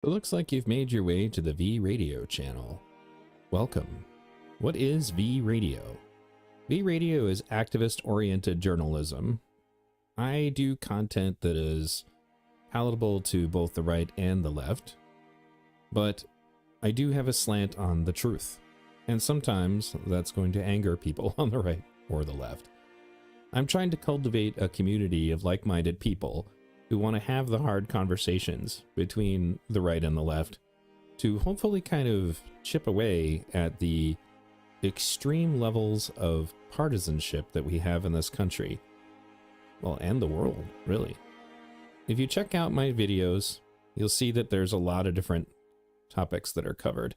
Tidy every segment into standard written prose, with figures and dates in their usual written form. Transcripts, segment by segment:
It looks like you've made your way to the V Radio channel. Welcome. What is V Radio? V Radio is activist-oriented journalism. I do content that is palatable to both the right and the left, but I do have a slant on the truth, and sometimes that's going to anger people on the right or the left. I'm trying to cultivate a community of like-minded people who want to have the hard conversations between the right and the left to hopefully kind of chip away at the extreme levels of partisanship that we have in this country. Well, and the world, really. If you check out my videos, you'll see that there's a lot of different topics that are covered,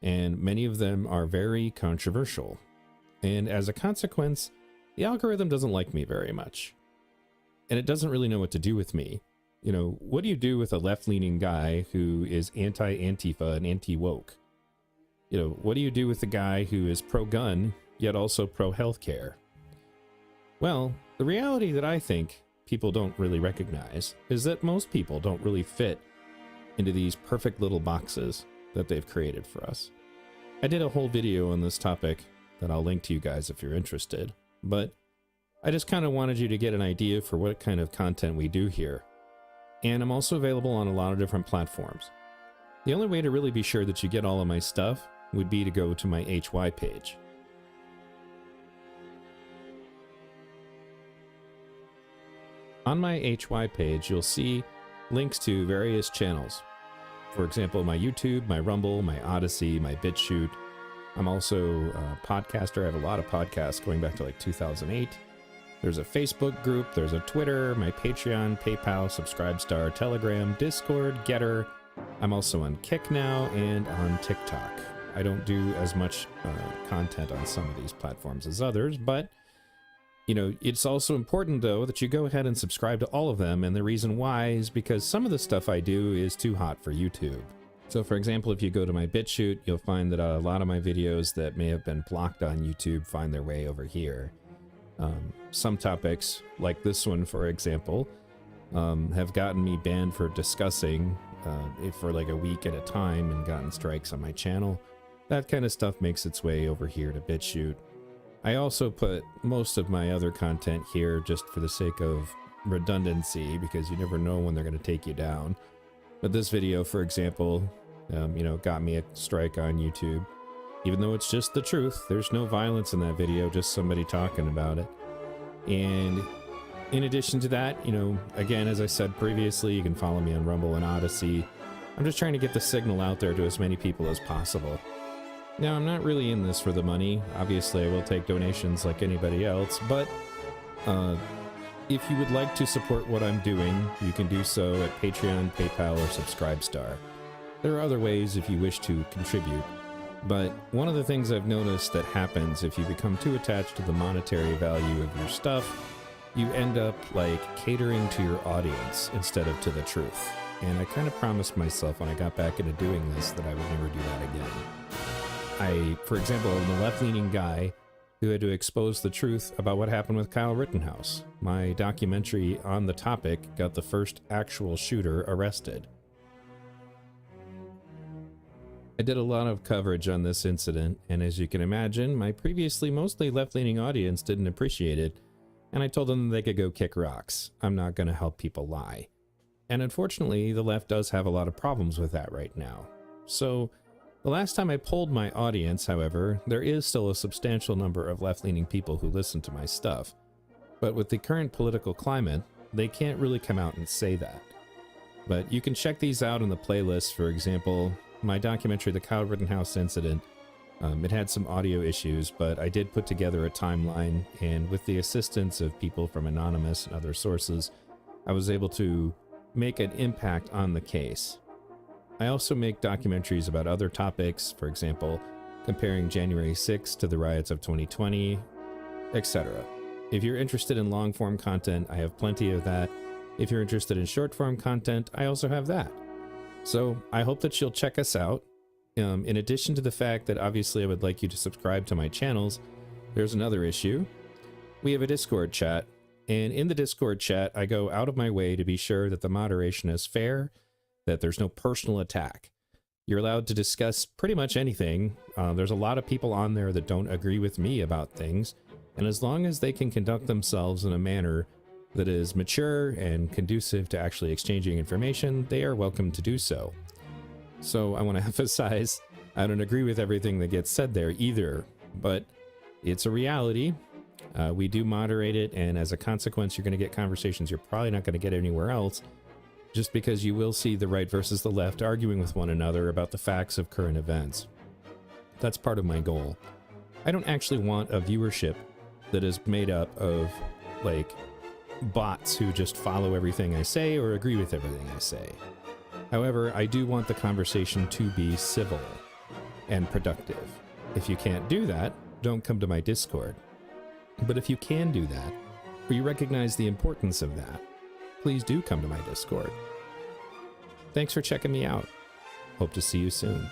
and many of them are very controversial. And as a consequence, the algorithm doesn't like me very much. And it doesn't really know what to do with me. You know, what do you do with a left-leaning guy who is anti-Antifa and anti-woke? You know, what do you do with the guy who is pro-gun, yet also pro-healthcare? Well, the reality that I think people don't really recognize is that most people don't really fit into these perfect little boxes that they've created for us. I did a whole video on this topic that I'll link to you guys if you're interested, but I just kind of wanted you to get an idea for what kind of content we do here. And I'm also available on a lot of different platforms. The only way to really be sure that you get all of my stuff would be to go to my HY page. On my HY page, you'll see links to various channels. For example, my YouTube, my Rumble, my Odyssey, my BitChute. I'm also a podcaster. I have a lot of podcasts going back to like 2008. There's a Facebook group, there's a Twitter, my Patreon, PayPal, Subscribestar, Telegram, Discord, Getter. I'm also on Kick now and on TikTok. I don't do as much content on some of these platforms as others, but you know, it's also important though that you go ahead and subscribe to all of them, and the reason why is because some of the stuff I do is too hot for YouTube. So for example, if you go to my BitChute, you'll find that a lot of my videos that may have been blocked on YouTube find their way over here. Some topics, like this one for example, have gotten me banned for discussing for like a week at a time and gotten strikes on my channel. That kind of stuff makes its way over here to BitChute. I also put most of my other content here just for the sake of redundancy, because you never know when they're going to take you down. But this video, for example, you know, got me a strike on YouTube. Even though it's just the truth, there's no violence in that video, just somebody talking about it. And in addition to that, you know, again, as I said previously, you can follow me on Rumble and Odyssey. I'm just trying to get the signal out there to as many people as possible. Now, I'm not really in this for the money. Obviously, I will take donations like anybody else, but if you would like to support what I'm doing, you can do so at Patreon, PayPal, or Subscribestar. There are other ways if you wish to contribute. But one of the things I've noticed that happens if you become too attached to the monetary value of your stuff, you end up like catering to your audience instead of to the truth. And I kind of promised myself when I got back into doing this that I would never do that again. For example, am a left-leaning guy who had to expose the truth about what happened with Kyle Rittenhouse. My documentary on the topic got the first actual shooter arrested. I did a lot of coverage on this incident, and as you can imagine, my previously mostly left-leaning audience didn't appreciate it, and I told them they could go kick rocks. I'm not going to help people lie. And unfortunately, the left does have a lot of problems with that right now. So, the last time I polled my audience, however, there is still a substantial number of left-leaning people who listen to my stuff. But with the current political climate, they can't really come out and say that. But you can check these out in the playlist. For example, my documentary, The Kyle Rittenhouse Incident, it had some audio issues, but I did put together a timeline, and with the assistance of people from Anonymous and other sources, I was able to make an impact on the case. I also make documentaries about other topics, for example, comparing January 6th to the riots of 2020, etc. If you're interested in long-form content, I have plenty of that. If you're interested in short-form content, I also have that. So I hope that you'll check us out. In addition to the fact that obviously I would like you to subscribe to my channels, there's another issue. We have a Discord chat, and in the Discord chat, I go out of my way to be sure that the moderation is fair, that there's no personal attack. You're allowed to discuss pretty much anything. There's a lot of people on there that don't agree with me about things, and as long as they can conduct themselves in a manner that is mature and conducive to actually exchanging information, they are welcome to do so. So I want to emphasize, I don't agree with everything that gets said there either, but it's a reality. We do moderate it, and as a consequence, you're going to get conversations you're probably not going to get anywhere else, just because you will see the right versus the left arguing with one another about the facts of current events. That's part of my goal. I don't actually want a viewership that is made up of, like, bots who just follow everything I say or agree with everything I say. However, I do want the conversation to be civil and productive. If you can't do that, don't come to my Discord. But if you can do that, or you recognize the importance of that, please do come to my Discord. Thanks for checking me out. Hope to see you soon.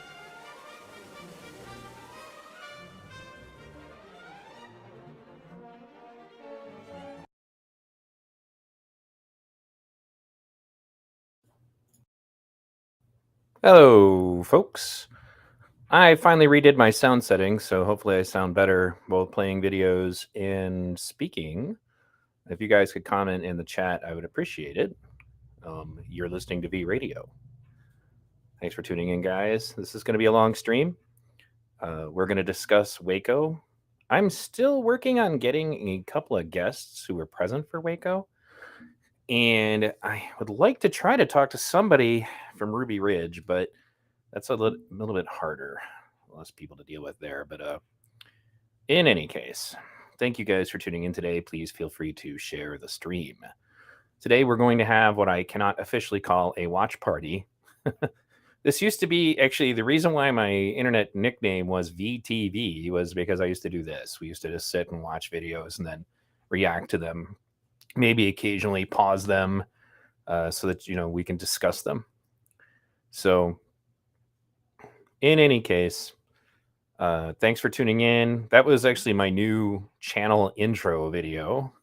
Hello, folks. I finally redid my sound settings, so hopefully I sound better both playing videos and speaking. If you guys could comment in the chat, I would appreciate it. You're listening to V Radio. Thanks for tuning in, guys. This is going to be a long stream. We're going to discuss Waco. I'm still working on getting a couple of guests who were present for Waco. And I would like to try to talk to somebody from Ruby Ridge, but that's a little bit harder. Less people to deal with there. But in any case, thank you guys for tuning in today. Please feel free to share the stream. Today, we're going to have what I cannot officially call a watch party. This used to be actually the reason why my internet nickname was VTV was because I used to do this. We used to just sit and watch videos and then react to them. Maybe occasionally pause them so that, we can discuss them. So in any case, thanks for tuning in. That was actually my new channel intro video.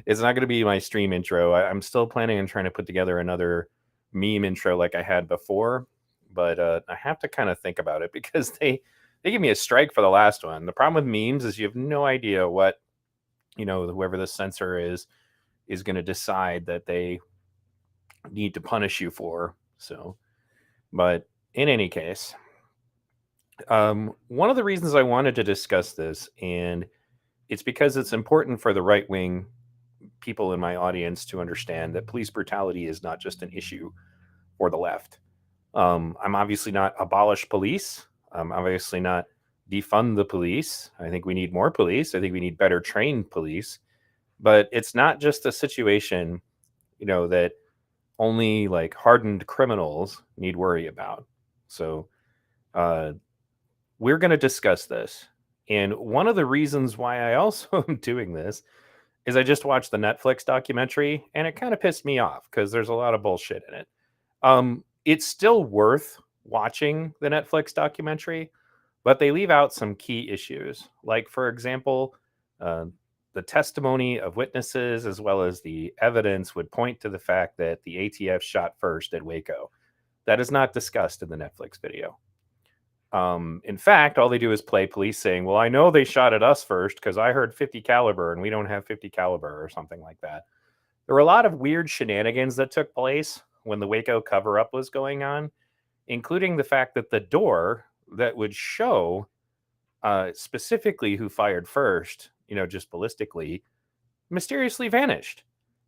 It's not going to be my stream intro. I'm still planning on trying to put together another meme intro like I had before, but I have to kind of think about it because they gave me a strike for the last one. The problem with memes is you have no idea what, whoever the censor is going to decide that they need to punish you for. So, but in any case, one of the reasons I wanted to discuss this, and it's because it's important for the right-wing people in my audience to understand that police brutality is not just an issue for the left. I'm obviously not abolish police. I'm obviously not defund the police. I think we need more police. I think we need better trained police. But it's not just a situation, that only like hardened criminals need worry about. So we're going to discuss this. And one of the reasons why I also am doing this is I just watched the Netflix documentary and it kind of pissed me off because there's a lot of bullshit in it. It's still worth watching the Netflix documentary, but they leave out some key issues. Like, for example, the testimony of witnesses as well as the evidence would point to the fact that the ATF shot first at Waco. That is not discussed in the Netflix video. In fact, all they do is play police saying, well, I know they shot at us first because I heard 50 caliber and we don't have 50 caliber or something like that. There were a lot of weird shenanigans that took place when the Waco cover-up was going on, including the fact that the door that would show specifically who fired first, just ballistically, mysteriously vanished.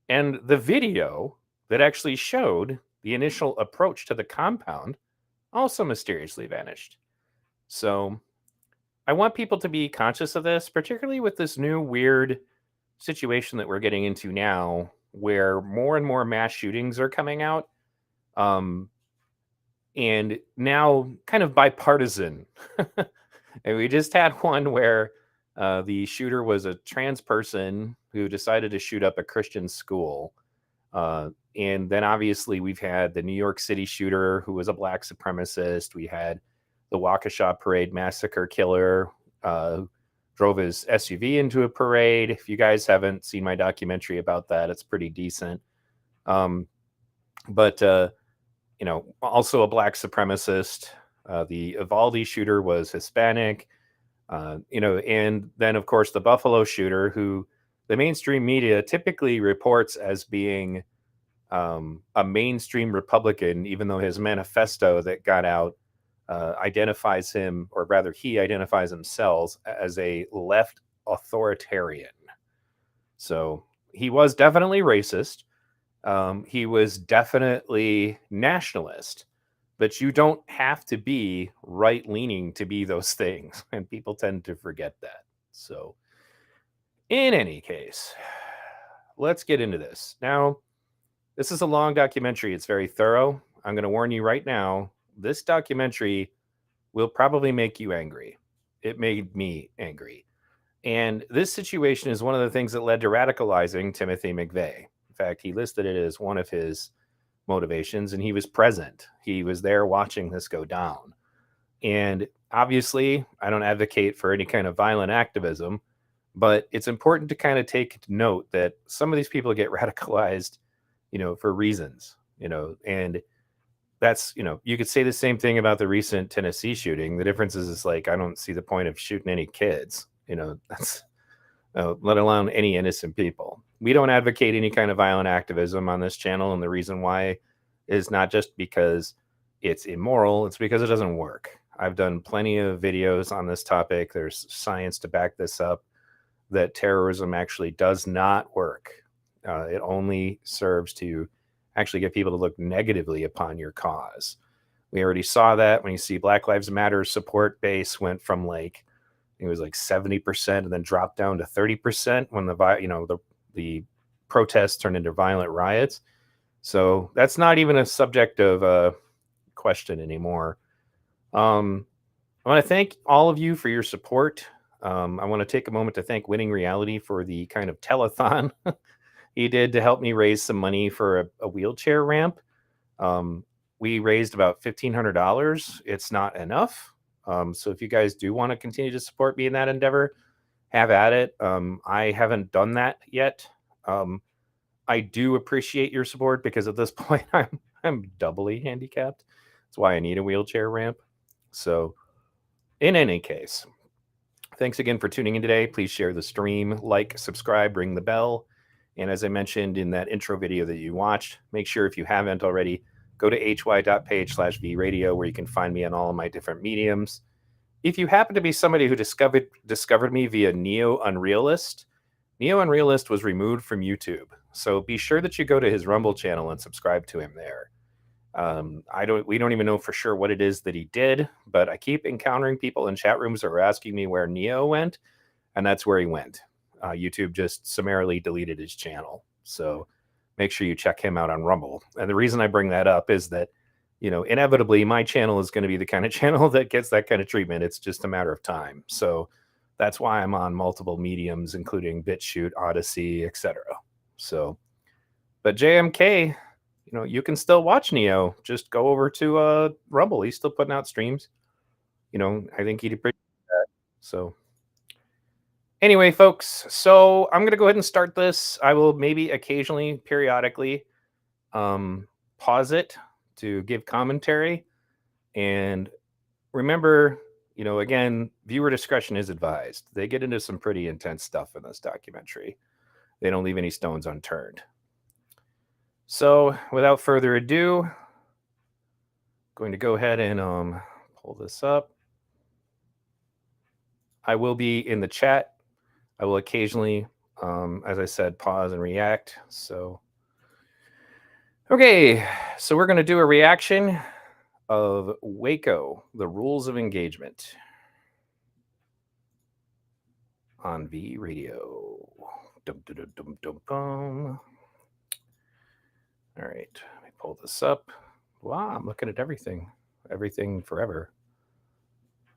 And the video that actually showed the initial approach to the compound also mysteriously vanished. So I want people to be conscious of this, particularly with this new weird situation that we're getting into now, where more and more mass shootings are coming out. And now kind of bipartisan. And we just had one where the shooter was a trans person who decided to shoot up a Christian school. And then obviously we've had the New York City shooter who was a black supremacist. We had the Waukesha Parade massacre killer drove his SUV into a parade. If you guys haven't seen my documentary about that, it's pretty decent. But also a black supremacist. The Uvalde shooter was Hispanic. And then, of course, the Buffalo shooter, who the mainstream media typically reports as being a mainstream Republican, even though his manifesto that got out identifies him, or rather he identifies himself as a left authoritarian. So he was definitely racist. He was definitely nationalist, but you don't have to be right-leaning to be those things, and people tend to forget that. So in any case, let's get into this. Now, this is a long documentary. It's very thorough. I'm going to warn you right now, this documentary will probably make you angry. It made me angry. And this situation is one of the things that led to radicalizing Timothy McVeigh. In fact, he listed it as one of his motivations, and he was present. He was there watching this go down. And obviously, I don't advocate for any kind of violent activism, but it's important to kind of take note that some of these people get radicalized, for reasons, and that's, you could say the same thing about the recent Tennessee shooting. The difference is like, I don't see the point of shooting any kids, that's let alone any innocent people. We don't advocate any kind of violent activism on this channel. And the reason why is not just because it's immoral, it's because it doesn't work. I've done plenty of videos on this topic. There's science to back this up, that terrorism actually does not work. It only serves to actually get people to look negatively upon your cause. We already saw that when you see Black Lives Matter support base went from it was 70% and then dropped down to 30% when the protests turned into violent riots. So that's not even a subject of question anymore. I want to thank all of you for your support. I want to take a moment to thank Winning Reality for the kind of telethon he did to help me raise some money for a wheelchair ramp. We raised about $1,500. It's not enough. So if you guys do want to continue to support me in that endeavor, have at it. I haven't done that yet. I do appreciate your support because at this point I'm doubly handicapped. That's why I need a wheelchair ramp. So in any case, thanks again for tuning in today. Please share the stream, like, subscribe, ring the bell. And as I mentioned in that intro video that you watched, make sure if you haven't already, go to hy.page/vradio where you can find me on all of my different mediums. If you happen to be somebody who discovered me via Neo Unrealist was removed from YouTube. So be sure that you go to his Rumble channel and subscribe to him there. We don't even know for sure what it is that he did, but I keep encountering people in chat rooms that are asking me where Neo went, and that's where he went. YouTube just summarily deleted his channel. So make sure you check him out on Rumble. And the reason I bring that up is that, inevitably my channel is going to be the kind of channel that gets that kind of treatment. It's just a matter of time. So that's why I'm on multiple mediums, including BitChute, Odyssey, etc. So, but JMK, you can still watch Neo. Just go over to Rumble. He's still putting out streams. I think he'd appreciate that. So anyway, folks, so I'm going to go ahead and start this. I will maybe occasionally, periodically, pause it to give commentary. And remember, again, viewer discretion is advised. They get into some pretty intense stuff in this documentary. They don't leave any stones unturned. So without further ado, I'm going to go ahead and pull this up. I will be in the chat. I will occasionally, as I said, pause and react. So, okay, so we're going to do a reaction of Waco, the Rules of Engagement on V Radio. Dum, dum, dum, dum, dum. All right, let me pull this up. Wow, I'm looking at everything. Everything forever.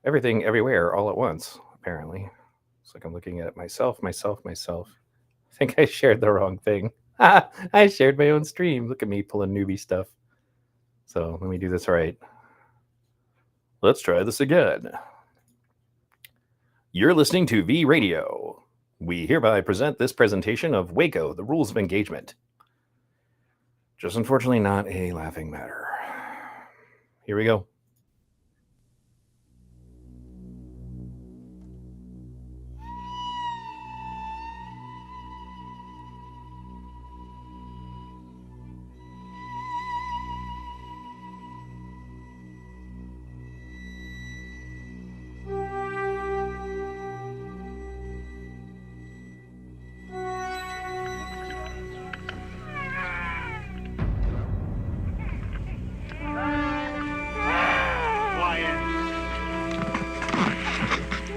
Everything everywhere all at once, apparently. It's like I'm looking at myself. I think I shared the wrong thing. I shared my own stream. Look at me pulling newbie stuff. So let me do this right. Let's try this again. You're listening to V Radio. We hereby present this presentation of Waco, the Rules of Engagement. Just unfortunately not a laughing matter. Here we go.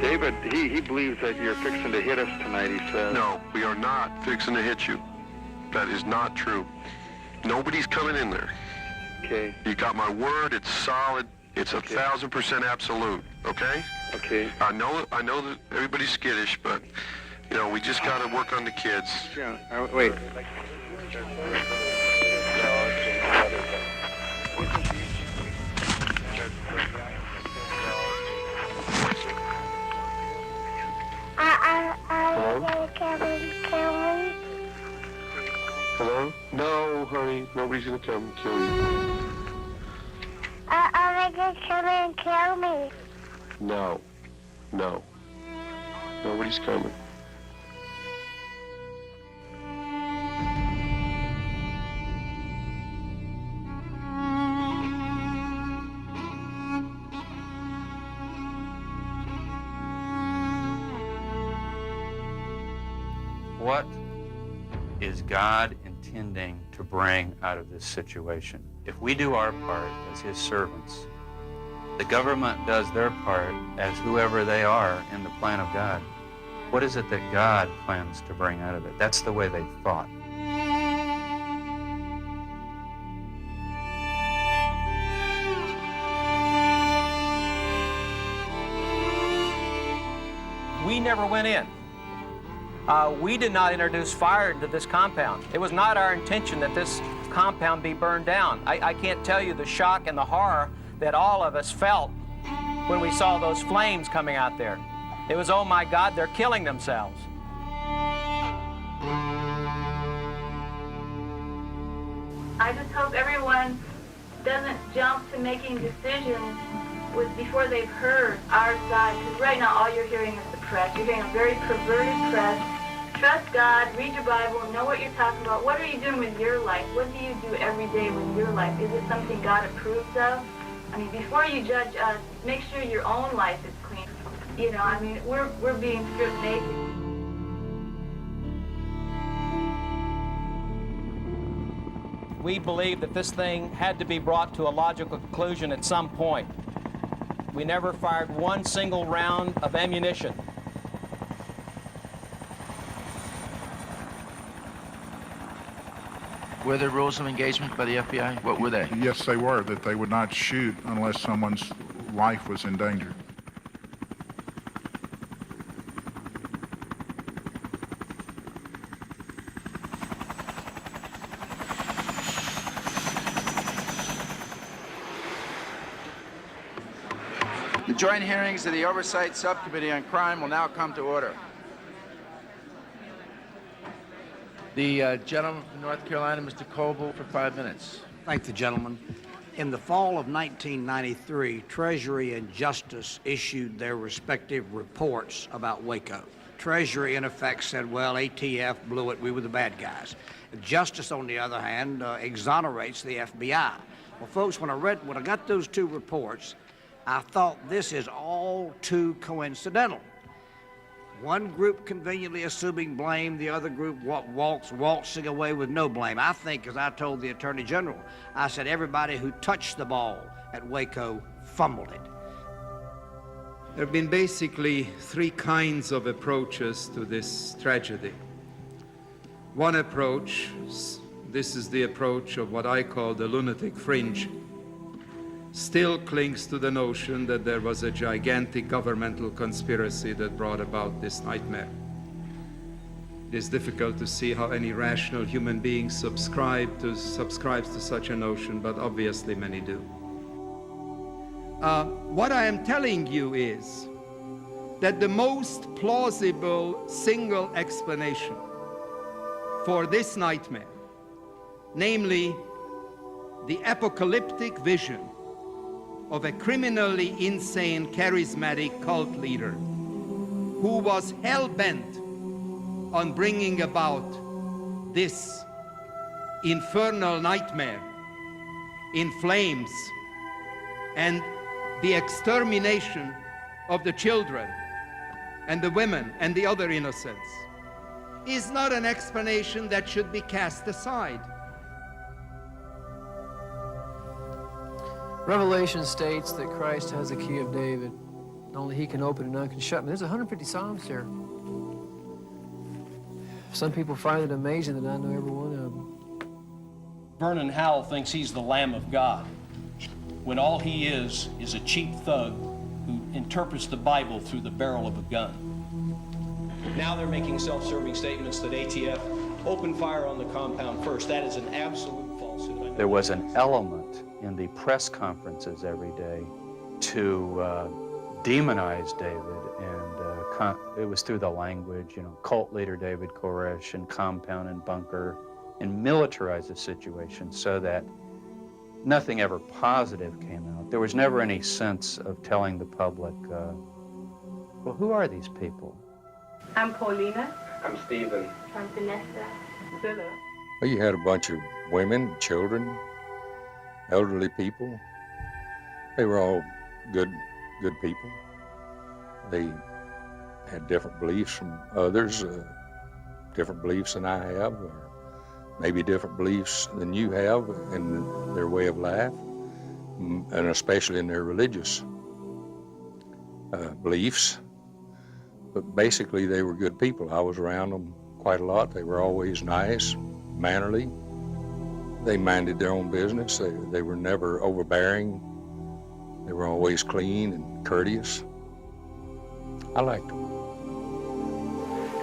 David, he believes that you're fixing to hit us tonight, he says. No, we are not fixing to hit you. That is not true. Nobody's coming in there. Okay. You got my word, it's solid, it's 1,000% absolute, okay? Okay. I know that everybody's skittish, but, you know, we just got to work on the kids. Yeah, wait. Hello? No, honey, nobody's gonna come and kill you. Are they gonna come and kill me? No. No. Nobody's coming. What is God intending to bring out of this situation? If we do our part as his servants, the government does their part as whoever they are in the plan of God. What is it that God plans to bring out of it? That's the way they thought. We never went in. We did not introduce fire into this compound. It was not our intention that this compound be burned down. I can't tell you the shock and the horror that all of us felt when we saw those flames coming out there. It was, oh my God, they're killing themselves. I just hope everyone doesn't jump to making decisions before they've heard our side, because right now all you're hearing is the press. You're hearing a very perverted press. Trust God, read your Bible, know what you're talking about. What are you doing with your life? What do you do every day with your life? Is it something God approves of? I mean, before you judge us, make sure your own life is clean. You know, I mean, we're being stripped naked. We believed that this thing had to be brought to a logical conclusion at some point. We never fired one single round of ammunition. Were there rules of engagement by the FBI? What were they? Yes, they were, that they would not shoot unless someone's life was in danger. The joint hearings of the Oversight Subcommittee on Crime will now come to order. The gentleman from North Carolina, Mr. Coble, for 5 minutes. Thank the gentleman. In the fall of 1993, Treasury and Justice issued their respective reports about Waco. Treasury, in effect, said, well, ATF blew it, we were the bad guys. Justice, on the other hand, exonerates the FBI. Well, folks, when I got those two reports, I thought this is all too coincidental. One group conveniently assuming blame, the other group waltzing away with no blame. I think, as I told the Attorney General, I said everybody who touched the ball at Waco fumbled it. There have been basically three kinds of approaches to this tragedy. One approach, this is the approach of what I call the lunatic fringe, still clings to the notion that there was a gigantic governmental conspiracy that brought about this nightmare. It is difficult to see how any rational human being subscribes to such a notion, but obviously many do. What I am telling you is that the most plausible single explanation for this nightmare, namely the apocalyptic vision of a criminally insane charismatic cult leader who was hell-bent on bringing about this infernal nightmare in flames and the extermination of the children and the women and the other innocents is not an explanation that should be cast aside. Revelation states that Christ has the key of David. Only he can open and none can shut. There's 150 Psalms here. Some people find it amazing that I know every one of them. Vernon Howell thinks he's the Lamb of God, when all he is a cheap thug who interprets the Bible through the barrel of a gun. Now they're making self-serving statements that ATF opened fire on the compound first. That is an absolute falsehood. There was an element in the press conferences every day to demonize David, and it was through the language, cult leader David Koresh and compound and bunker, and militarize the situation so that nothing ever positive came out. There was never any sense of telling the public, well, who are these people? I'm Paulina. I'm Stephen. I'm Vanessa. Zilla. Well, you had a bunch of women, children, elderly people. They were all good people. They had different beliefs from others, different beliefs than I have, or maybe different beliefs than you have in their way of life, and especially in their religious beliefs. But basically, they were good people. I was around them quite a lot. They were always nice, mannerly. They minded their own business. They were never overbearing. They were always clean and courteous. I liked them.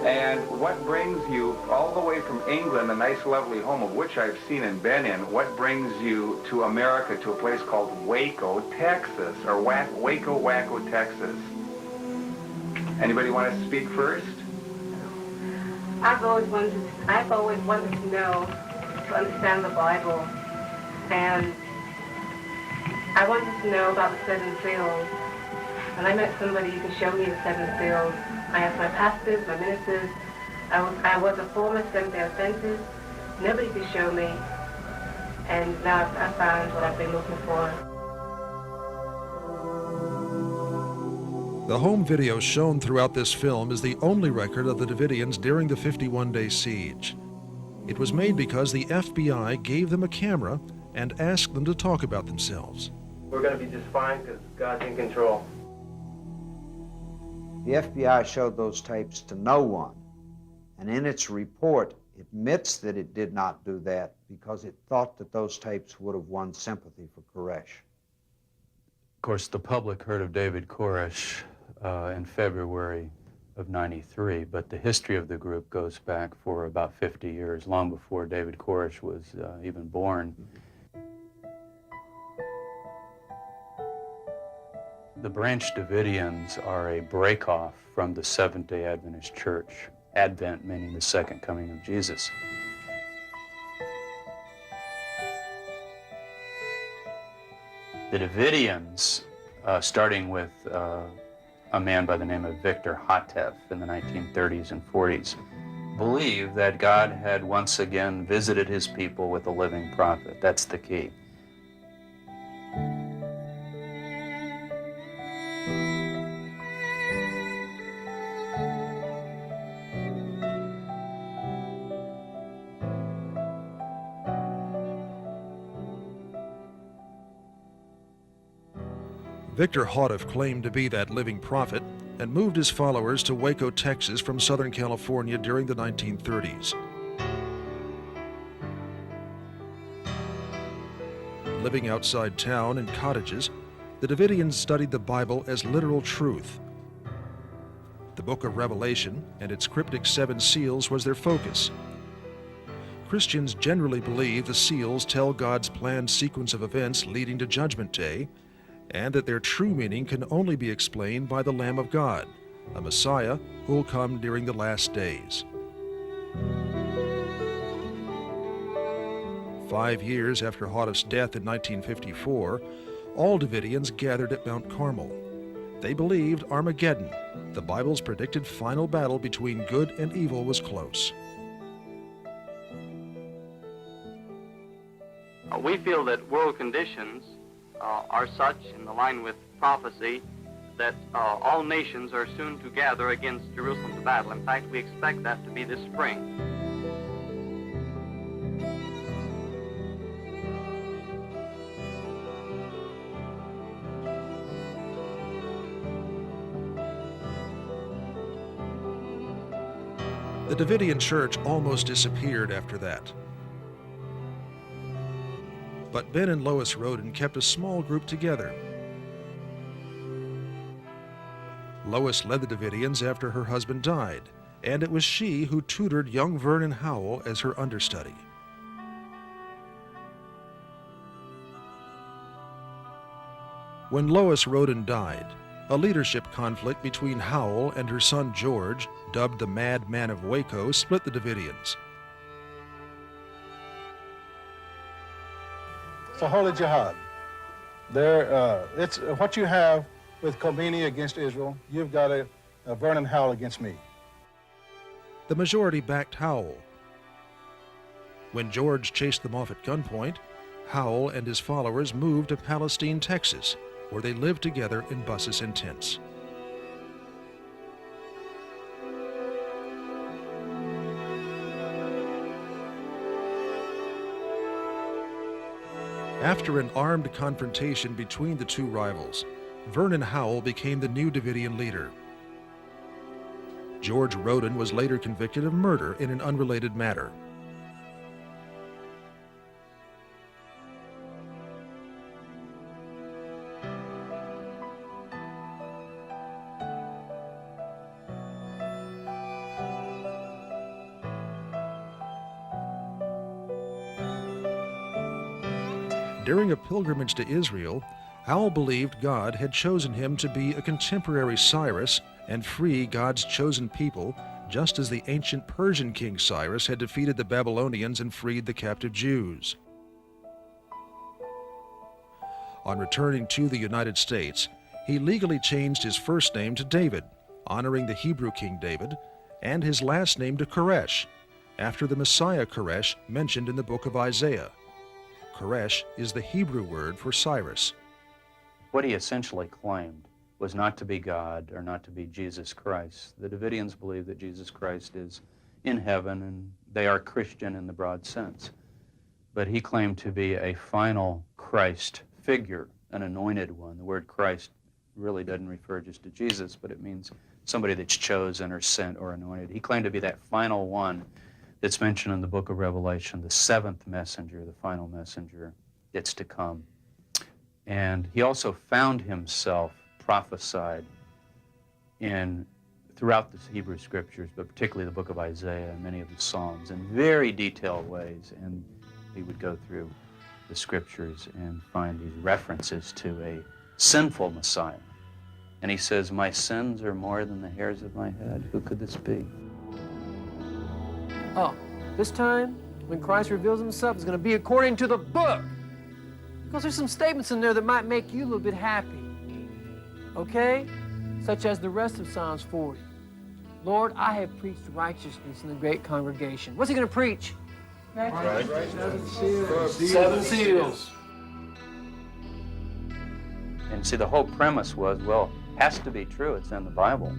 And what brings you all the way from England, a nice lovely home of which I've seen and been in, what brings you to America, to a place called Waco, Texas, or Waco, Texas? Anybody want to speak first? I've always wanted to know, to understand the Bible, and I wanted to know about the 7 seals. And I met somebody who could show me the 7 seals. I asked my pastors, my ministers. I was a former Seventh-day Adventist. Nobody could show me. And now I found what I've been looking for. The home video shown throughout this film is the only record of the Davidians during the 51-day siege. It was made because the FBI gave them a camera and asked them to talk about themselves. We're going to be just fine because God's in control. The FBI showed those tapes to no one, and in its report admits that it did not do that because it thought that those tapes would have won sympathy for Koresh. Of course, the public heard of David Koresh in February of '93, but the history of the group goes back for about 50 years, long before David Koresh was even born. The Branch Davidians are a break-off from the Seventh-day Adventist Church, Advent meaning the second coming of Jesus. The Davidians, starting with a man by the name of Victor Hotef in the 1930s and 40s, believed that God had once again visited his people with a living prophet. That's the key. Victor Hotef claimed to be that living prophet and moved his followers to Waco, Texas from Southern California during the 1930s. Living outside town in cottages, the Davidians studied the Bible as literal truth. The book of Revelation and its cryptic 7 seals was their focus. Christians generally believe the seals tell God's planned sequence of events leading to Judgment Day, and that their true meaning can only be explained by the Lamb of God, a Messiah who will come during the last days. 5 years after Hotef's death in 1954, all Davidians gathered at Mount Carmel. They believed Armageddon, the Bible's predicted final battle between good and evil, was close. We feel that world conditions are such, in line with prophecy, that all nations are soon to gather against Jerusalem to battle. In fact, we expect that to be this spring. The Davidian church almost disappeared after that. But Ben and Lois Roden kept a small group together. Lois led the Davidians after her husband died, and it was she who tutored young Vernon Howell as her understudy. When Lois Roden died, a leadership conflict between Howell and her son George, dubbed the Madman of Waco, split the Davidians. It's a holy jihad. It's what you have with Khomeini against Israel. You've got a Vernon Howell against me. The majority backed Howell. When George chased them off at gunpoint, Howell and his followers moved to Palestine, Texas, where they lived together in buses and tents. After an armed confrontation between the two rivals, Vernon Howell became the new Davidian leader. George Roden was later convicted of murder in an unrelated matter. During a pilgrimage to Israel, Howell believed God had chosen him to be a contemporary Cyrus and free God's chosen people, just as the ancient Persian king Cyrus had defeated the Babylonians and freed the captive Jews. On returning to the United States, he legally changed his first name to David, honoring the Hebrew King David, and his last name to Koresh, after the Messiah Koresh mentioned in the book of Isaiah. Koresh is the Hebrew word for Cyrus. What he essentially claimed was not to be God or not to be Jesus Christ. The Davidians believe that Jesus Christ is in heaven and they are Christian in the broad sense. But he claimed to be a final Christ figure, an anointed one. The word Christ really doesn't refer just to Jesus, but it means somebody that's chosen or sent or anointed. He claimed to be that final one that's mentioned in the book of Revelation, the seventh messenger, the final messenger that's to come. And he also found himself prophesied throughout the Hebrew scriptures, but particularly the book of Isaiah and many of the Psalms in very detailed ways. And he would go through the scriptures and find these references to a sinful Messiah. And he says, "My sins are more than the hairs of my head." Who could this be? Oh, this time, when Christ reveals himself, it's going to be according to the book. Because there's some statements in there that might make you a little bit happy. Okay? Such as the rest of Psalms 40. Lord, I have preached righteousness in the great congregation. What's he going to preach? Seven seals. And see, the whole premise was, well, has to be true. It's in the Bible.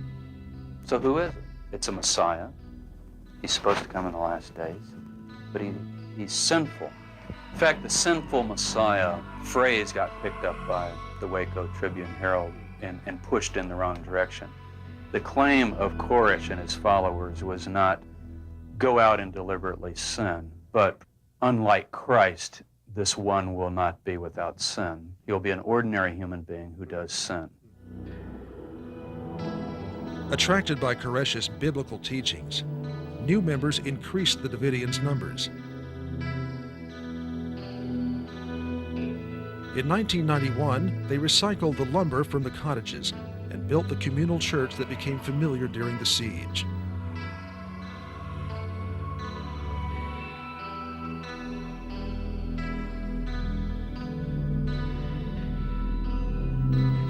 So who is it? It's a Messiah. He's supposed to come in the last days, but he's sinful. In fact, the sinful Messiah phrase got picked up by the Waco Tribune-Herald and pushed in the wrong direction. The claim of Koresh and his followers was not go out and deliberately sin, but unlike Christ, this one will not be without sin. He'll be an ordinary human being who does sin. Attracted by Koresh's biblical teachings, new members increased the Davidians' numbers. In 1991, they recycled the lumber from the cottages and built the communal church that became familiar during the siege.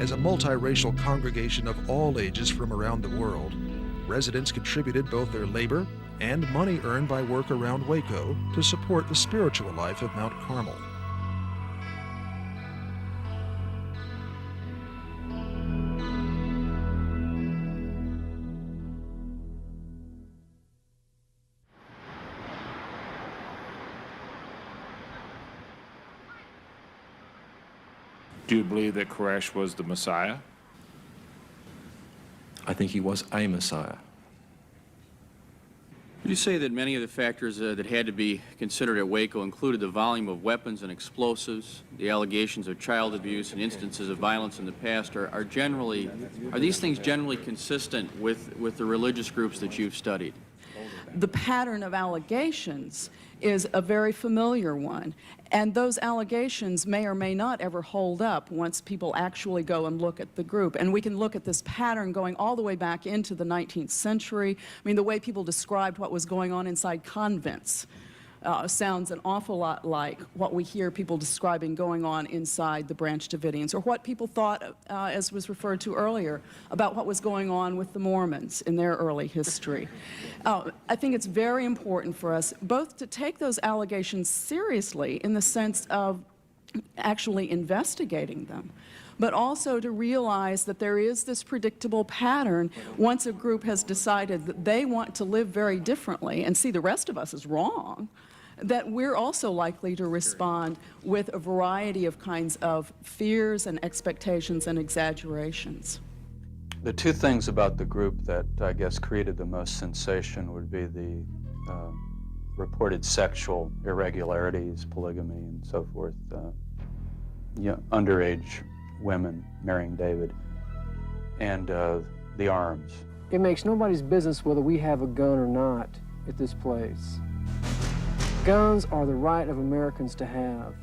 As a multiracial congregation of all ages from around the world, residents contributed both their labor and money earned by work around Waco to support the spiritual life of Mount Carmel. Do you believe that Koresh was the Messiah? I think he was a Messiah. Would you say that many of the factors that had to be considered at Waco included the volume of weapons and explosives, the allegations of child abuse, and instances of violence in the past are these things generally consistent with the religious groups that you've studied? The pattern of allegations is a very familiar one, and those allegations may or may not ever hold up once people actually go and look at the group. And we can look at this pattern going all the way back into the 19th century. I mean, the way people described what was going on inside convents sounds an awful lot like what we hear people describing going on inside the Branch Davidians, or what people thought, as was referred to earlier, about what was going on with the Mormons in their early history. I think it's very important for us both to take those allegations seriously in the sense of actually investigating them, but also to realize that there is this predictable pattern once a group has decided that they want to live very differently and see the rest of us as wrong, that we're also likely to respond with a variety of kinds of fears and expectations and exaggerations. The two things about the group that I guess created the most sensation would be the reported sexual irregularities, polygamy, and so forth, underage women marrying David, and the arms. It makes nobody's business whether we have a gun or not at this place. Guns are the right of Americans to have.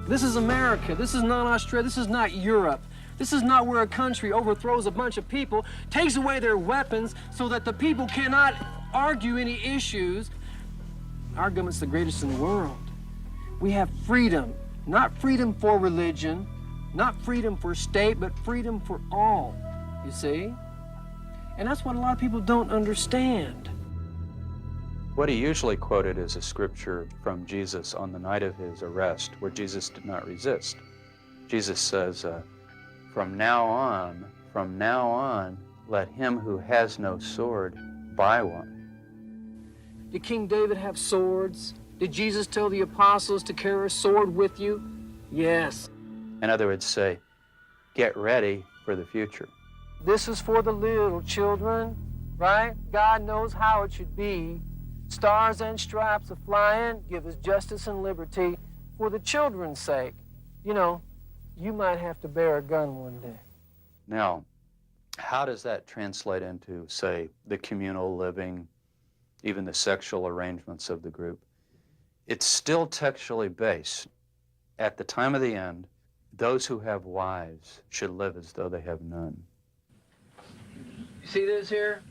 This is America. This is not Australia. This is not Europe. This is not where a country overthrows a bunch of people, takes away their weapons so that the people cannot argue any issues. Our government's the greatest in the world. We have freedom, not freedom for religion, not freedom for state, but freedom for all, you see? And that's what a lot of people don't understand. What he usually quoted is a scripture from Jesus on the night of his arrest, where Jesus did not resist. Jesus says, from now on, let him who has no sword buy one. Did King David have swords? Did Jesus tell the apostles to carry a sword with you? Yes. In other words, say, get ready for the future. This is for the little children, right? God knows how it should be. Stars and stripes are flying, give us justice and liberty for the children's sake. You know, you might have to bear a gun one day. Now, how does that translate into, say, the communal living, even the sexual arrangements of the group? It's still textually based. At the time of the end, those who have wives should live as though they have none. You see this here?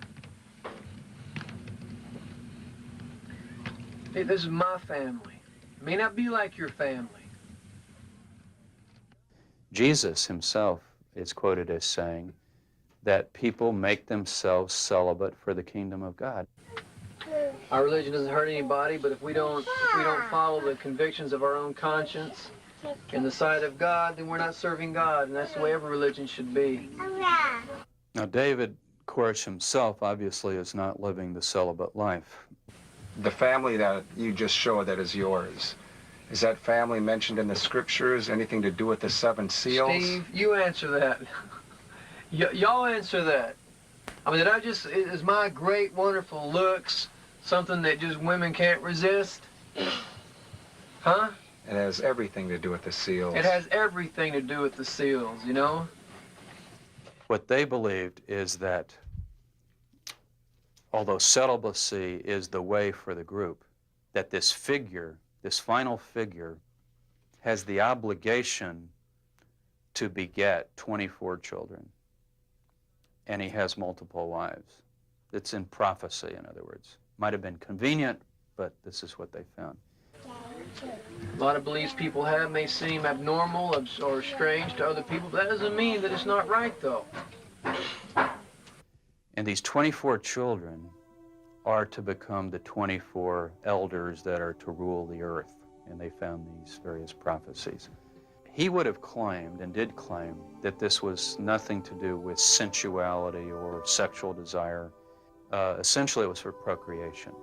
Hey, this is my family. It may not be like your family. Jesus himself is quoted as saying that people make themselves celibate for the kingdom of God. Our religion doesn't hurt anybody, but if we don't follow the convictions of our own conscience in the sight of God, then we're not serving God, and that's the way every religion should be. Now, David Koresh himself obviously is not living the celibate life. The family that you just showed that is yours, is that family mentioned in the scriptures? Anything to do with the 7 seals? Steve, you answer that. Y'all answer that. I mean, is my great, wonderful looks something that just women can't resist? Huh? It has everything to do with the seals. It has everything to do with the seals, you know? What they believed is that although celibacy is the way for the group, that this figure, this final figure, has the obligation to beget 24 children. And he has multiple wives. It's in prophecy, in other words. Might have been convenient, but this is what they found. A lot of beliefs people have may seem abnormal or strange to other people, but that doesn't mean that it's not right, though. And these 24 children are to become the 24 elders that are to rule the earth. And they found these various prophecies. He would have claimed, and did claim, that this was nothing to do with sensuality or sexual desire. Essentially, it was for procreation.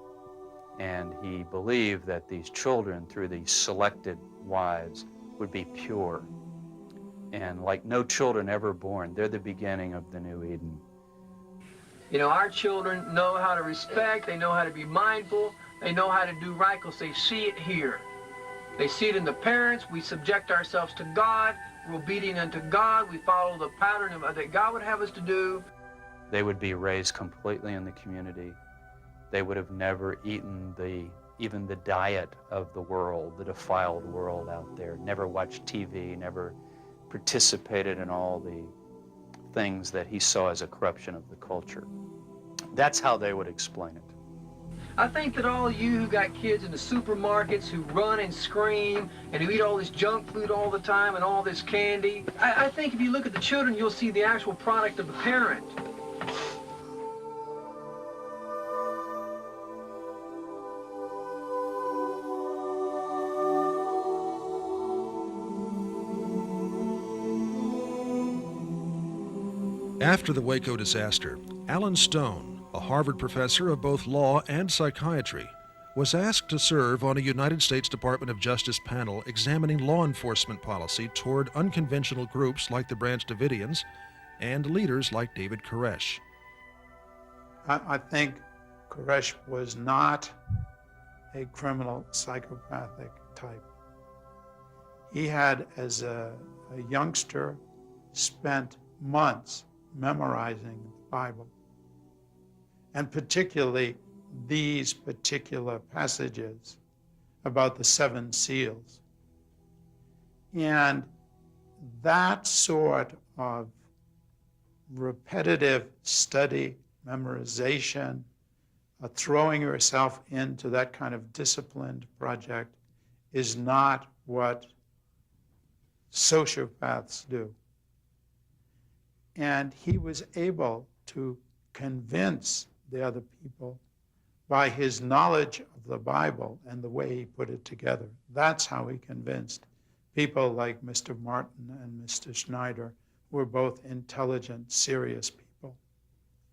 And he believed that these children, through these selected wives, would be pure. And like no children ever born, they're the beginning of the new Eden. You know, our children know how to respect, they know how to be mindful, they know how to do right because they see it here. They see it in the parents. We subject ourselves to God. We're obedient unto God. We follow the pattern that God would have us to do. They would be raised completely in the community. They would have never eaten even the diet of the world, the defiled world out there, never watched TV, never participated in all the things that he saw as a corruption of the culture. That's how they would explain it. I think that all you who got kids in the supermarkets who run and scream and who eat all this junk food all the time and all this candy, I think if you look at the children, you'll see the actual product of the parent. After the Waco disaster, Alan Stone, a Harvard professor of both law and psychiatry, was asked to serve on a United States Department of Justice panel examining law enforcement policy toward unconventional groups like the Branch Davidians and leaders like David Koresh. I think Koresh was not a criminal psychopathic type. He had, as a youngster, spent months memorizing the Bible, and particularly these particular passages about the 7 seals. And that sort of repetitive study, memorization, throwing yourself into that kind of disciplined project is not what sociopaths do. And he was able to convince the other people by his knowledge of the Bible and the way he put it together. That's how he convinced people like Mr. Martin and Mr. Schneider, who were both intelligent, serious people.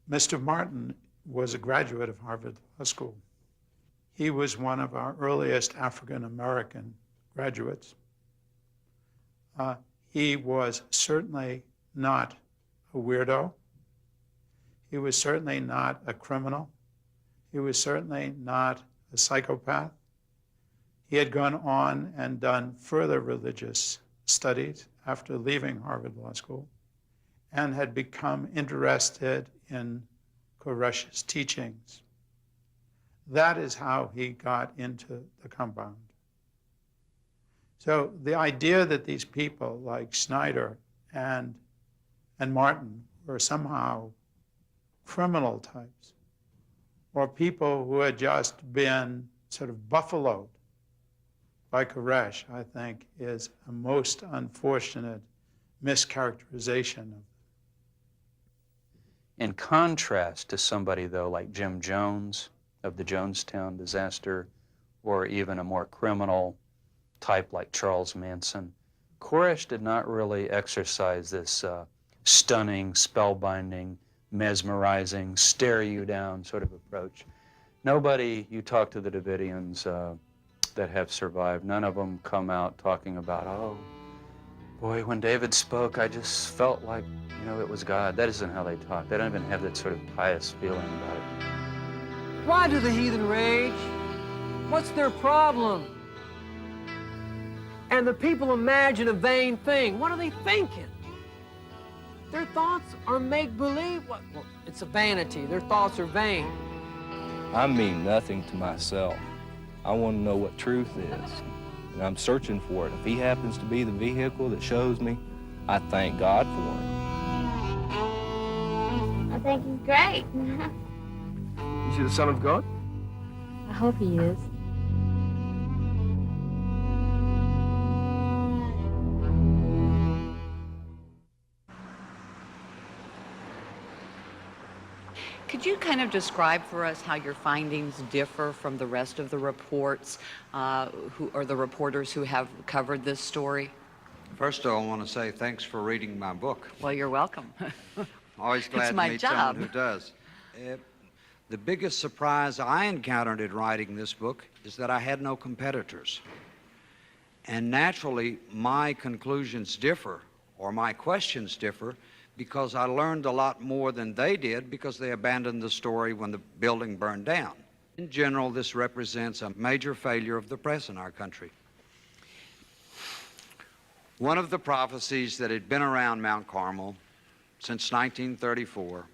Mr. Martin was a graduate of Harvard Law School. He was one of our earliest African-American graduates. He was certainly not a weirdo. He was certainly not a criminal. He was certainly not a psychopath. He had gone on and done further religious studies after leaving Harvard Law School and had become interested in Koresh's teachings. That is how he got into the compound. So the idea that these people like Schneider and Martin were somehow criminal types, or people who had just been sort of buffaloed by Koresh, I think, is a most unfortunate mischaracterization of. In contrast to somebody, though, like Jim Jones of the Jonestown disaster, or even a more criminal type like Charles Manson, Koresh did not really exercise this stunning, spellbinding, mesmerizing, stare you down sort of approach. Nobody, you talk to the Davidians that have survived, none of them come out talking about, oh, boy, when David spoke, I just felt like, you know, it was God. That isn't how they talk. They don't even have that sort of pious feeling about it. Why do the heathen rage? What's their problem? And the people imagine a vain thing. What are they thinking? Their thoughts are make-believe. Well, it's a vanity. Their thoughts are vain. I mean nothing to myself. I want to know what truth is, and I'm searching for it. If he happens to be the vehicle that shows me, I thank God for it. I think he's great. Is he the Son of God? I hope he is. Could you kind of describe for us how your findings differ from the rest of the reports or the reporters who have covered this story? First of all, I want to say thanks for reading my book. Well, you're welcome. Always glad It's to my meet job. someone who does. The biggest surprise I encountered in writing this book is that I had no competitors. And naturally, my conclusions differ, or my questions differ, because I learned a lot more than they did because they abandoned the story when the building burned down. In general, this represents a major failure of the press in our country. One of the prophecies that had been around Mount Carmel since 1934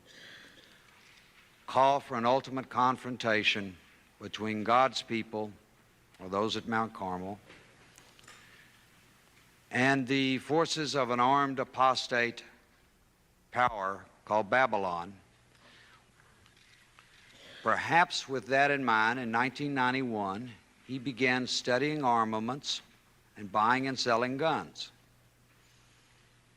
called for an ultimate confrontation between God's people, or those at Mount Carmel, and the forces of an armed apostate power called Babylon. Perhaps with that in mind, in 1991, he began studying armaments and buying and selling guns.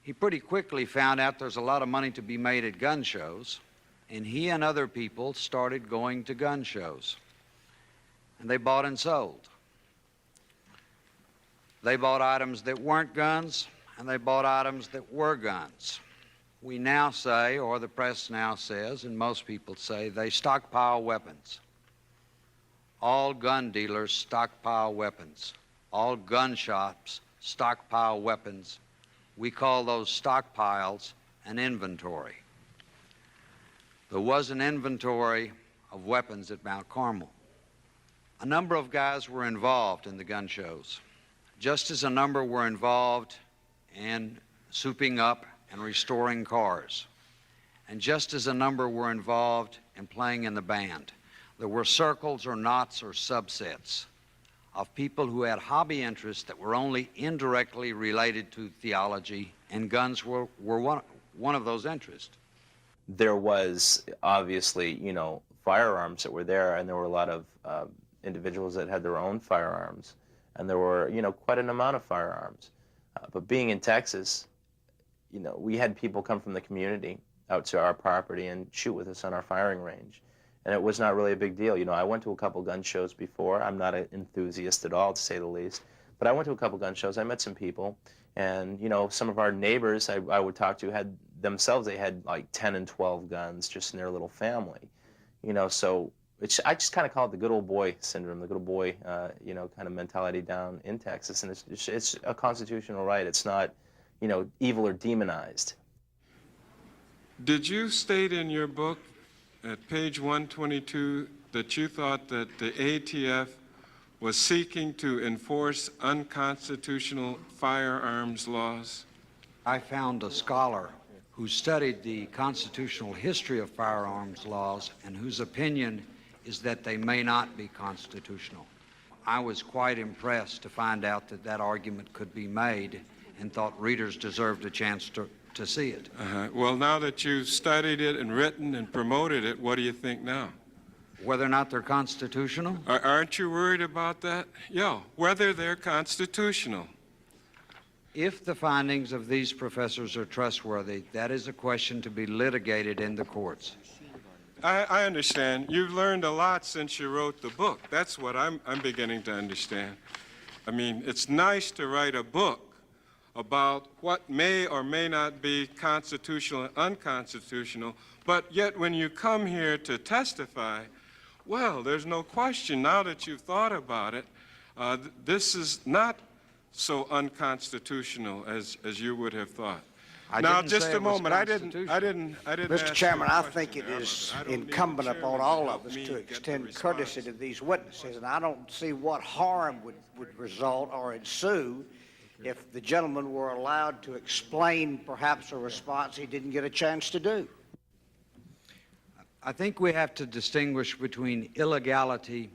He pretty quickly found out there's a lot of money to be made at gun shows, and he and other people started going to gun shows. And they bought and sold. They bought items that weren't guns, and they bought items that were guns. We now say, or the press now says, and most people say, they stockpile weapons. All gun dealers stockpile weapons. All gun shops stockpile weapons. We call those stockpiles an inventory. There was an inventory of weapons at Mount Carmel. A number of guys were involved in the gun shows, just as a number were involved in souping up and restoring cars, and just as a number were involved in playing in the band. There were circles or knots or subsets of people who had hobby interests that were only indirectly related to theology, and guns were one of those interests. There was obviously, firearms that were there, and there were a lot of individuals that had their own firearms, and there were, quite an amount of firearms. But being in Texas, we had people come from the community out to our property and shoot with us on our firing range. And it was not really a big deal. I went to a couple gun shows before. I'm not an enthusiast at all, to say the least. But I went to a couple gun shows. I met some people. And, some of our neighbors I would talk to had themselves, they had like 10 and 12 guns just in their little family. So I just kind of call it the good old boy syndrome, the good old boy, kind of mentality down in Texas. And it's a constitutional right. It's not, evil or demonized. Did you state in your book at page 122 that you thought that the ATF was seeking to enforce unconstitutional firearms laws? I found a scholar who studied the constitutional history of firearms laws and whose opinion is that they may not be constitutional. I was quite impressed to find out that that argument could be made, and thought readers deserved a chance to see it. Well, now that you've studied it and written and promoted it, what do you think now? Whether or not they're constitutional? Aren't you worried about that? Yeah, whether they're constitutional. If the findings of these professors are trustworthy, that is a question to be litigated in the courts. I understand. You've learned a lot since you wrote the book. That's what I'm beginning to understand. I mean, it's nice to write a book about what may or may not be constitutional and unconstitutional, but yet when you come here to testify, well, there's no question now that you've thought about it, this is not so unconstitutional as you would have thought. Now, just a moment. I didn't. Mr. Chairman, I think it is incumbent upon all of us to extend courtesy to these witnesses, and I don't see what harm would result or ensue if the gentleman were allowed to explain perhaps a response he didn't get a chance to do. I think we have to distinguish between illegality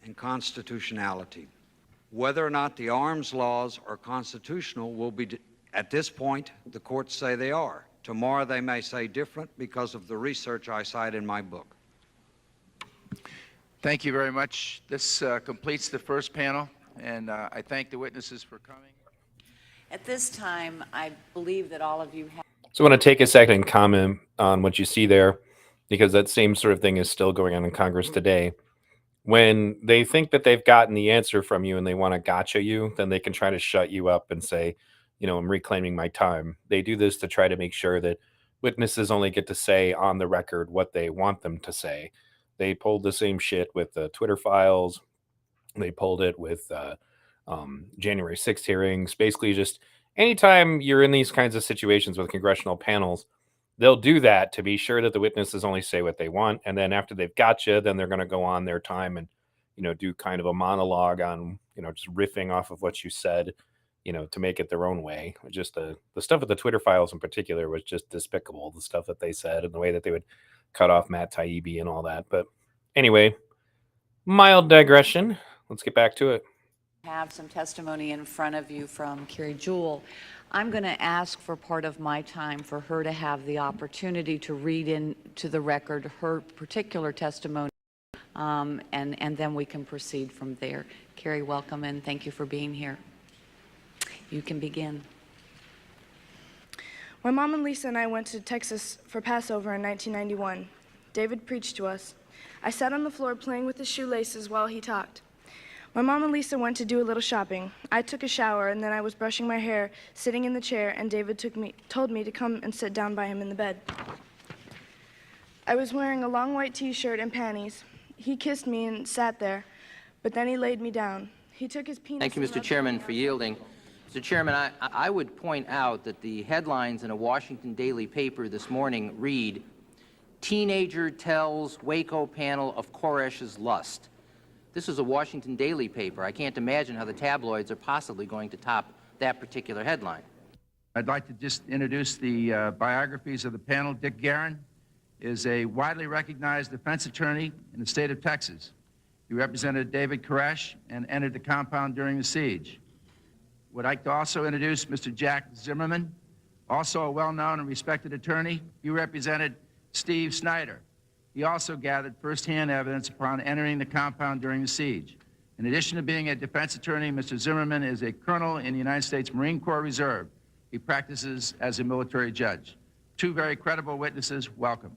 and constitutionality. Whether or not the arms laws are constitutional will be, at this point, the courts say they are. Tomorrow they may say different because of the research I cite in my book. Thank you very much. This completes the first panel, and I thank the witnesses for coming. At this time, I believe that all of you have. So I want to take a second and comment on what you see there. because that same sort of thing is still going on in Congress today. When they think that they've gotten the answer from you and they want to gotcha you, then they can try to shut you up and say, I'm reclaiming my time. They do this to try to make sure that witnesses only get to say on the record what they want them to say. They pulled the same shit with the Twitter files. They pulled it with January 6th hearings. Basically, just anytime you're in these kinds of situations with congressional panels, they'll do that to be sure that the witnesses only say what they want. And then after they've got you, then they're going to go on their time and, do kind of a monologue on, just riffing off of what you said, to make it their own way. Just the stuff with the Twitter files in particular was just despicable. The stuff that they said and the way that they would cut off Matt Taibbi and all that. But anyway, mild digression. Let's get back to it. Have some testimony in front of you from Carrie Jewell. I'm going to ask for part of my time for her to have the opportunity to read into the record her particular testimony, and then we can proceed from there. Carrie, welcome, and thank you for being here. You can begin. My mom and Lisa and I went to Texas for Passover in 1991. David preached to us. I sat on the floor playing with his shoelaces while he talked. My mom and Lisa went to do a little shopping. I took a shower, and then I was brushing my hair, sitting in the chair, and David told me to come and sit down by him in the bed. I was wearing a long white t-shirt and panties. He kissed me and sat there, but then he laid me down. He took his penis. Thank you, Mr. Chairman, for yielding. Mr. Chairman, I would point out that the headlines in a Washington daily paper this morning read, "Teenager tells Waco panel of Koresh's lust." This is a Washington daily paper. I can't imagine how the tabloids are possibly going to top that particular headline. I'd like to just introduce the biographies of the panel. Dick Guerin is a widely recognized defense attorney in the state of Texas. He represented David Koresh and entered the compound during the siege. Would like to also introduce Mr. Jack Zimmerman, also a well-known and respected attorney. He represented Steve Snyder. He also gathered first-hand evidence upon entering the compound during the siege. In addition to being a defense attorney, Mr. Zimmerman is a colonel in the United States Marine Corps Reserve. He practices as a military judge. Two very credible witnesses. Welcome.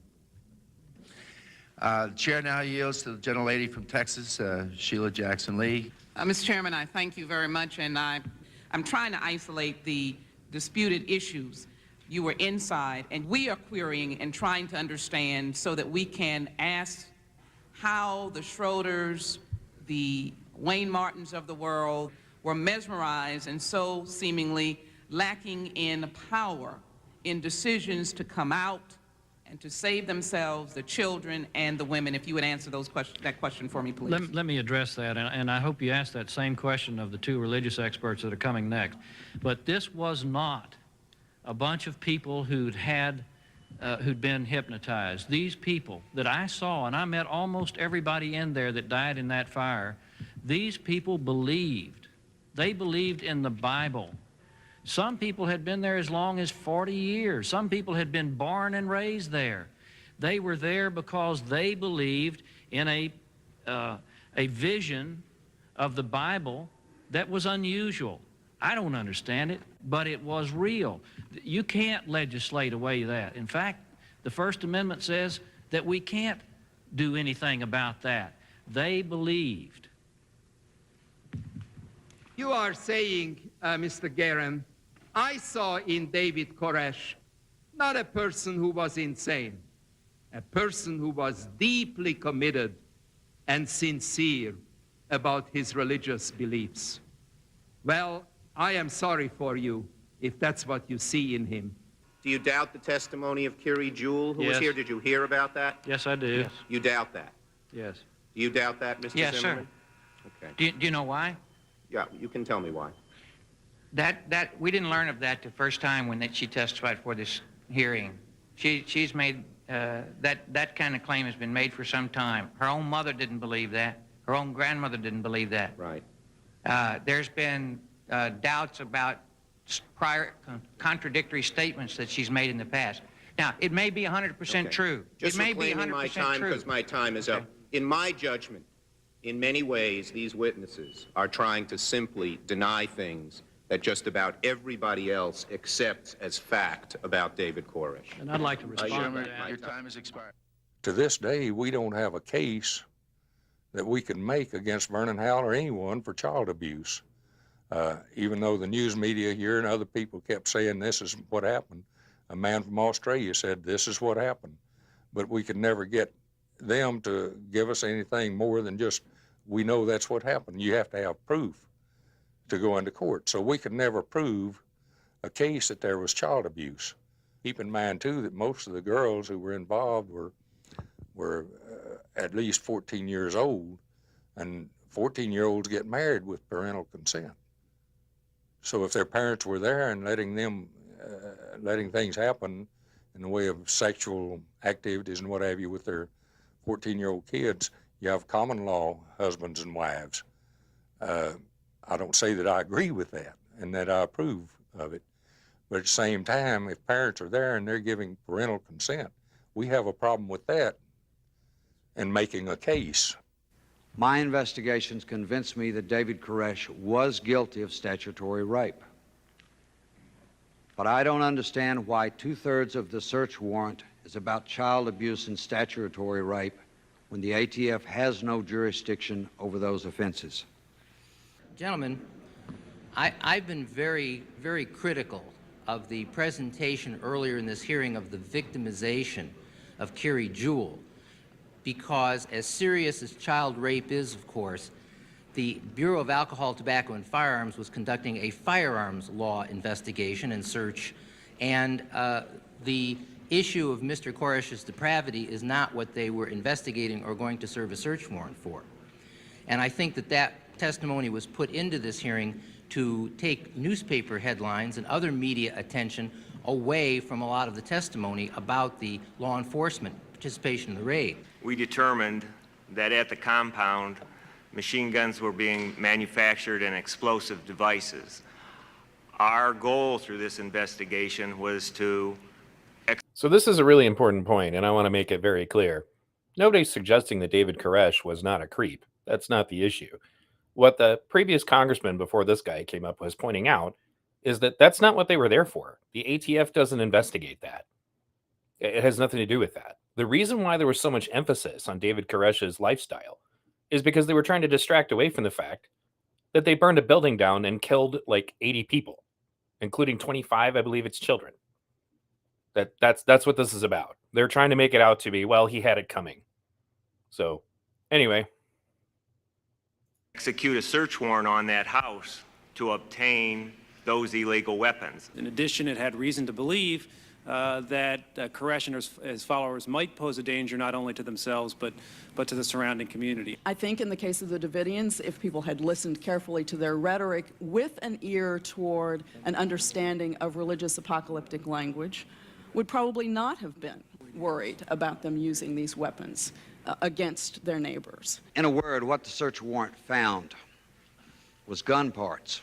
The chair now yields to the gentlelady from Texas, Sheila Jackson Lee. Mr. Chairman, I thank you very much, and I'm trying to isolate the disputed issues. You were inside, and we are querying and trying to understand so that we can ask how the Schroeders, the Wayne Martins of the world were mesmerized and so seemingly lacking in power in decisions to come out and to save themselves, the children and the women. If you would answer that question for me, please. Let me address that, and I hope you ask that same question of the two religious experts that are coming next. But this was not a bunch of people who'd been hypnotized. These people that I saw, and I met almost everybody in there that died in that fire, these people believed. They believed in the Bible. Some people had been there as long as 40 years. Some people had been born and raised there. They were there because they believed in a vision of the Bible that was unusual. I don't understand it, but it was real. You can't legislate away that. In fact, the First Amendment says that we can't do anything about that. They believed. You are saying, Mr. Guerin, I saw in David Koresh not a person who was insane, a person who was deeply committed and sincere about his religious beliefs. Well, I am sorry for you if that's what you see in him. Do you doubt the testimony of Carrie Jewell, who was Yes. here? Did you hear about that? Yes, I do. Yes. You doubt that? Yes. Do you doubt that, Mr. Yes, Zimmerman? sir. Okay. Do you know why? Yeah, you can tell me why. That we didn't learn of that the first time when she testified for this hearing. She's made that kind of claim has been made for some time. Her own mother didn't believe that. Her own grandmother didn't believe that. Right. There's been doubts about prior contradictory statements that she's made in the past. Now, it may be 100% true. Just it may be reclaiming 100% my time true. because my time is up. In my judgment, in many ways, these witnesses are trying to simply deny things that just about everybody else accepts as fact about David Koresh. And I'd like to respond to that. Your time has expired. to this day, we don't have a case that we can make against Vernon Howell or anyone for child abuse. Even though the news media here and other people kept saying this is what happened. A man from Australia said this is what happened. But we could never get them to give us anything more than just, we know that's what happened. You have to have proof to go into court. So we could never prove a case that there was child abuse. Keep in mind, too, that most of the girls who were involved were at least 14 years old, and 14-year-olds get married with parental consent. So if their parents were there and letting things happen in the way of sexual activities and what have you with their 14-year-old kids, you have common law husbands and wives. I don't say that I agree with that and that I approve of it, but at the same time, if parents are there and they're giving parental consent, we have a problem with that and making a case. My investigations convinced me that David Koresh was guilty of statutory rape. But I don't understand why 2/3 of the search warrant is about child abuse and statutory rape when the ATF has no jurisdiction over those offenses. Gentlemen, I've been very, very critical of the presentation earlier in this hearing of the victimization of Carrie Jewell, because as serious as child rape is, of course, the Bureau of Alcohol, Tobacco, and Firearms was conducting a firearms law investigation and search, and the issue of Mr. Koresh's depravity is not what they were investigating or going to serve a search warrant for. And I think that that testimony was put into this hearing to take newspaper headlines and other media attention away from a lot of the testimony about the law enforcement participation in the raid. We determined that at the compound, machine guns were being manufactured and explosive devices. Our goal through this investigation was to... So this is a really important point, and I want to make it very clear. Nobody's suggesting that David Koresh was not a creep. That's not the issue. What the previous congressman before this guy came up was pointing out is that that's not what they were there for. The ATF doesn't investigate that. It has nothing to do with that. The reason why there was so much emphasis on David Koresh's lifestyle is because they were trying to distract away from the fact that they burned a building down and killed like 80 people, including 25, I believe it's children. That's what this is about. They're trying to make it out to be, well, he had it coming. So anyway. Execute a search warrant on that house to obtain those illegal weapons. In addition, it had reason to believe that Koresh and his followers might pose a danger not only to themselves but to the surrounding community. I think in the case of the Davidians, if people had listened carefully to their rhetoric with an ear toward an understanding of religious apocalyptic language, would probably not have been worried about them using these weapons against their neighbors. In a word, what the search warrant found was gun parts.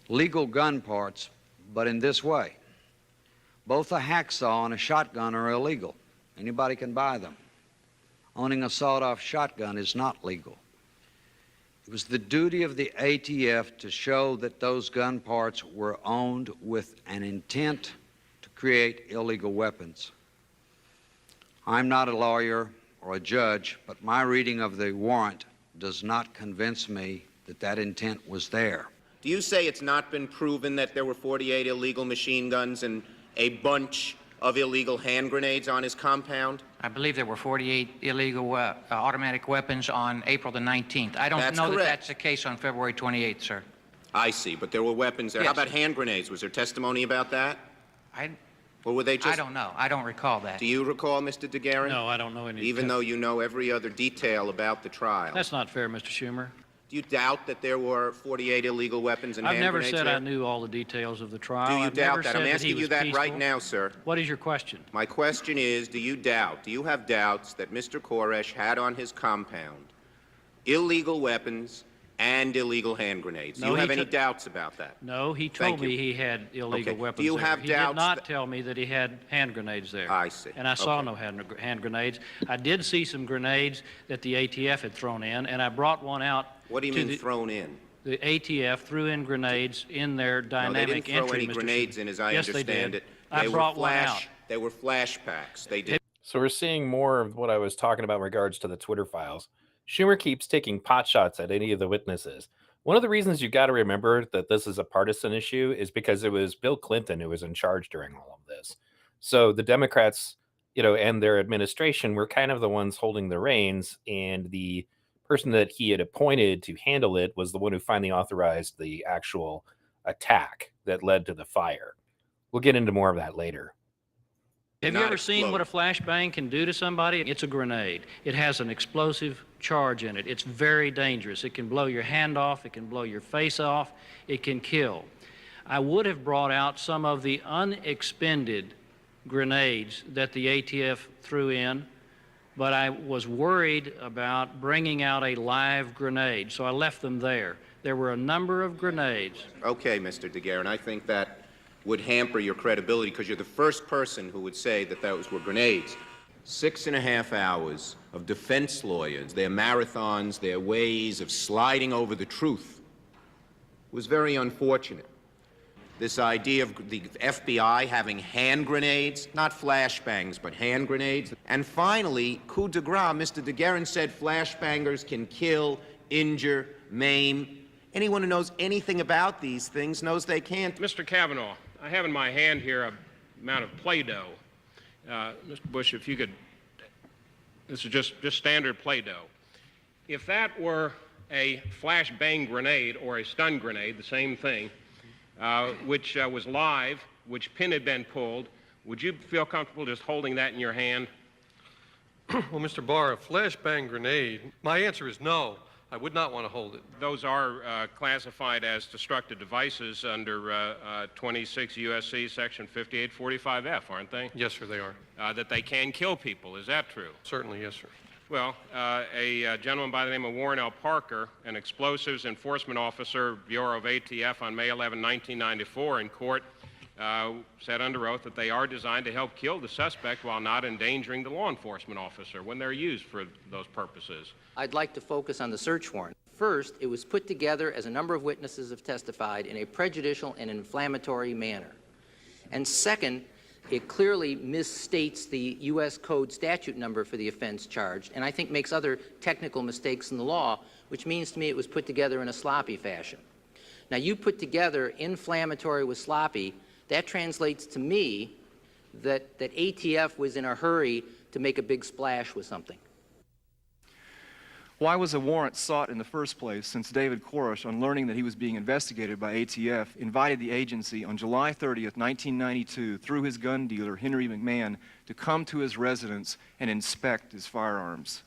Legal gun parts, but in this way. Both a hacksaw and a shotgun are illegal. Anybody can buy them. Owning a sawed-off shotgun is not legal. It was the duty of the ATF to show that those gun parts were owned with an intent to create illegal weapons. I'm not a lawyer or a judge, but my reading of the warrant does not convince me that that intent was there. Do you say it's not been proven that there were 48 illegal machine guns and a bunch of illegal hand grenades on his compound? I believe there were 48 illegal automatic weapons on April the 19th. I don't know that that's the case on February 28th, sir. I see, but there were weapons there. Yes. How about hand grenades? Was there testimony about that? Or were they just... I don't know. I don't recall that. Do you recall, Mr. DeGuerin? No, I don't know any. Even though you know every other detail about the trial. That's not fair, Mr. Schumer. Do you doubt that there were 48 illegal weapons and hand grenades there? I've never said I knew all the details of the trial. Do you I've doubt never that? said I'm asking he you was that peaceful. right now, sir. What is your question? My question is, do you have doubts that Mr. Koresh had on his compound illegal weapons and illegal hand grenades? Do you have any doubts about that? No, he told me he had illegal weapons Do you there. have He doubts did not tell me that he had hand grenades there. I see. And I saw no hand grenades. I did see some grenades that the ATF had thrown in, and I brought one out. What do you mean thrown in? The ATF threw in grenades in their dynamic entry. No, they didn't throw any grenades in, as I understand it. I brought one out. They were flash packs. They did. So we're seeing more of what I was talking about in regards to the Twitter files. Schumer keeps taking pot shots at any of the witnesses. One of the reasons you got to remember that this is a partisan issue is because it was Bill Clinton who was in charge during all of this. So the Democrats, and their administration were kind of the ones holding the reins, and the person that he had appointed to handle it was the one who finally authorized the actual attack that led to the fire. We'll get into more of that later. Have you ever seen what a flashbang can do to somebody? It's a grenade. It has an explosive charge in it. It's very dangerous. It can blow your hand off. It can blow your face off. It can kill. I would have brought out some of the unexpended grenades that the ATF threw in, but I was worried about bringing out a live grenade, so I left them there. There were a number of grenades. Okay, Mr. DeGuerin, I think that would hamper your credibility because you're the first person who would say that those were grenades. 6.5 hours of defense lawyers, their marathons, their ways of sliding over the truth was very unfortunate. This idea of the FBI having hand grenades, not flashbangs, but hand grenades. And finally, coup de grace, Mr. DeGuerin said flashbangers can kill, injure, maim. Anyone who knows anything about these things knows they can't. Mr. Kavanaugh, I have in my hand here a amount of Play-Doh. Mr. Bush, if you could, this is just standard Play-Doh. If that were a flashbang grenade or a stun grenade, the same thing, which was live, which pin had been pulled, would you feel comfortable just holding that in your hand? Well, Mr. Barr, a flashbang grenade, my answer is no. I would not want to hold it. Those are classified as destructive devices under 26 U.S.C. Section 5845F, aren't they? Yes, sir, they are. That they can kill people. Is that true? Certainly, yes, sir. Well, a gentleman by the name of Warren L. Parker, an explosives enforcement officer, Bureau of ATF, on May 11, 1994, in court, said under oath that they are designed to help kill the suspect while not endangering the law enforcement officer when they're used for those purposes. I'd like to focus on the search warrant. First, it was put together, as a number of witnesses have testified, in a prejudicial and inflammatory manner. And second, it clearly misstates the U.S. Code statute number for the offense charged, and I think makes other technical mistakes in the law, which means to me it was put together in a sloppy fashion. Now, you put together inflammatory with sloppy, that translates to me that ATF was in a hurry to make a big splash with something. Why was a warrant sought in the first place, since David Koresh, on learning that he was being investigated by ATF, invited the agency on July 30th, 1992, through his gun dealer, Henry McMahon, to come to his residence and inspect his firearms?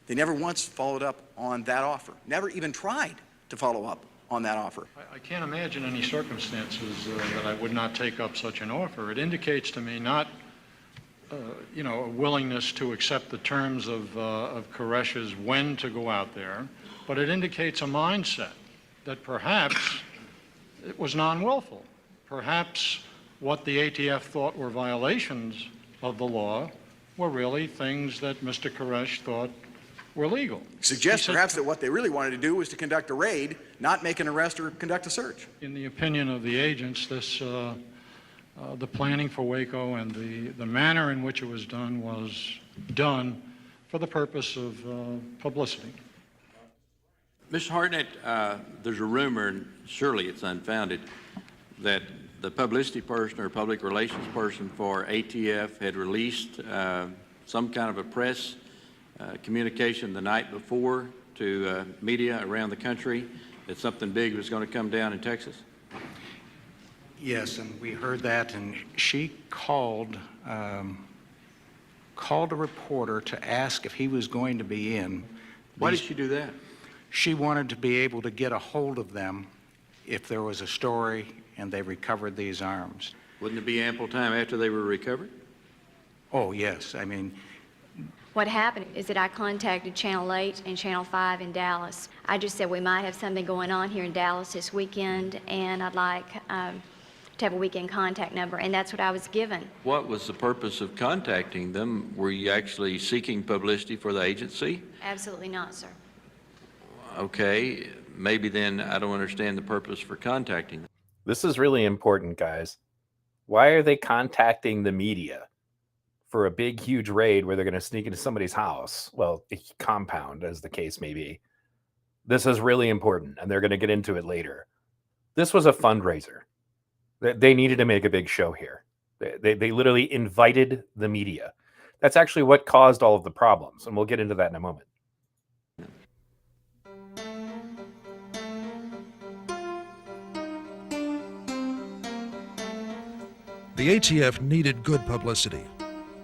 They never once followed up on that offer, never even tried to follow up on that offer. I can't imagine any circumstances that I would not take up such an offer. It indicates to me not a willingness to accept the terms of Koresh's when to go out there, but it indicates a mindset that perhaps it was non-willful. Perhaps what the ATF thought were violations of the law were really things that Mr. Koresh thought were legal. Suggests perhaps that what they really wanted to do was to conduct a raid, not make an arrest or conduct a search. In the opinion of the agents, this the planning for Waco and the manner in which it was done for the purpose of publicity. Mr. Hartnett, there's a rumor, and surely it's unfounded, that the publicity person or public relations person for ATF had released some kind of a press communication the night before to media around the country that something big was going to come down in Texas. Yes, and we heard that, and she called a reporter to ask if he was going to be in. Why did she do that? She wanted to be able to get a hold of them if there was a story and they recovered these arms. Wouldn't it be ample time after they were recovered? Oh, yes. I mean, what happened is that I contacted Channel 8 and Channel 5 in Dallas. I just said we might have something going on here in Dallas this weekend, and I'd like to have a weekend contact number, and that's what I was given. What was the purpose of contacting them? Were you actually seeking publicity for the agency? Absolutely not, sir. Okay, maybe then I don't understand the purpose for contacting them. This is really important, guys. Why are they contacting the media? for a big, huge raid where they're going to sneak into somebody's house, well, a compound, as the case may be. This is really important, and they're going to get into it later. This was a fundraiser. They needed to make a big show here. They literally invited the media. That's actually what caused all of the problems, and we'll get into that in a moment. The ATF needed good publicity.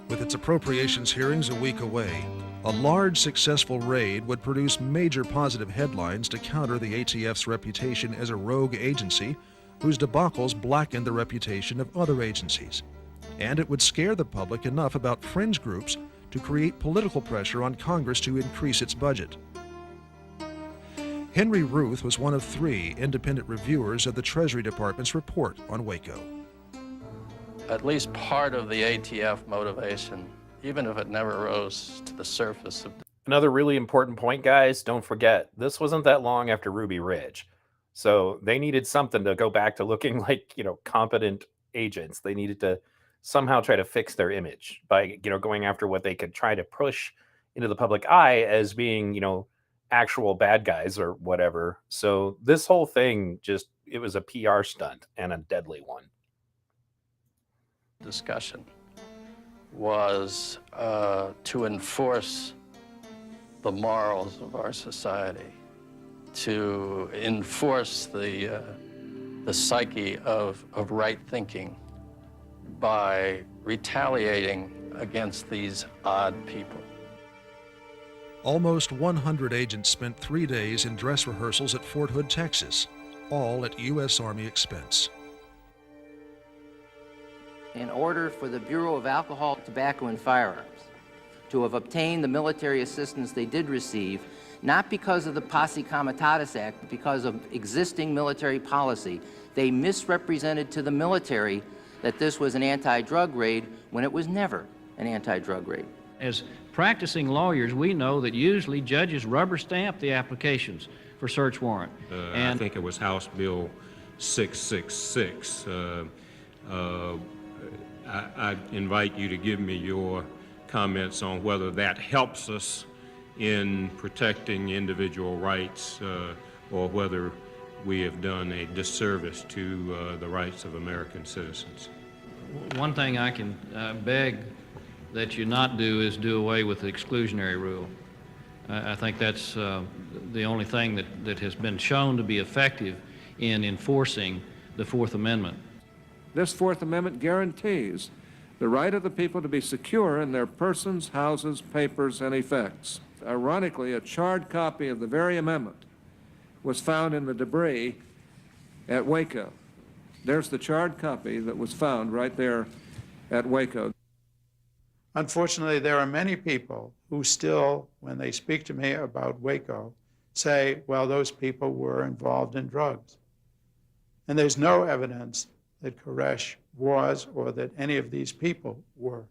With its appropriations hearings a week away, a large, successful raid would produce major positive headlines to counter the ATF's reputation as a rogue agency whose debacles blackened the reputation of other agencies. And it would scare the public enough about fringe groups to create political pressure on Congress to increase its budget. Henry Ruth was one of 3 independent reviewers of the Treasury Department's report on Waco. At least part of the ATF motivation, even if it never rose to the surface of... Another really important point, guys, don't forget, this wasn't that long after Ruby Ridge. So they needed something to go back to looking like, competent agents. They needed to somehow try to fix their image by, going after what they could try to push into the public eye as being, actual bad guys or whatever. So this whole thing it was a PR stunt and a deadly one. Discussion was to enforce the morals of our society, to enforce the psyche of right thinking by retaliating against these odd people. Almost 100 agents spent 3 days in dress rehearsals at Fort Hood, Texas, all at U.S. Army expense. In order for the Bureau of Alcohol, Tobacco, and Firearms to have obtained the military assistance they did receive, not because of the Posse Comitatus Act, but because of existing military policy, they misrepresented to the military that this was an anti-drug raid when it was never an anti-drug raid. As practicing lawyers, we know that usually judges rubber stamp the applications for search warrant. I think it was House Bill 666. I invite you to give me your comments on whether that helps us in protecting individual rights or whether we have done a disservice to the rights of American citizens. One thing I can beg that you not do is do away with the exclusionary rule. I think that's the only thing that has been shown to be effective in enforcing the Fourth Amendment. This Fourth Amendment guarantees the right of the people to be secure in their persons, houses, papers, and effects. Ironically, a charred copy of the very amendment was found in the debris at Waco. There's the charred copy that was found right there at Waco. Unfortunately, there are many people who still, when they speak to me about Waco, say, well, those people were involved in drugs. And there's no evidence that Koresh was or that any of these people were.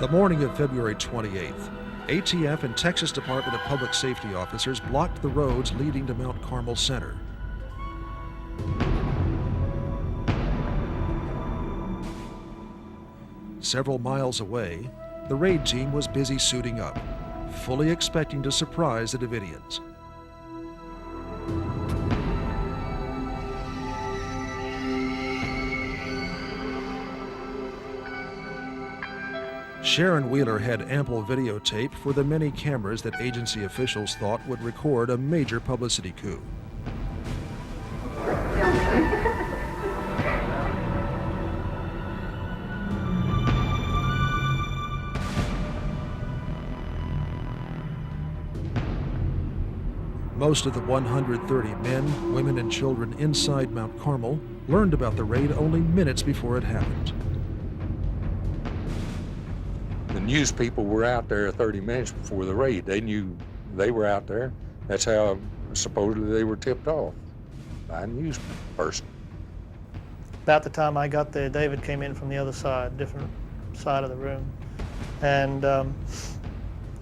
The morning of February 28th, ATF and Texas Department of Public Safety officers blocked the roads leading to Mount Carmel Center. Several miles away, the raid team was busy suiting up, fully expecting to surprise the Davidians. Sharon Wheeler had ample videotape for the many cameras that agency officials thought would record a major publicity coup. Most of the 130 men, women, and children inside Mount Carmel learned about the raid only minutes before it happened. The news people were out there 30 minutes before the raid. They knew they were out there. That's how supposedly they were tipped off by a news person. About the time I got there, David came in from the other side, different side of the room, and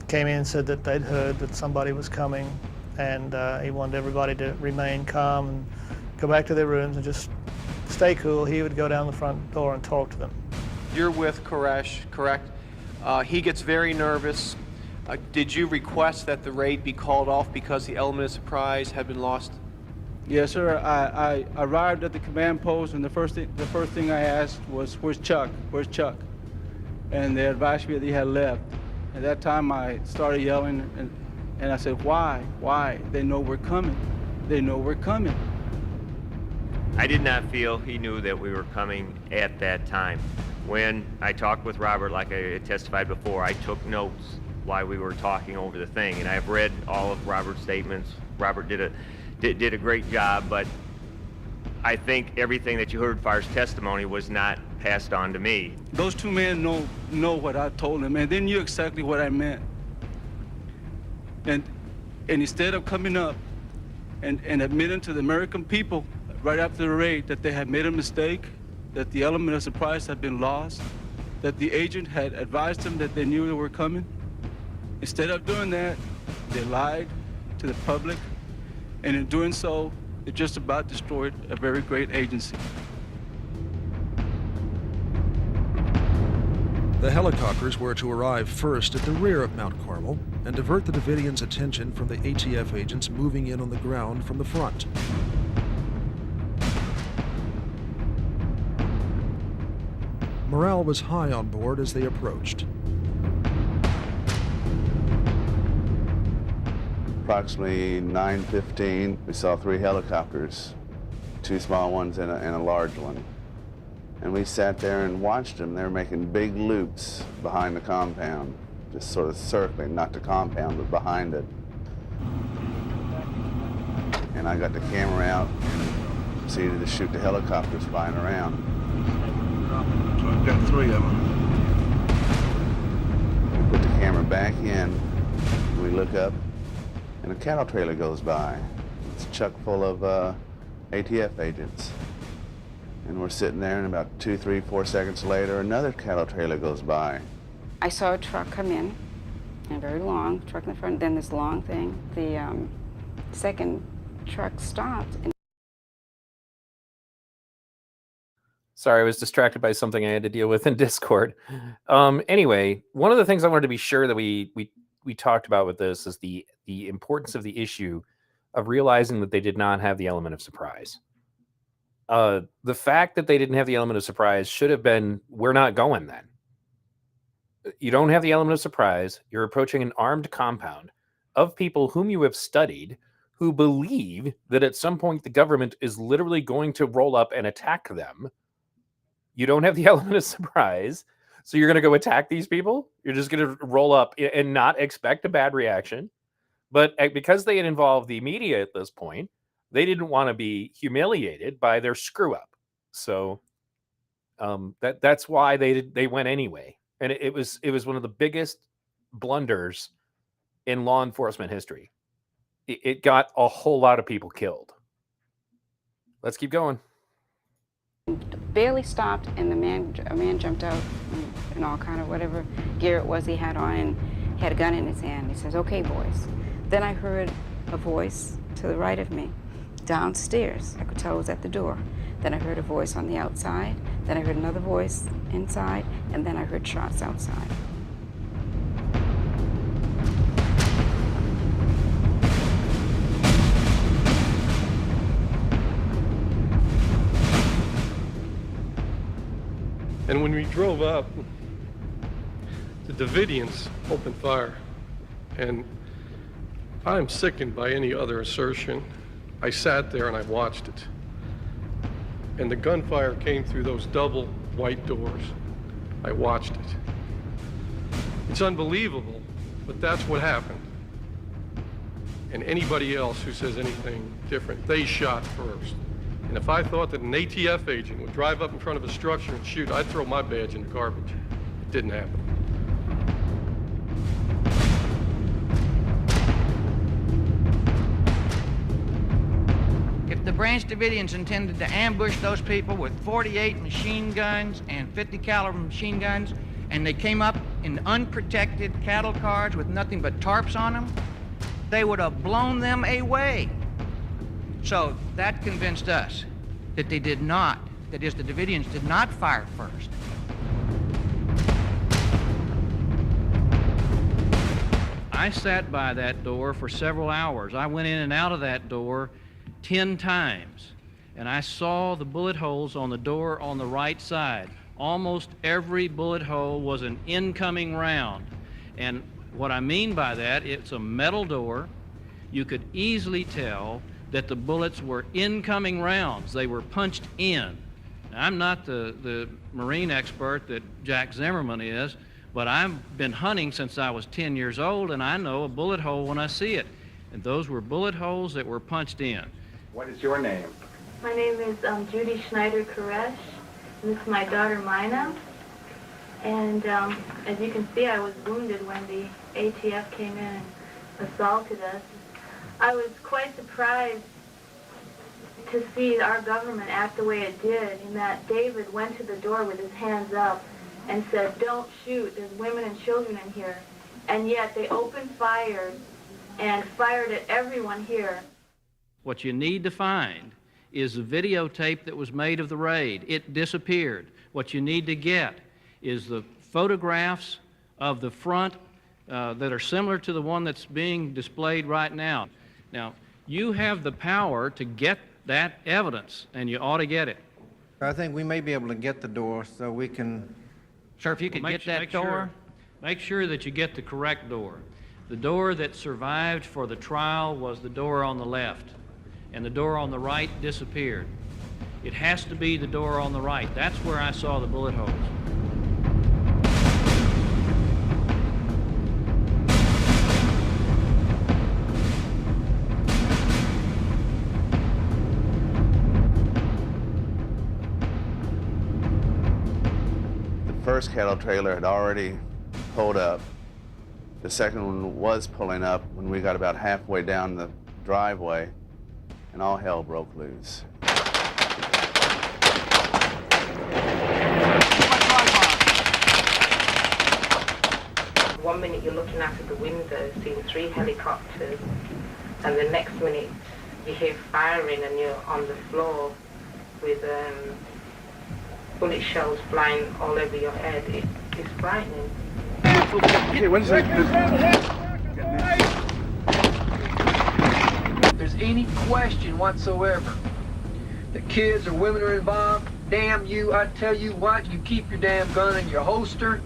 came in and said that they'd heard that somebody was coming, and he wanted everybody to remain calm and go back to their rooms and just stay cool. He would go down the front door and talk to them. You're with Koresh, correct? He gets very nervous. Did you request that the raid be called off because the element of surprise had been lost? Yes, sir. I arrived at the command post, and the first thing I asked was, "Where's Chuck? Where's Chuck?" And they advised me that he had left. At that time, I started yelling, and I said, "Why? Why? They know we're coming. They know we're coming." I did not feel he knew that we were coming at that time. When I talked with Robert, like I testified before, I took notes while we were talking over the thing, and I've read all of Robert's statements. Robert did a great job, but I think everything that you heard as far as testimony was not passed on to me. Those two men know what I told them, and they knew exactly what I meant. And instead of coming up and admitting to the American people right after the raid that they had made a mistake, that the element of surprise had been lost, that the agent had advised them that they knew they were coming, instead of doing that, they lied to the public, and in doing so, they just about destroyed a very great agency. The helicopters were to arrive first at the rear of Mount Carmel and divert the Davidians' attention from the ATF agents moving in on the ground from the front. Morale was high on board as they approached. Approximately 9:15, we saw 3 helicopters, 2 small ones and a large one. And we sat there and watched them. They were making big loops behind the compound, just sort of circling, not the compound, but behind it. And I got the camera out and proceeded to shoot the helicopters flying around. So I've got 3 of them. We put the camera back in, we look up, and a cattle trailer goes by. It's chock full of ATF agents. And we're sitting there, and about 2, 3, 4 seconds later, another cattle trailer goes by. I saw a truck come in, and very long, truck in the front, then this long thing. The second truck stopped. And Sorry, I was distracted by something I had to deal with in Discord. Anyway, one of the things I wanted to be sure that we talked about with this is the importance of the issue of realizing that they did not have the element of surprise. The fact that they didn't have the element of surprise should have been, we're not going then. You don't have the element of surprise. You're approaching an armed compound of people whom you have studied, who believe that at some point the government is literally going to roll up and attack them. You don't have the element of surprise. So you're going to go attack these people? You're just going to roll up and not expect a bad reaction. But because they had involved the media at this point, they didn't want to be humiliated by their screw up. So that's why they went anyway. And it was one of the biggest blunders in law enforcement history. It got a whole lot of people killed. Let's keep going. barely stopped, and a man jumped out in all kind of whatever gear it was he had on, and had a gun in his hand. He says, "Okay, boys." Then I heard a voice to the right of me, downstairs. I could tell it was at the door. Then I heard a voice on the outside. Then I heard another voice inside, and then I heard shots outside. And when we drove up, the Davidians opened fire. And I'm sickened by any other assertion. I sat there and I watched it. And the gunfire came through those double white doors. I watched it. It's unbelievable, but that's what happened. and anybody else who says anything different, they shot first. And if I thought that an ATF agent would drive up in front of a structure and shoot, I'd throw my badge in the garbage. It didn't happen. If the Branch Davidians intended to ambush those people with 48 machine guns and 50 caliber machine guns, and they came up in unprotected cattle cars with nothing but tarps on them, they would have blown them away. So that convinced us that they did not, that is, the Davidians did not fire first. I sat by that door for several hours. I went in and out of that door 10 times, and I saw the bullet holes on the door on the right side. Almost every bullet hole was an incoming round. And what I mean by that, it's a metal door. You could easily tell that the bullets were incoming rounds. They were punched in. Now, I'm not the Marine expert that Jack Zimmerman is, but I've been hunting since I was 10 years old, and I know a bullet hole when I see it. And those were bullet holes that were punched in. What is your name? My name is Judy Schneider-Koresh. This is my daughter, Mina. And as you can see, I was wounded when the ATF came in and assaulted us. I was quite surprised to see our government act the way it did, in that David went to the door with his hands up and said, "Don't shoot, there's women and children in here." And yet they opened fire and fired at everyone here. What you need to find is the videotape that was made of the raid. It disappeared. What you need to get is the photographs of the front that are similar to the one that's being displayed right now. Now, you have the power to get that evidence, and you ought to get it. I think we may be able to get the door so we can... Sir, if you could get that door, make sure that you get the correct door. The door that survived for the trial was the door on the left, and the door on the right disappeared. It has to be the door on the right. That's where I saw the bullet holes. The first cattle trailer had already pulled up. The second one was pulling up when we got about halfway down the driveway, and all hell broke loose. One minute you're looking out of the window, seeing 3 helicopters, and the next minute you hear firing and you're on the floor with bullet shells flying all over your head. It's frightening. Okay, one second. If there's any question whatsoever that kids or women are involved, damn you, I tell you what, you keep your damn gun in your holster.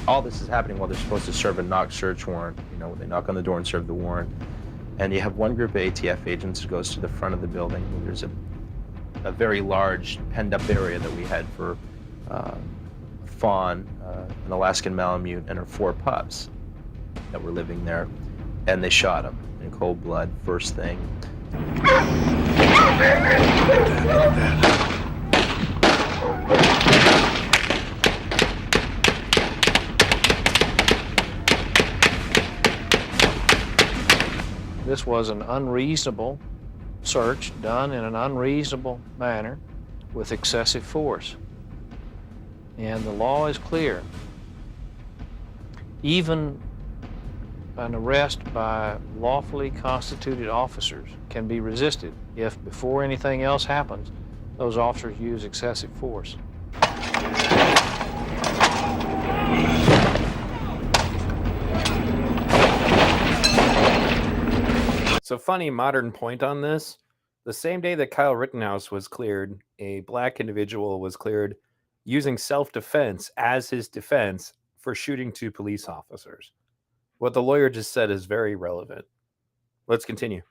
All this is happening while they're supposed to serve a knock search warrant. You know, they knock on the door and serve the warrant. And you have one group of ATF agents who goes to the front of the building. There's a very large penned-up area that we had for fawn, an Alaskan Malamute, and her 4 pups that were living there. And they shot him in cold blood, first thing. This was an unreasonable search done in an unreasonable manner with excessive force. And the law is clear. Even an arrest by lawfully constituted officers can be resisted if, before anything else happens, those officers use excessive force. So funny modern point on this. The same day that Kyle Rittenhouse was cleared, a black individual was cleared using self-defense as his defense for shooting 2 police officers. What the lawyer just said is very relevant. Let's continue.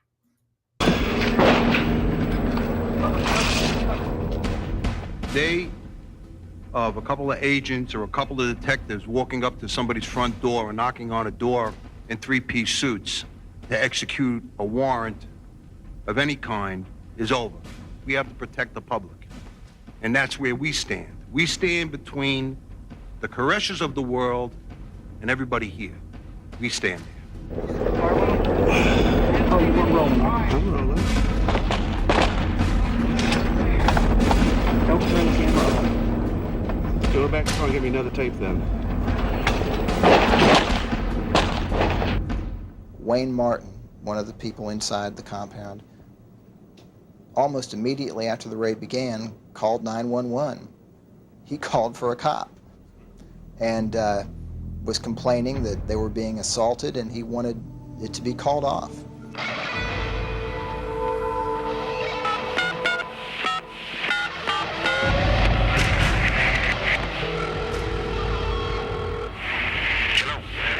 They of a couple of agents or a couple of detectives walking up to somebody's front door or knocking on a door in three-piece suits to execute a warrant of any kind is over. We have to protect the public. And that's where we stand. We stand between the Koresh's of the world and everybody here. We stand there. Oh, we're rolling. I'm rolling. Don't turn the camera off. Go back to the car and give me another tape then. Wayne Martin, one of the people inside the compound, almost immediately after the raid began, called 911. He called for a cop and was complaining that they were being assaulted, and he wanted it to be called off.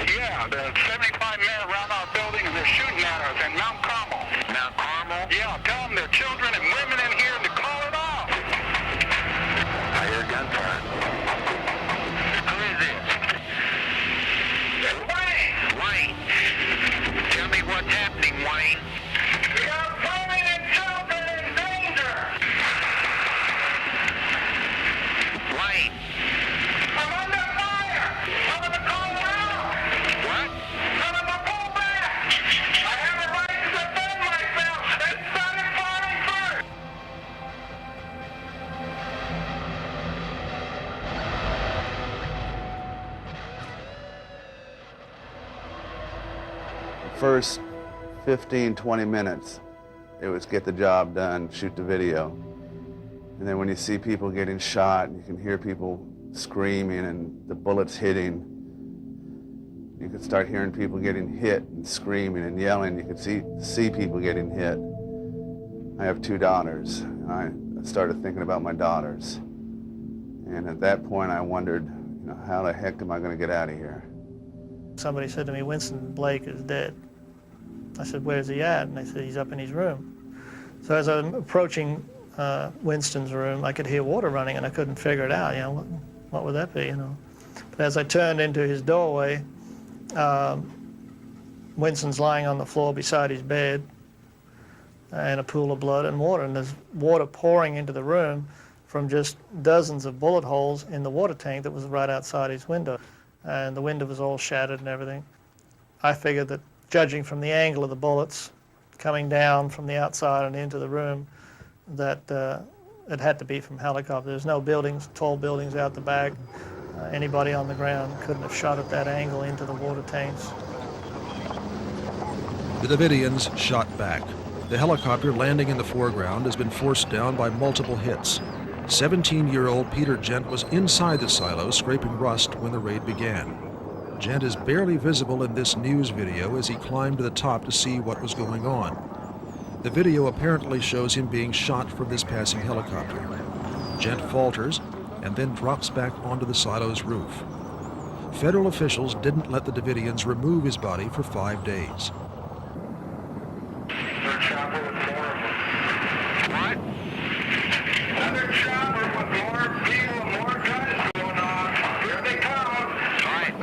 Yeah, there's 75 men around our building, and they're shooting at us in Mount Carmel. Mount Carmel? Yeah, tell them there are children and women in here to call it off. I hear gunfire. Who is this? Wayne! Wayne! Tell me what's happening, Wayne. We got women and children in danger! Wayne! I'm under fire! I'm gonna call it out! What? I'm gonna pull back! I have a right to defend myself! They started firing first! First 15, 20 minutes, it was get the job done, shoot the video. And then when you see people getting shot, and you can hear people screaming and the bullets hitting, you could start hearing people getting hit and screaming and yelling. You could see people getting hit. I have 2 daughters, and I started thinking about my daughters. And at that point, I wondered, how the heck am I going to get out of here? Somebody said to me, Winston Blake is dead. I said, where's he at? And they said, he's up in his room. So as I'm approaching Winston's room, I could hear water running, and I couldn't figure it out. What would that be, But as I turned into his doorway, Winston's lying on the floor beside his bed in a pool of blood and water, and there's water pouring into the room from just dozens of bullet holes in the water tank that was right outside his window. And the window was all shattered and everything. I figured that, judging from the angle of the bullets coming down from the outside and into the room, that it had to be from helicopter. There's no buildings, tall buildings out the back. Anybody on the ground couldn't have shot at that angle into the water tanks. The Davidians shot back. The helicopter landing in the foreground has been forced down by multiple hits. 17-year-old Peter Gent was inside the silo scraping rust when the raid began. Gent is barely visible in this news video as he climbed to the top to see what was going on. The video apparently shows him being shot from this passing helicopter. Gent falters and then drops back onto the silo's roof. Federal officials didn't let the Davidians remove his body for 5 days. Another chopper with more people and more guns going on. Here they come. All right.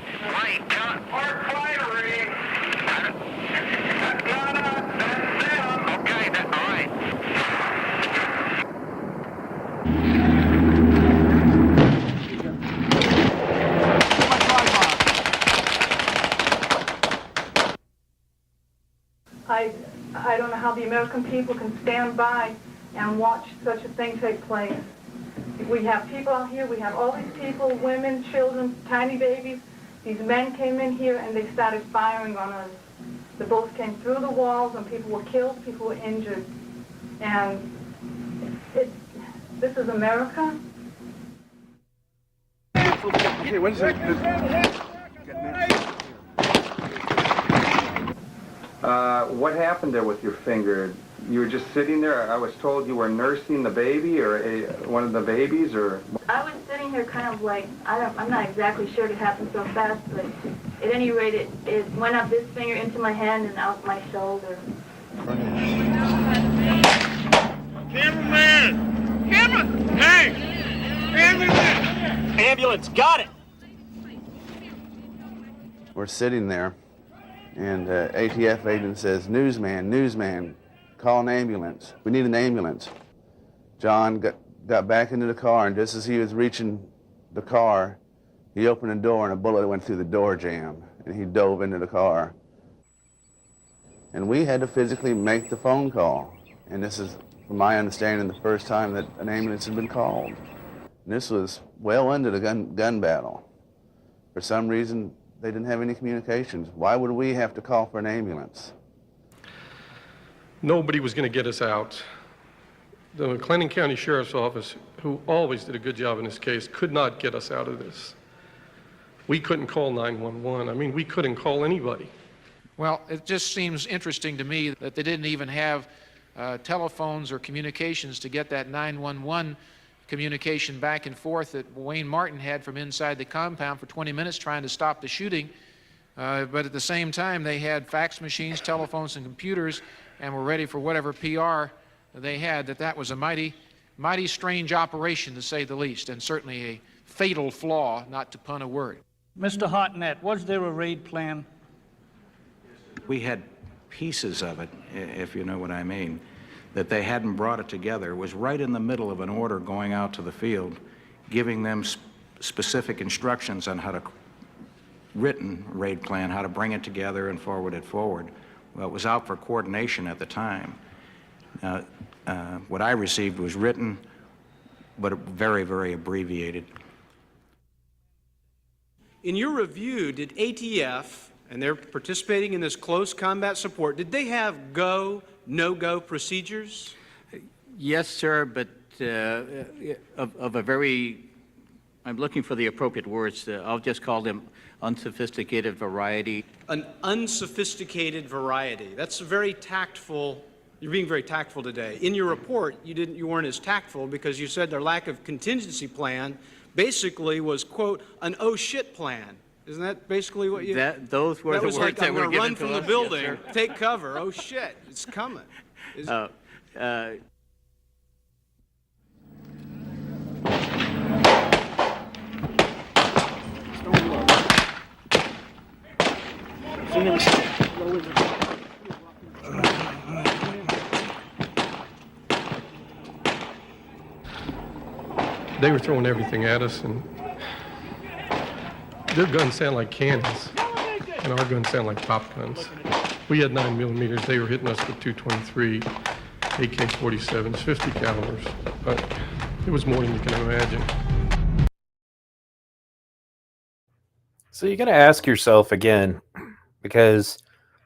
Wayne, come. More firing. That's not us. That's them. Okay. All right. I don't know how the American people can stand by and watch such a thing take place. We have people out here, we have all these people, women, children, tiny babies. These men came in here and they started firing on us. The bullets came through the walls and people were killed, people were injured. And this is America. Hey, wait a second. What happened there with your finger? You were just sitting there. I was told you were nursing the baby or one of the babies, or? I was sitting here kind of like, I'm not exactly sure it happened so fast, but at any rate, it went up this finger into my hand and out my shoulder. Cameraman! Camera! Hey! Cameraman! ambulance. Got it. We're sitting there, and ATF agent says, newsman, call an ambulance. We need an ambulance. John got back into the car, and just as he was reaching the car, he opened the door, and a bullet went through the door jamb, and he dove into the car. And we had to physically make the phone call. And this is, from my understanding, the first time that an ambulance had been called. And this was well into the gun battle. For some reason, they didn't have any communications. Why would we have to call for an ambulance? Nobody was going to get us out. The McLennan County Sheriff's Office, who always did a good job in this case, could not get us out of this. We couldn't call 911. I mean, we couldn't call anybody. Well, it just seems interesting to me that they didn't even have telephones or communications to get that 911 communication back and forth that Wayne Martin had from inside the compound for 20 minutes trying to stop the shooting. But at the same time, they had fax machines, telephones, and computers, and were ready for whatever PR they had. That was a mighty strange operation, to say the least, and certainly a fatal flaw, not to pun a word. Mr. Hartnett, was there a raid plan? We had pieces of it, if you know what I mean, that they hadn't brought it together. It was right in the middle of an order going out to the field, giving them specific instructions on how to, written raid plan, how to bring it together and forward it forward. Well, it was out for coordination at the time. What I received was written, but very, very abbreviated. In your review, did ATF, and they're participating in this close combat support, did they have go, no-go procedures? Yes, sir, but of a very, I'm looking for the appropriate words. I'll just call them unsophisticated variety. An unsophisticated variety. That's very tactful. You're being very tactful today. In your report, you weren't as tactful because you said their lack of contingency plan basically was, quote, an oh shit plan. Isn't that basically what you... Those were the words like, that were given to us. I'm going to run from the building, yes, take cover, oh shit, it's coming. They were throwing everything at us, and their guns sound like cannons, and our guns sound like pop guns. We had 9mm. They were hitting us with .223, AK-47s, 50 calibers. But it was more than you can imagine. So you got to ask yourself again, because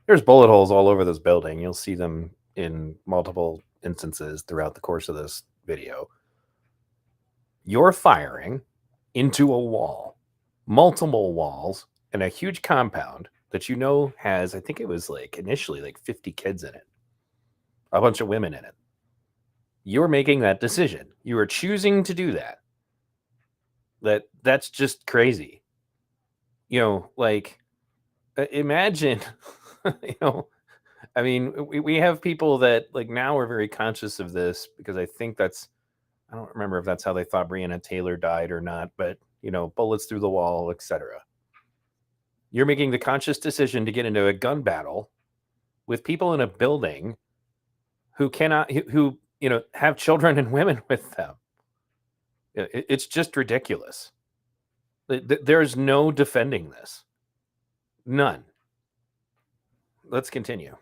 there's bullet holes all over this building. You'll see them in multiple instances throughout the course of this video. You're firing into a wall, multiple walls, and a huge compound that you know has, I think it was like initially like 50 kids in it, a bunch of women in it. You're making that decision. You are choosing to do that. That's just crazy. You know, like, imagine, you know, I mean, we have people that like now are very conscious of this because I think that's, I don't remember if that's how they thought Breonna Taylor died or not, but, you know, bullets through the wall, etc. You're making the conscious decision to get into a gun battle with people in a building who cannot, who, you know, have children and women with them. It's just ridiculous. There's no defending this. None. Let's continue.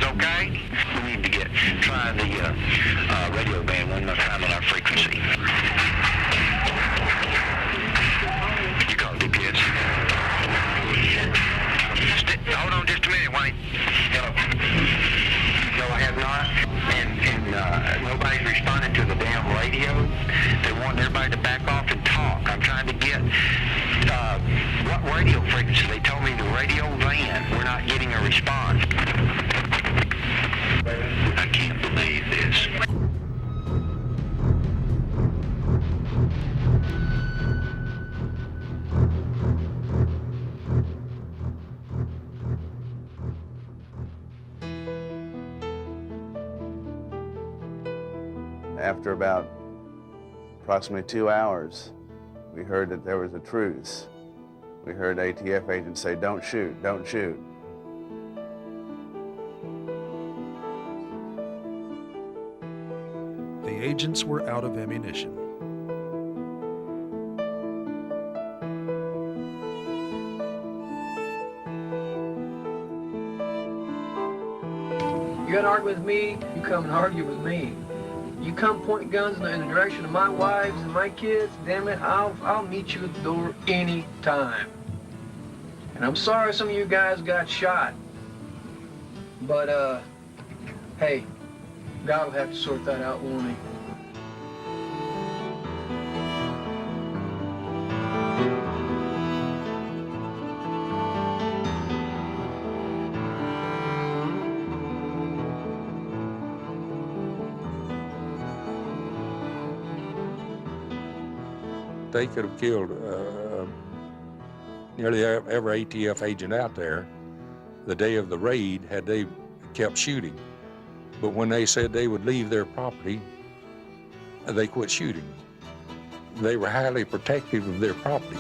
Okay? We need to try the radio band one more time on our frequency. You call it DPS. Hold on just a minute, Wayne. Hello. No, I have not. And nobody's responding to the damn radio. They want everybody to back off and talk. I'm trying to get what radio frequency. They told me the radio land. We're not getting a response. I can't believe this. after about approximately 2 hours, we heard that there was a truce. We heard ATF agents say, "Don't shoot, don't shoot." The agents were out of ammunition. You got to argue with me, you come and argue with me. You come point guns in the direction of my wives and my kids, damn it, I'll meet you at the door any time. And I'm sorry some of you guys got shot. But, hey, God will have to sort that out, won't he? They could have killed nearly every ATF agent out there the day of the raid had they kept shooting. But when they said they would leave their property, they quit shooting. They were highly protective of their property.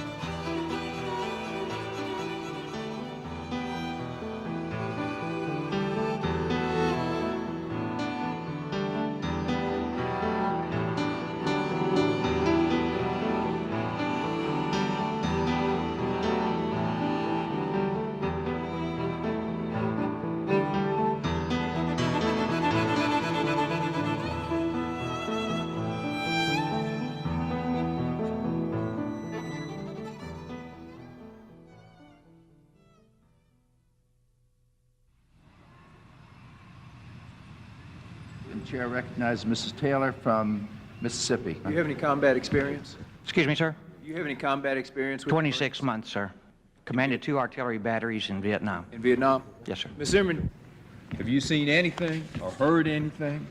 Chair, I recognize Mrs. Taylor from Mississippi. Do you have any combat experience? Excuse me, sir? Do you have any combat experience with 26 months, sir. Commanded 2 artillery batteries in Vietnam. in Vietnam? Yes, sir. Ms. Zimmerman, Have you seen anything or heard anything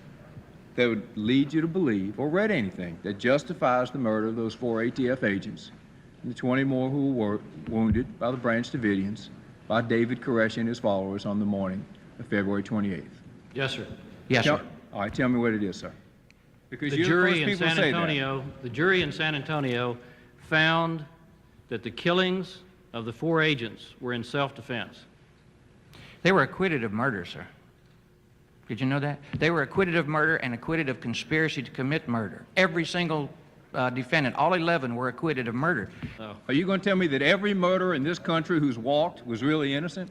that would lead you to believe, or read anything that justifies the murder of those 4 ATF agents and the 20 more who were wounded by the Branch Davidians by David Koresh and his followers on the morning of February 28th? Yes, sir. Yes, sir. All right, tell me what it is, sir. Because The you're the first jury in people to San say that. Antonio, the jury in San Antonio found that the killings of the 4 agents were in self-defense. They were acquitted of murder, sir. Did you know that? They were acquitted of murder and acquitted of conspiracy to commit murder. Every single defendant, all 11 were acquitted of murder. Are you going to tell me that every murderer in this country who's walked was really innocent?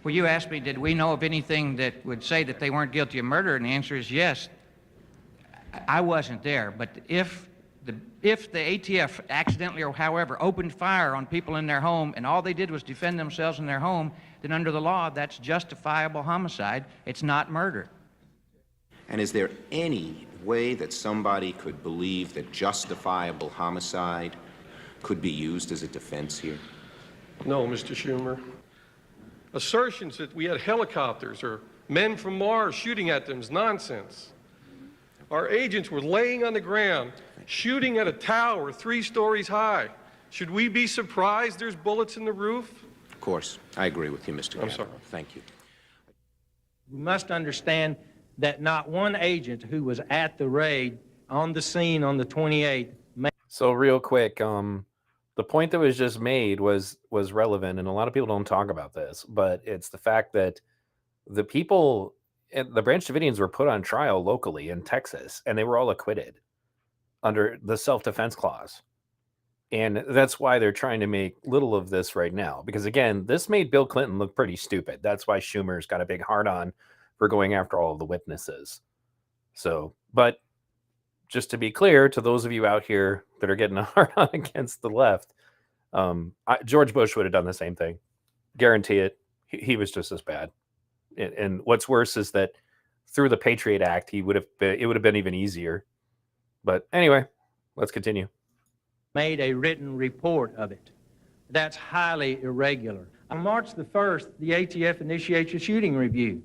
Well, you asked me, did we know of anything that would say that they weren't guilty of murder? And the answer is yes. I wasn't there, but if the ATF accidentally or however opened fire on people in their home and all they did was defend themselves in their home, then under the law, that's justifiable homicide. It's not murder. And is there any way that somebody could believe that justifiable homicide could be used as a defense here? No, Mr. Schumer. Assertions that we had helicopters or men from Mars shooting at them is nonsense. Our agents were laying on the ground, shooting at a tower 3 stories high. Should we be surprised there's bullets in the roof? Of course, I agree with you, Mr. I'm Kavanaugh. sorry. Thank you. We must understand that not one agent who was at the raid on the scene on the 28th. So real quick, the point that was just made was relevant, and a lot of people don't talk about this, but it's the fact that the people, the Branch Davidians were put on trial locally in Texas, and they were all acquitted under the self-defense clause. And that's why they're trying to make little of this right now. Because again, this made Bill Clinton look pretty stupid. That's why Schumer's got a big hard-on for going after all of the witnesses. So, but just to be clear to those of you out here that are getting a hard-on against the left, George Bush would have done the same thing. Guarantee it. He was just as bad. And what's worse is that through the Patriot Act, it would have been even easier. But anyway, let's continue. Made a written report of it. That's highly irregular. On March the 1st, the ATF initiates a shooting review.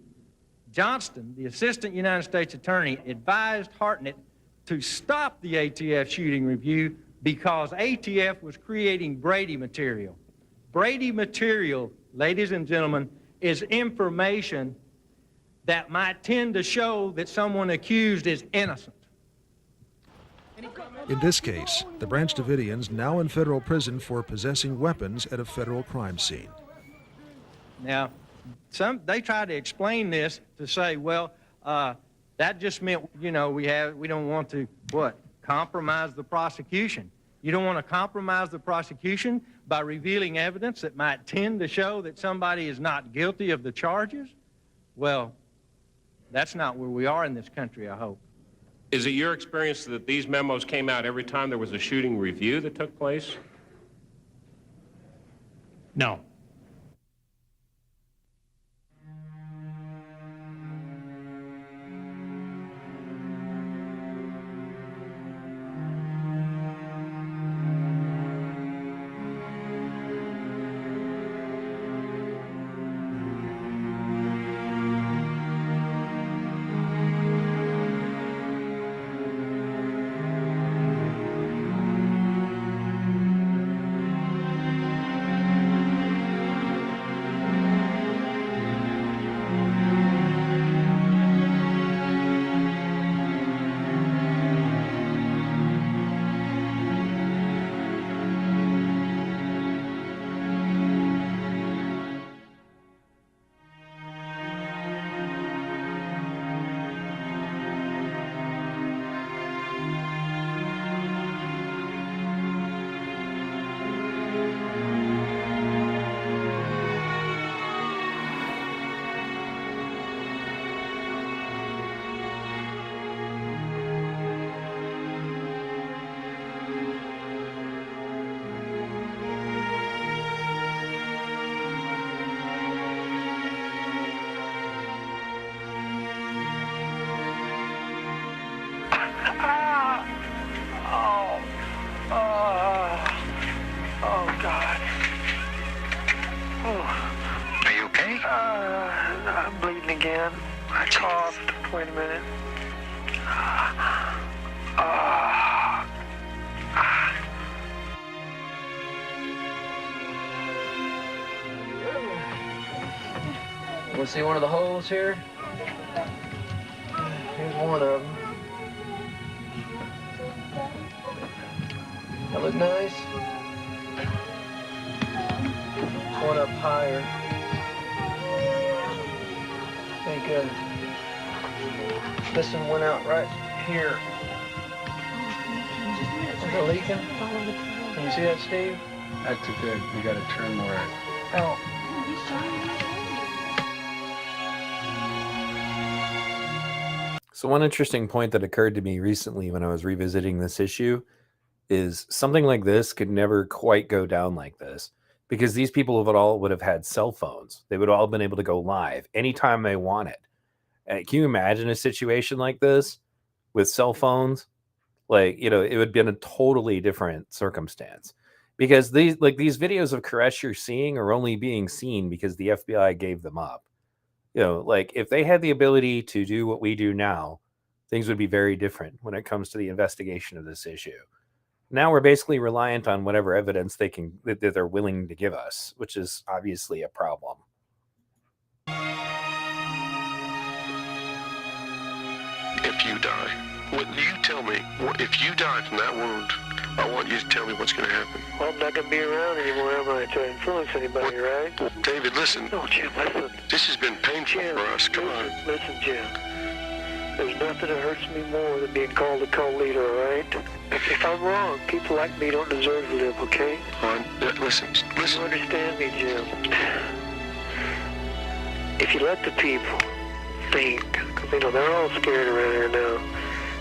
Johnston, the Assistant United States Attorney, advised Hartnett to stop the ATF shooting review because ATF was creating Brady material. Brady material, ladies and gentlemen, is information that might tend to show that someone accused is innocent. In this case, the Branch Davidians now in federal prison for possessing weapons at a federal crime scene. Now, they try to explain this to say, well, that just meant, we don't want to, compromise the prosecution. You don't want to compromise the prosecution by revealing evidence that might tend to show that somebody is not guilty of the charges? Well, that's not where we are in this country, I hope. Is it your experience that these memos came out every time there was a shooting review that took place? No. Want to see one of the holes here? Here's one of them. That look nice? One up higher. I think this one went out right here. Is it leaking? Can you see that, Steve? That's good. You got to turn more. Oh. So one interesting point that occurred to me recently when I was revisiting this issue is something like this could never quite go down like this, because these people would have had cell phones. They would all have been able to go live anytime they wanted. Can you imagine a situation like this with cell phones? Like, it would have been a totally different circumstance, because these videos of Koresh you're seeing are only being seen because the FBI gave them up. If they had the ability to do what we do now, things would be very different when it comes to the investigation of this issue. Now we're basically reliant on whatever evidence that they're willing to give us, which is obviously a problem. If you die, you tell me, if you die from that wound, I want you to tell me what's going to happen. Well, I'm not going to be around anymore, am I, to influence anybody, right? Well, David, listen. No, Jim, listen. This has been painful for us. Come on. Listen, Jim. There's nothing that hurts me more than being called a cult leader, all right? If I'm wrong, people like me don't deserve to live, okay? Listen. You understand me, Jim. If you let the people think, because, they're all scared around here now.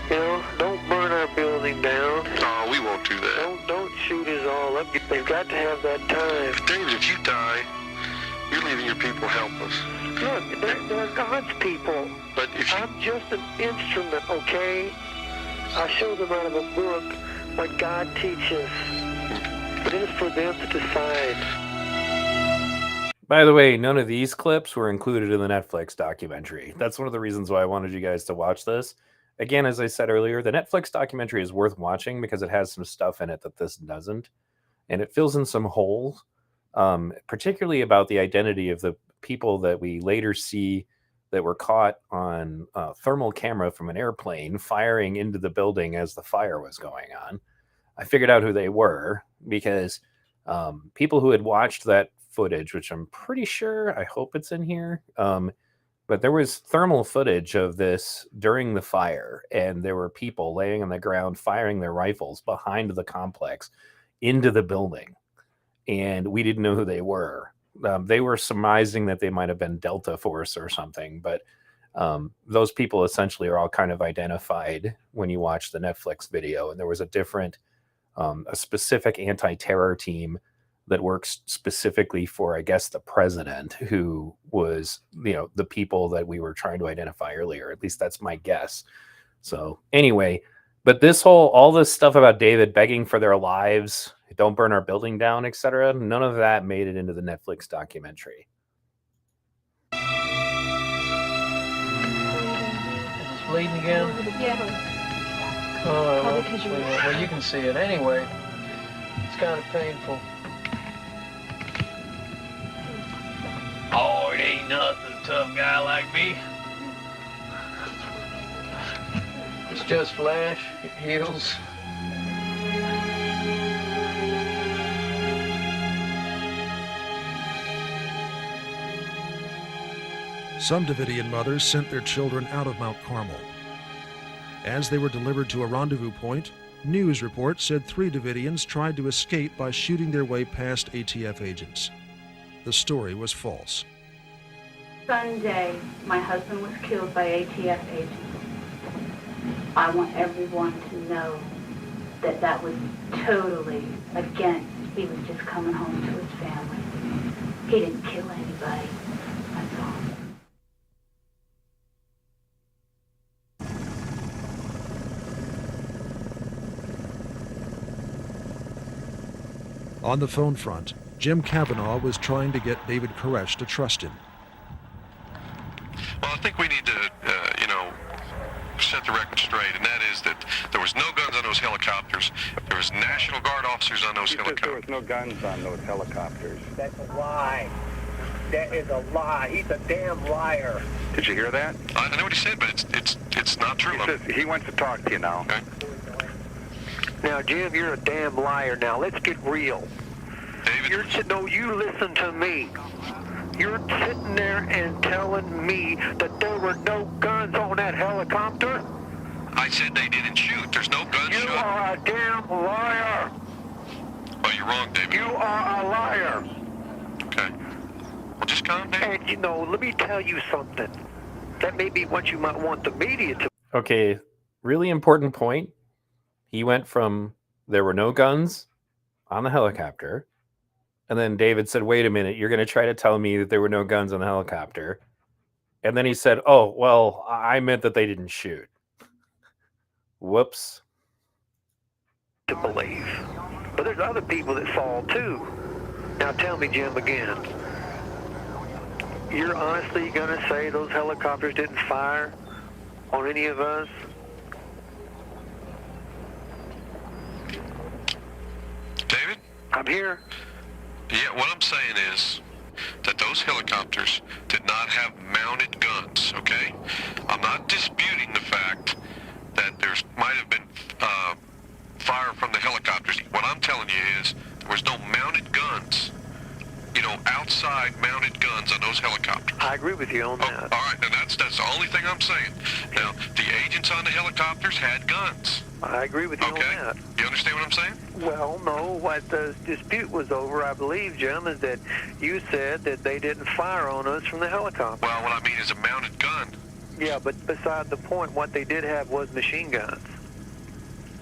Don't burn our building down. Oh, we won't do that. Don't shoot us all up. They've got to have that time. David, if you die, you're leaving your people helpless. Look, they're God's people. But if I'm just an instrument, okay? I'll show them out of a book what God teaches. But it is for them to decide. By the way, none of these clips were included in the Netflix documentary. That's one of the reasons why I wanted you guys to watch this. Again, as I said earlier, the Netflix documentary is worth watching because it has some stuff in it that this doesn't. And it fills in some holes, particularly about the identity of the people that we later see that were caught on thermal camera from an airplane firing into the building as the fire was going on. I figured out who they were because people who had watched that footage, which I'm pretty sure, I hope it's in here, but there was thermal footage of this during the fire, and there were people laying on the ground firing their rifles behind the complex into the building, and we didn't know who they were. They were surmising that they might have been Delta Force or something, but those people essentially are all kind of identified when you watch the Netflix video. And there was a different, a specific anti-terror team that works specifically for, I guess, the president, who was, the people that we were trying to identify earlier. At least that's my guess. So anyway, but all this stuff about David begging for their lives, don't burn our building down, etc., none of that made it into the Netflix documentary. Is this bleeding again? Yeah. Oh, well, you can see it anyway. It's kind of painful. Oh, it ain't nothing, tough guy like me. It's just flesh. It heals. Some Davidian mothers sent their children out of Mount Carmel. As they were delivered to a rendezvous point, news reports said 3 Davidians tried to escape by shooting their way past ATF agents. The story was false. Sunday, my husband was killed by ATF agents. I want everyone to know that that was totally against. He was just coming home to his family. He didn't kill anybody. That's all. On the phone front, Jim Kavanaugh was trying to get David Koresh to trust him. Well, I think we need to, set the record straight, and that is that there was no guns on those helicopters. There was National Guard officers on those helicopters. There was no guns on those helicopters. That's a lie. That is a lie. He's a damn liar. Did you hear that? I know what he said, but it's not true. He wants to talk to you now. Okay. Now, Jim, you're a damn liar. Now, let's get real. David? No, you listen to me. You're sitting there and telling me that there were no guns on that helicopter? I said they didn't shoot. There's no guns shot. You are a damn liar. Oh, you're wrong, David. You are a liar. Okay. Well, just calm down. And, let me tell you something. That may be what you might want the media to... Okay, really important point. He went from there were no guns on the helicopter, and then David said, wait a minute, you're going to try to tell me that there were no guns on the helicopter. And then he said, oh, well, I meant that they didn't shoot. Whoops. To believe. But there's other people that fall too. Now tell me, Jim, again. You're honestly going to say those helicopters didn't fire on any of us? David? I'm here. Yeah, what I'm saying is that those helicopters did not have mounted guns, okay? I'm not disputing the fact that there might have been fire from the helicopters. What I'm telling you is there was no mounted guns, outside mounted guns on those helicopters. I agree with you on that. All right, and that's the only thing I'm saying. Now, the agents on the helicopters had guns. I agree with you on that. You understand what I'm saying? Well, no, what the dispute was over, I believe, Jim, is that you said that they didn't fire on us from the helicopter. Well, what I mean is a mounted gun. Yeah, but beside the point, what they did have was machine guns.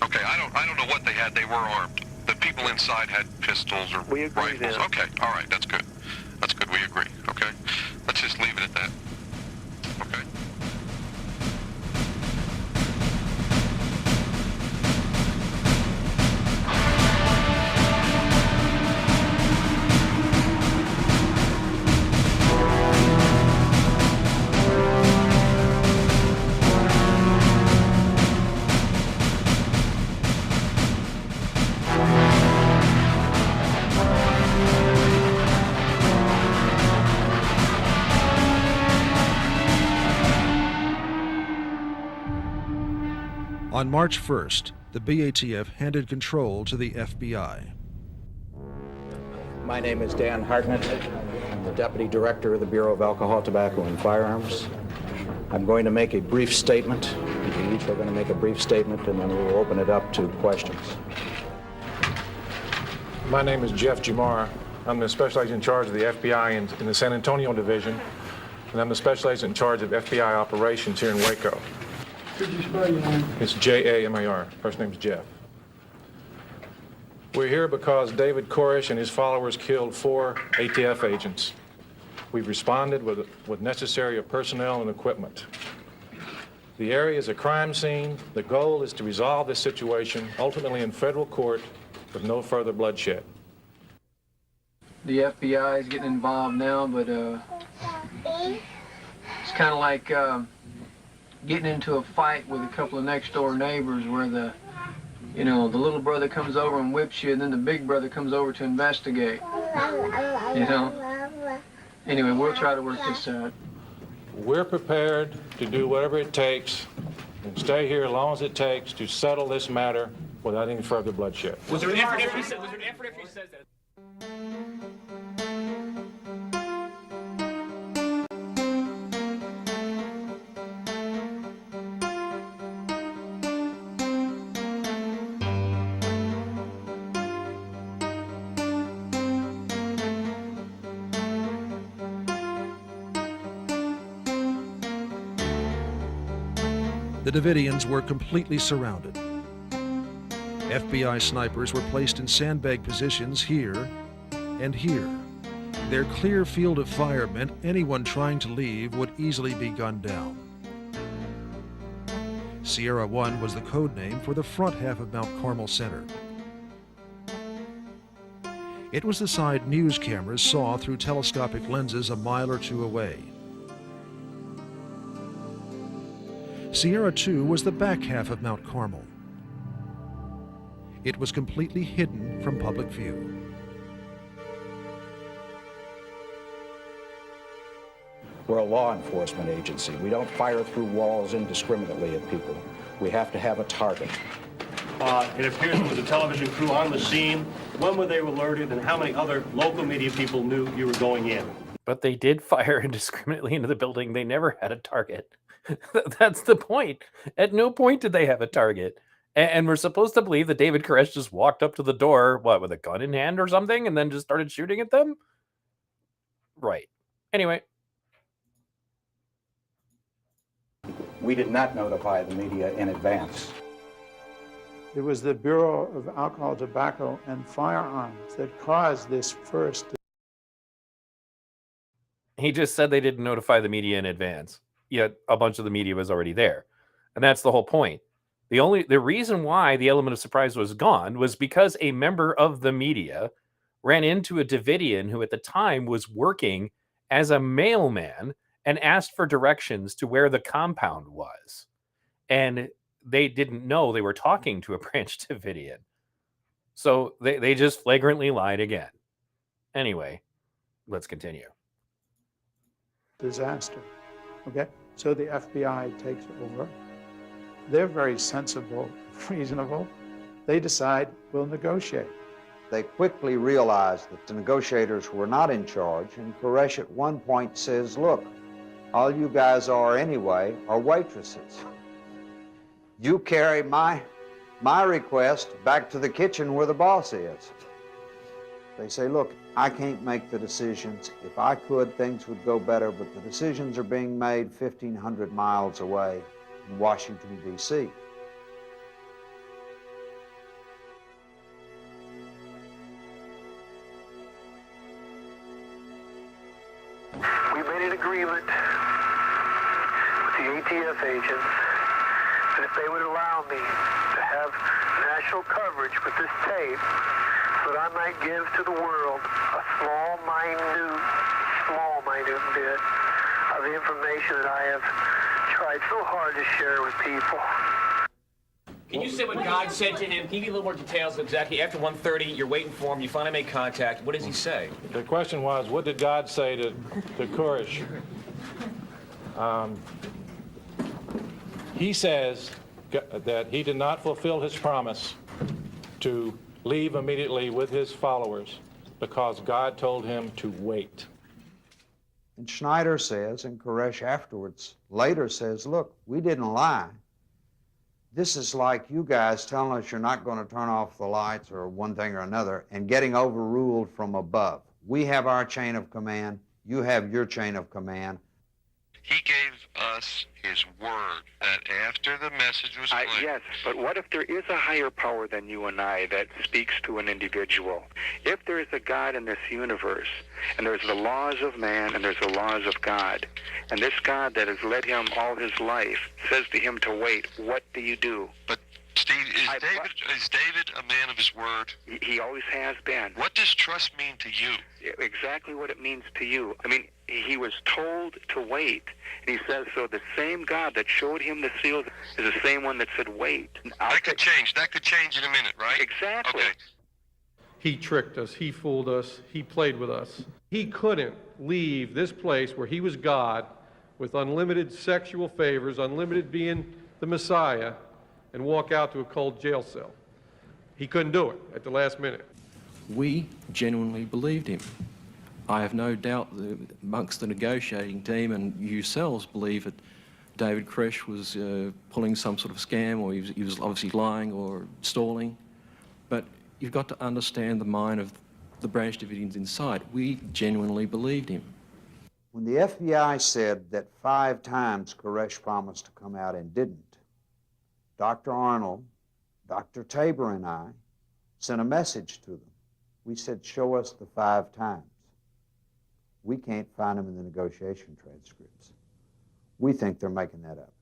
Okay, I don't know what they had. They were armed. The people inside had pistols or we agree rifles. Then. Okay, all right, that's good. That's good. We agree. Okay, let's just leave it at that. Okay. On March 1st, the BATF handed control to the FBI. My name is Dan Hartnett. I'm the Deputy Director of the Bureau of Alcohol, Tobacco, and Firearms. I'm going to make a brief statement. We each are going to make a brief statement, and then we'll open it up to questions. My name is Jeff Jamar. I'm the Special Agent in charge of the FBI in the San Antonio Division, and I'm the Special Agent in charge of FBI operations here in Waco. Could you spell your name? It's Jamar. First name's Jeff. We're here because David Koresh and his followers killed 4 ATF agents. We've responded with necessary personnel and equipment. The area is a crime scene. The goal is to resolve this situation ultimately in federal court with no further bloodshed. The FBI is getting involved now, but it's kind of like getting into a fight with a couple of next door neighbors where the little brother comes over and whips you, and then the big brother comes over to investigate. Anyway, we'll try to work this out. We're prepared to do whatever it takes and stay here as long as it takes to settle this matter without any further bloodshed. Was there an effort if he says that? The Davidians were completely surrounded. FBI snipers were placed in sandbag positions here and here. Their clear field of fire meant anyone trying to leave would easily be gunned down. Sierra 1 was the code name for the front half of Mount Carmel Center. It was the side news cameras saw through telescopic lenses a mile or two away. Sierra 2 was the back half of Mount Carmel. It was completely hidden from public view. We're a law enforcement agency. We don't fire through walls indiscriminately at people. We have to have a target. It appears there was a television crew on the scene. When were they alerted, and how many other local media people knew you were going in? But they did fire indiscriminately into the building. They never had a target. That's the point. At no point did they have a target. And we're supposed to believe that David Koresh just walked up to the door, with a gun in hand or something, and then just started shooting at them? Right. Anyway. We did not notify the media in advance. It was the Bureau of Alcohol, Tobacco, and Firearms that caused this first. He just said they didn't notify the media in advance. Yet a bunch of the media was already there. And that's the whole point. The reason why the element of surprise was gone was because a member of the media ran into a Davidian who at the time was working as a mailman and asked for directions to where the compound was. And they didn't know they were talking to a Branch Davidian. So they just flagrantly lied again. Anyway, let's continue. Disaster. Okay? So the FBI takes over. They're very sensible, reasonable. They decide, we'll negotiate. They quickly realized that the negotiators were not in charge, and Koresh at one point says, look, all you guys are anyway are waitresses. You carry my request back to the kitchen where the boss is. They say, look, I can't make the decisions. If I could, things would go better, but the decisions are being made 1,500 miles away in Washington, D.C. We made an agreement with the ATF agents that if they would allow me to have national coverage with this tape, that I might give to the world a small, minute bit of the information that I have tried so hard to share with people. Can you say what God said to him? Can you give a little more details exactly? After 1:30, you're waiting for him, you finally make contact. What does he say? The question was, what did God say to Koresh? He says, that he did not fulfill his promise to leave immediately with his followers because God told him to wait. And Schneider says, and Koresh afterwards later says, look, we didn't lie. This is like you guys telling us you're not going to turn off the lights or one thing or another and getting overruled from above. We have our chain of command. You have your chain of command. He gave us his word that after the message was played... Yes, but what if there is a higher power than you and I that speaks to an individual? If there is a God in this universe, and there's the laws of man and there's the laws of God, and this God that has led him all his life says to him to wait, what do you do? But Steve, is David a man of his word? He always has been. What does trust mean to you? Exactly what it means to you. I mean, he was told to wait. And he says, so the same God that showed him the seals is the same one that said, wait. That could change. That could change in a minute, right? Exactly. Okay. He tricked us. He fooled us. He played with us. He couldn't leave this place where he was God with unlimited sexual favors, unlimited being the Messiah, and walk out to a cold jail cell. He couldn't do it at the last minute. We genuinely believed him. I have no doubt that amongst the negotiating team and yourselves believe that David Koresh was pulling some sort of scam, or he was obviously lying or stalling. But you've got to understand the mind of the Branch Davidians inside. We genuinely believed him. When the FBI said that 5 times Koresh promised to come out and didn't, Dr. Arnold, Dr. Tabor, and I sent a message to them. We said, show us the 5 times. We can't find them in the negotiation transcripts. We think they're making that up.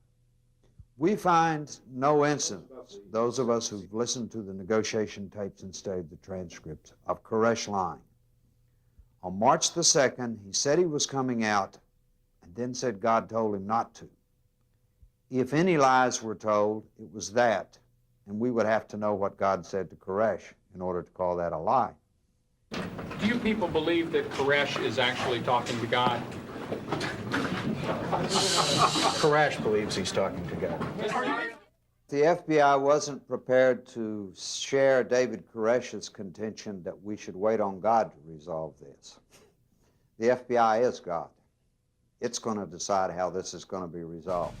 We find no incidents, those of us who've listened to the negotiation tapes and studied the transcripts, of Koresh lying. On March the 2nd, he said he was coming out and then said God told him not to. If any lies were told, it was that, and we would have to know what God said to Koresh in order to call that a lie. Do you people believe that Koresh is actually talking to God? Koresh believes he's talking to God. The FBI wasn't prepared to share David Koresh's contention that we should wait on God to resolve this. The FBI is God. It's going to decide how this is going to be resolved.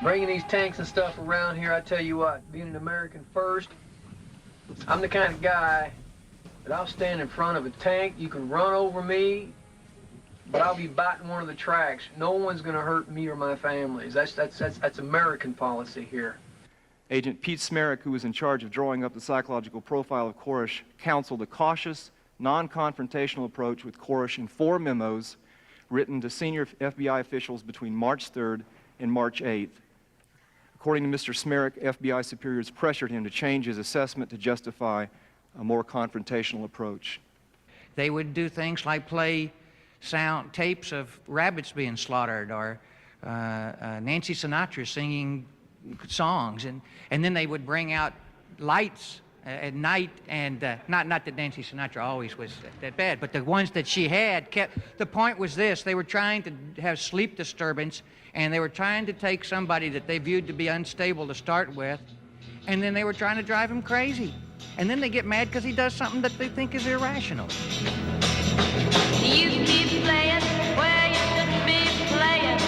Bringing these tanks and stuff around here, I tell you what, being an American first, I'm the kind of guy that I'll stand in front of a tank, you can run over me, but I'll be biting one of the tracks. No one's gonna hurt me or my families. That's American policy here. Agent Pete Smerick, who was in charge of drawing up the psychological profile of Koresh, counseled a cautious, non-confrontational approach with Koresh in 4 memos written to senior FBI officials between March 3rd and March 8th. According to Mr. Smerick, FBI superiors pressured him to change his assessment to justify a more confrontational approach. They would do things like play sound tapes of rabbits being slaughtered, or Nancy Sinatra singing songs, and then they would bring out lights at night, and not that Nancy Sinatra always was that bad, but the ones that she had kept. The point was this: they were trying to have sleep disturbance, and they were trying to take somebody that they viewed to be unstable to start with, and then they were trying to drive him crazy, and then they get mad because he does something that they think is irrational. You keep playing where you shouldn't be playing,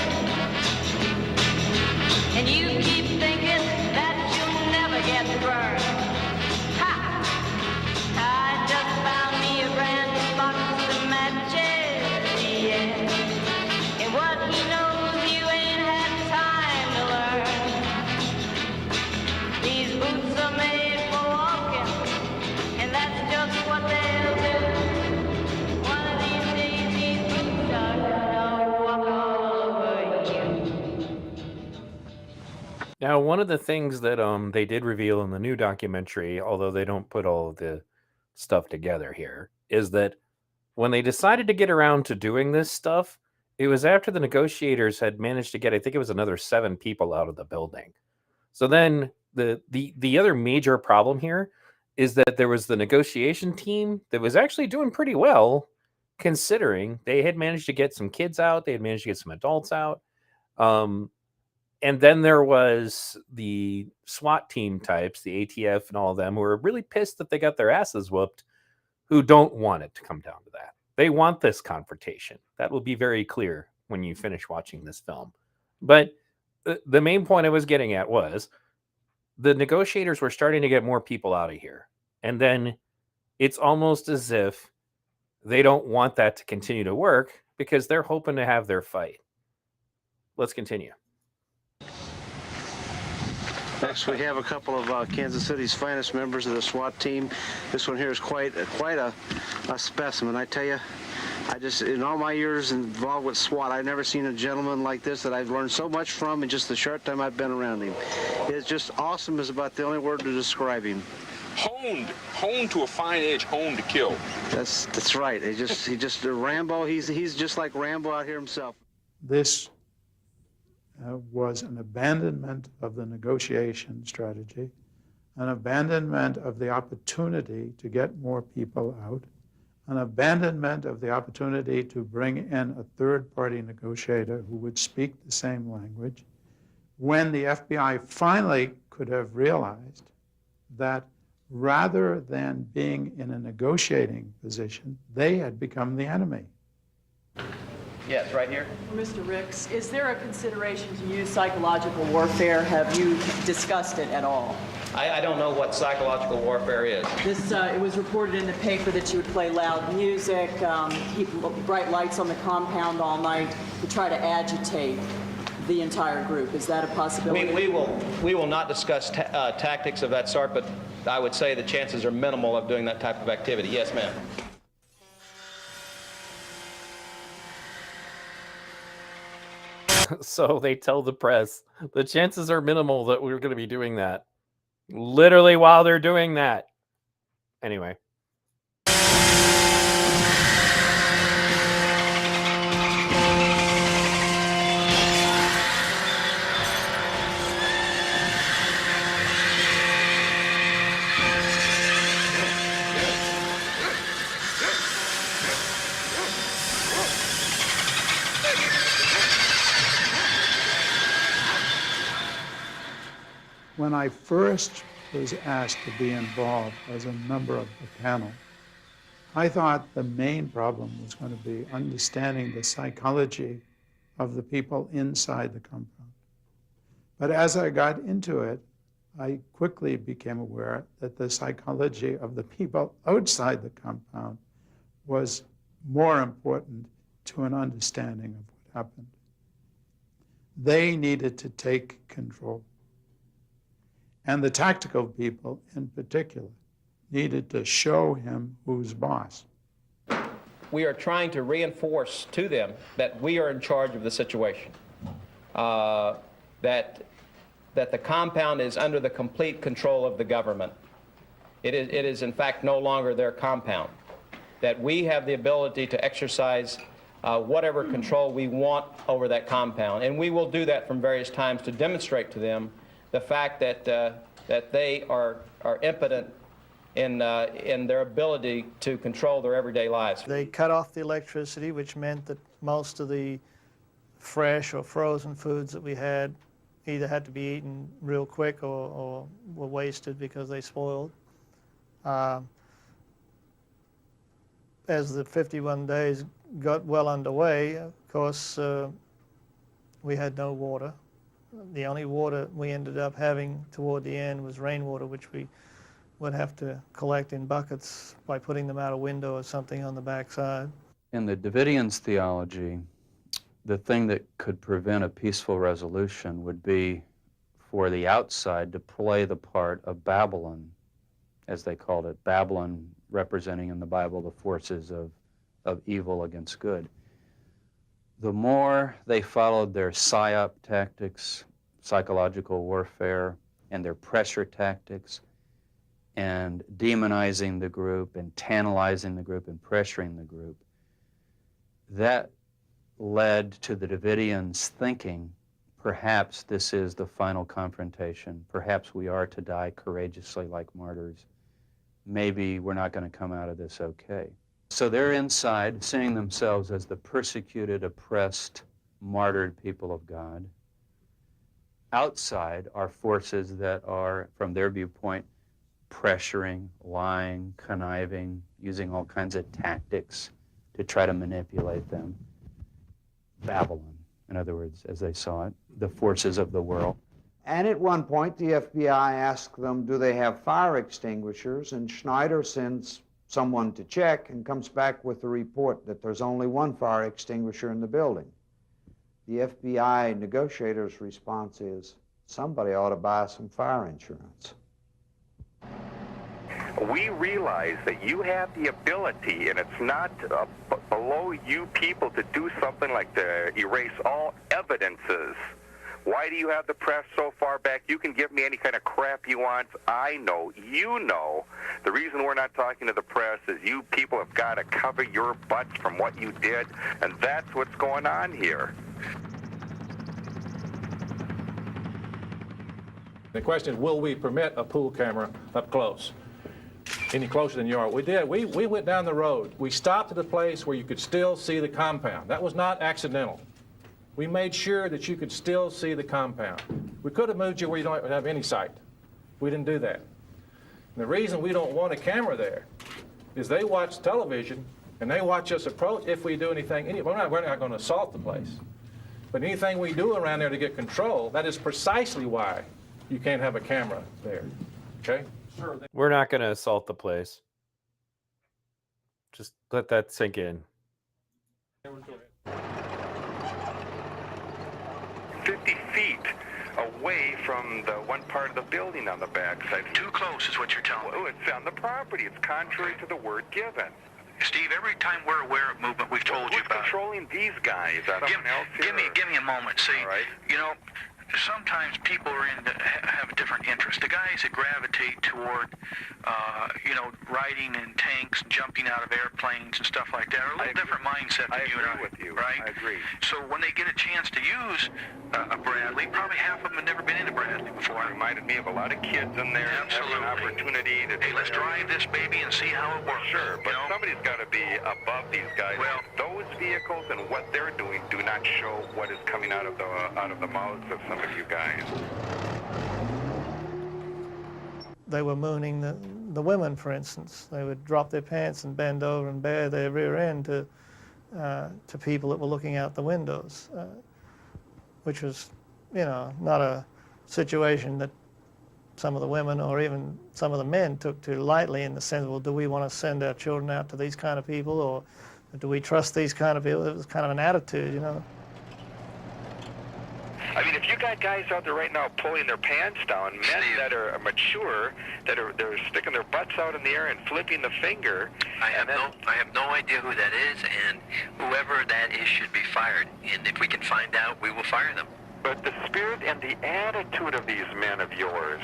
and you keep thinking that you'll never get burned. Ha! I just found me a brand new box of matches, yeah. And what he knows you ain't had time to learn. These boots are made for walking, and that's just what they'll do. One of these days, these boots are gonna walk all over you. Now, one of the things that they did reveal in the new documentary, although they don't put all of the stuff together here, is that when they decided to get around to doing this stuff, it was after the negotiators had managed to get, I think it was another 7 people out of the building. So then the other major problem here is that there was the negotiation team that was actually doing pretty well, considering they had managed to get some kids out, they had managed to get some adults out. And then there was the SWAT team types, the ATF and all of them, who were really pissed that they got their asses whooped, who don't want it to come down to that. They want this confrontation. That will be very clear when you finish watching this film. But the main point I was getting at was the negotiators were starting to get more people out of here. And then it's almost as if they don't want that to continue to work because they're hoping to have their fight. Let's continue. Next, we have a couple of Kansas City's finest members of the SWAT team. This one here is quite a specimen. I tell you, in all my years involved with SWAT, I've never seen a gentleman like this that I've learned so much from in just the short time I've been around him. It's just awesome is about the only word to describe him. Honed to a fine edge, honed to kill. That's right. He just Rambo. He's just like Rambo out here himself. This was an abandonment of the negotiation strategy, an abandonment of the opportunity to get more people out, an abandonment of the opportunity to bring in a third-party negotiator who would speak the same language, when the FBI finally could have realized that rather than being in a negotiating position, they had become the enemy. Yes, right here. Mr. Ricks, is there a consideration to use psychological warfare? Have you discussed it at all? I don't know what psychological warfare is. It was reported in the paper that you would play loud music, keep bright lights on the compound all night to try to agitate the entire group. Is that a possibility? We will not discuss tactics of that sort, but I would say the chances are minimal of doing that type of activity. Yes, ma'am. So they tell the press the chances are minimal that we're going to be doing that. Literally while they're doing that. Anyway. When I first was asked to be involved as a member of the panel, I thought the main problem was going to be understanding the psychology of the people inside the compound. But as I got into it, I quickly became aware that the psychology of the people outside the compound was more important to an understanding of what happened. They needed to take control. And the tactical people, in particular, needed to show him who's boss. We are trying to reinforce to them that we are in charge of the situation, that the compound is under the complete control of the government. It is in fact no longer their compound, that we have the ability to exercise whatever control we want over that compound. And we will do that from various times to demonstrate to them the fact that they are impotent in their ability to control their everyday lives. They cut off the electricity, which meant that most of the fresh or frozen foods that we had either had to be eaten real quick or were wasted because they spoiled. As the 51 days got well underway, of course, we had no water. The only water we ended up having toward the end was rainwater, which we would have to collect in buckets by putting them out a window or something on the backside. In the Davidians' theology, the thing that could prevent a peaceful resolution would be for the outside to play the part of Babylon, as they called it, Babylon representing in the Bible the forces of evil against good. The more they followed their psyop tactics, psychological warfare and their pressure tactics and demonizing the group and tantalizing the group and pressuring the group, that led to the Davidians thinking, perhaps this is the final confrontation. Perhaps we are to die courageously like martyrs. Maybe we're not going to come out of this okay. So they're inside, seeing themselves as the persecuted, oppressed, martyred people of God. Outside are forces that are, from their viewpoint, pressuring, lying, conniving, using all kinds of tactics to try to manipulate them. Babylon, in other words, as they saw it, the forces of the world. And at one point, the FBI asked them, do they have fire extinguishers? And Schneider sends someone to check and comes back with a report that there's only one fire extinguisher in the building. The FBI negotiator's response is, somebody ought to buy some fire insurance. We realize that you have the ability, and it's not below you people to do something like to erase all evidences. Why do you have the press so far back? You can give me any kind of crap you want. I know, you know. The reason we're not talking to the press is you people have got to cover your butts from what you did, and that's what's going on here. The question is, will we permit a pool camera up close? Any closer than you are? We did. We went down the road. We stopped at a place where you could still see the compound. That was not accidental. We made sure that you could still see the compound. We could have moved you where you don't have any sight. We didn't do that. And the reason we don't want a camera there is they watch television and they watch us approach if we do anything. We're not going to assault the place. But anything we do around there to get control, that is precisely why you can't have a camera there. Okay? We're not going to assault the place. Just let that sink in. 50 feet away from the one part of the building on the backside. Too close is what you're telling me. Well, it's on the property. It's contrary to the word given. Steve, every time we're aware of movement, we've told you about controlling these guys. Give me a moment. See, you know, sometimes people are have different interests. The guys that gravitate toward, you know, riding in tanks, jumping out of airplanes and stuff like that are a little different mindset than you and I. I agree with you. Right? I agree. So when they get a chance to use a Bradley, probably half of them have never been in a Bradley before. It reminded me of a lot of kids in there. Absolutely. An opportunity to. Hey, let's drive this baby and see how it works. Sure, but somebody's got to be above these guys. Well, those vehicles and what they're doing do not show what is coming out of the mouths of some of you guys. They were mooning the women, for instance. They would drop their pants and bend over and bare their rear end to people that were looking out the windows, which was, you know, not a situation that some of the women or even some of the men took too lightly, in the sense, well, do we want to send our children out to these kind of people, or do we trust these kind of people? It was kind of an attitude, you know. I mean, if you got guys out there right now pulling their pants down, men that are mature, they're sticking their butts out in the air and flipping the finger. I have no idea who that is, and whoever that is should be fired. And if we can find out, we will fire them. But the spirit and the attitude of these men of yours.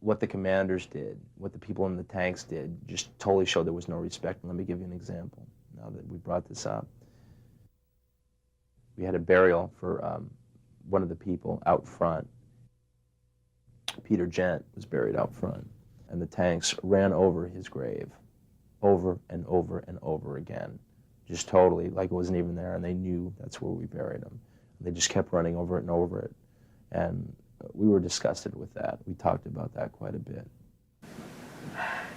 What the commanders did, what the people in the tanks did, just totally showed there was no respect. And let me give you an example, now that we brought this up. We had a burial for one of the people out front. Peter Gent was buried out front, and the tanks ran over his grave over and over and over again, just totally like it wasn't even there, and they knew that's where we buried him. They just kept running over it and over it, and we were disgusted with that. We talked about that quite a bit.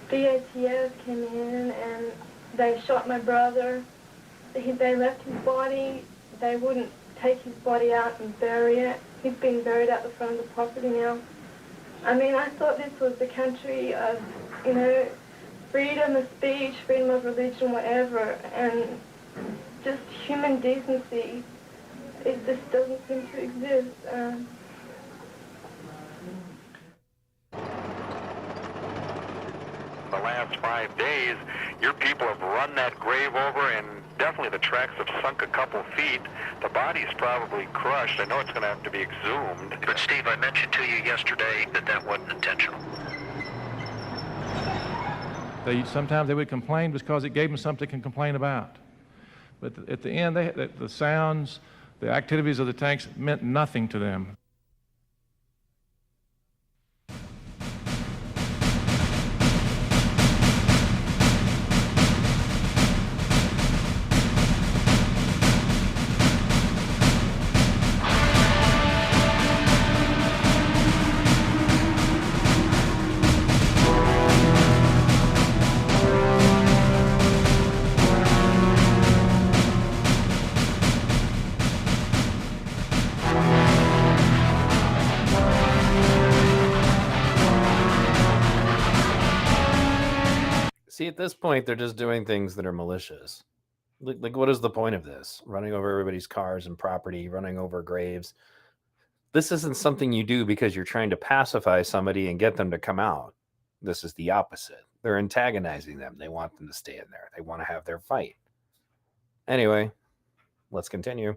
The ATF came in and they shot my brother. They left his body. They wouldn't take his body out and bury it. He's been buried out the front of the property now. I mean, I thought this was the country of, you know, freedom of speech, freedom of religion, whatever, and just human decency. It just doesn't seem to exist. The last 5 days, your people have run that grave over, and definitely the tracks have sunk a couple feet. The body's probably crushed. I know it's going to have to be exhumed. But Steve, I mentioned to you yesterday that that wasn't intentional. Sometimes they would complain because it gave them something to complain about. But at the end, the sounds, the activities of the tanks meant nothing to them. See, at this point, they're just doing things that are malicious. Like, what is the point of this? Running over everybody's cars and property, running over graves. This isn't something you do because you're trying to pacify somebody and get them to come out. This is the opposite. They're antagonizing them. They want them to stay in there. They want to have their fight. Anyway, let's continue.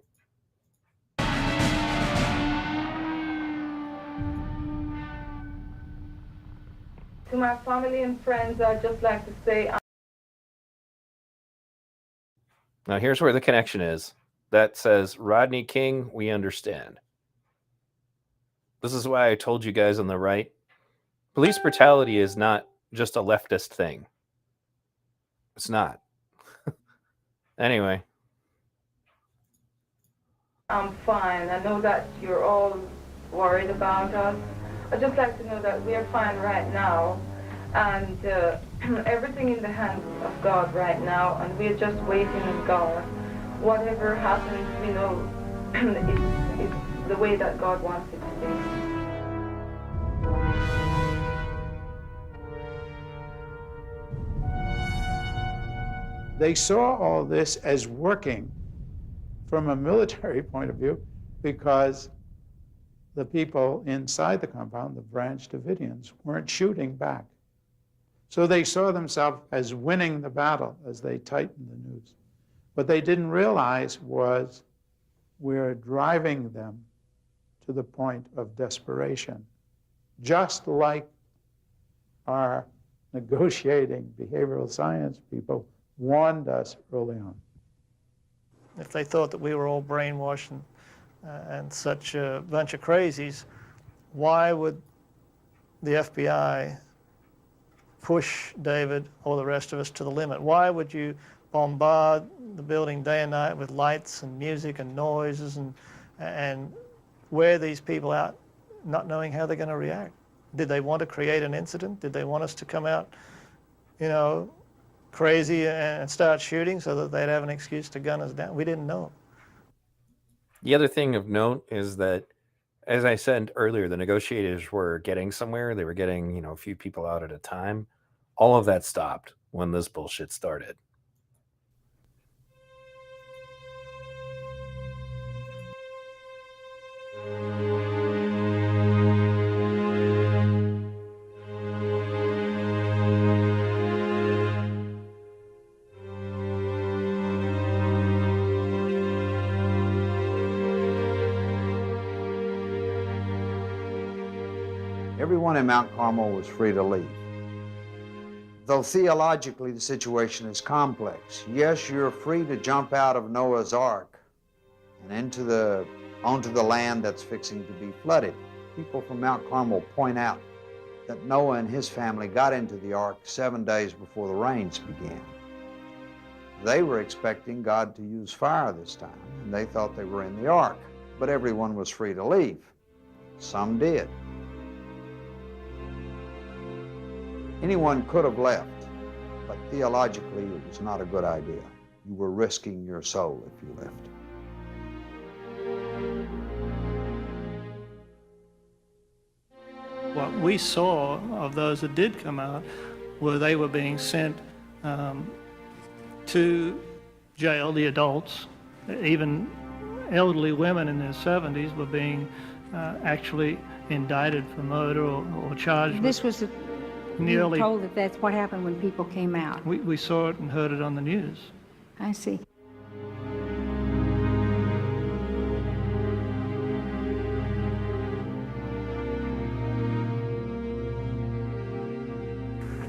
To my family and friends, I'd just like to say... Now, here's where the connection is. That says, Rodney King, we understand. This is why I told you guys on the right, police brutality is not just a leftist thing. It's not. Anyway. I'm fine. I know that you're all worried about us. I'd just like to know that we're fine right now, and everything in the hands of God right now, and we're just waiting on God. Whatever happens, we know it's the way that God wants it to be. They saw all this as working from a military point of view because the people inside the compound, the Branch Davidians, weren't shooting back. So they saw themselves as winning the battle as they tightened the noose. What they didn't realize was we're driving them to the point of desperation, just like our negotiating behavioral science people warned us early on. If they thought that we were all brainwashed and such a bunch of crazies, why would the FBI push David or the rest of us to the limit? Why would you bombard the building day and night with lights and music and noises and wear these people out not knowing how they're going to react? Did they want to create an incident? Did they want us to come out, crazy and start shooting so that they'd have an excuse to gun us down? We didn't know. The other thing of note is that, as I said earlier, the negotiators were getting somewhere. They were getting, a few people out at a time. All of that stopped when this bullshit started. Everyone in Mount Carmel was free to leave. Though theologically the situation is complex, yes, you're free to jump out of Noah's Ark and onto the land that's fixing to be flooded. People from Mount Carmel point out that Noah and his family got into the ark 7 days before the rains began. They were expecting God to use fire this time, and they thought they were in the ark, but everyone was free to leave. Some did. Anyone could have left, but theologically it was not a good idea. You were risking your soul if you left. What we saw of those that did come out were they were being sent to jail, the adults. Even elderly women in their 70s were being actually indicted for murder or charged. This was nearly... You were told that that's what happened when people came out. We saw it and heard it on the news. I see.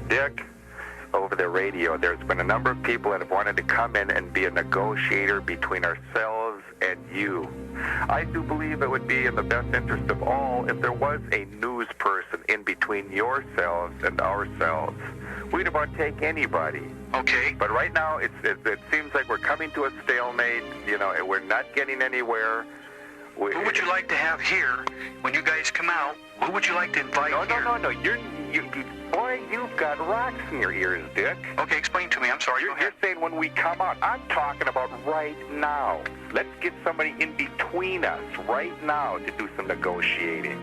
Dick, over the radio, there's been a number of people that have wanted to come in and be a negotiator between ourselves and you. I do believe it would be in the best interest of all if there was a news person in between yourselves and ourselves. We'd about take anybody. Okay. But right now, it seems like we're coming to a stalemate, you know, and we're not getting anywhere. Who would you like to have here when you guys come out? Who would you like to invite here? No. Boy, you've got rocks in your ears, Dick. Okay, explain to me. I'm sorry. You're saying when we come out. I'm talking about right now. Let's get somebody in between us right now to do some negotiating.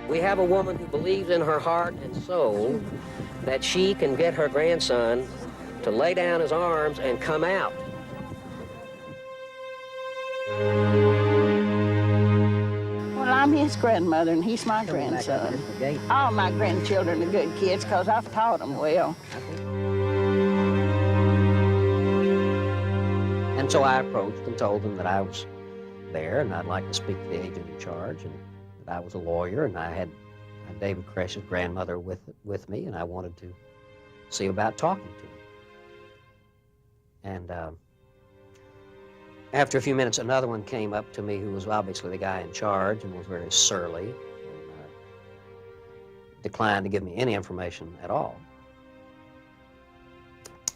We have a woman who believes in her heart and soul that she can get her grandson to lay down his arms and come out. Well, I'm his grandmother, and he's my grandson. All my grandchildren are good kids because I've taught them well. And so I approached and told them that I was there and I'd like to speak to the agent in charge, and that I was a lawyer, and I had David Koresh's grandmother with me, and I wanted to see about talking to him. And after a few minutes, another one came up to me who was obviously the guy in charge and was very surly and declined to give me any information at all.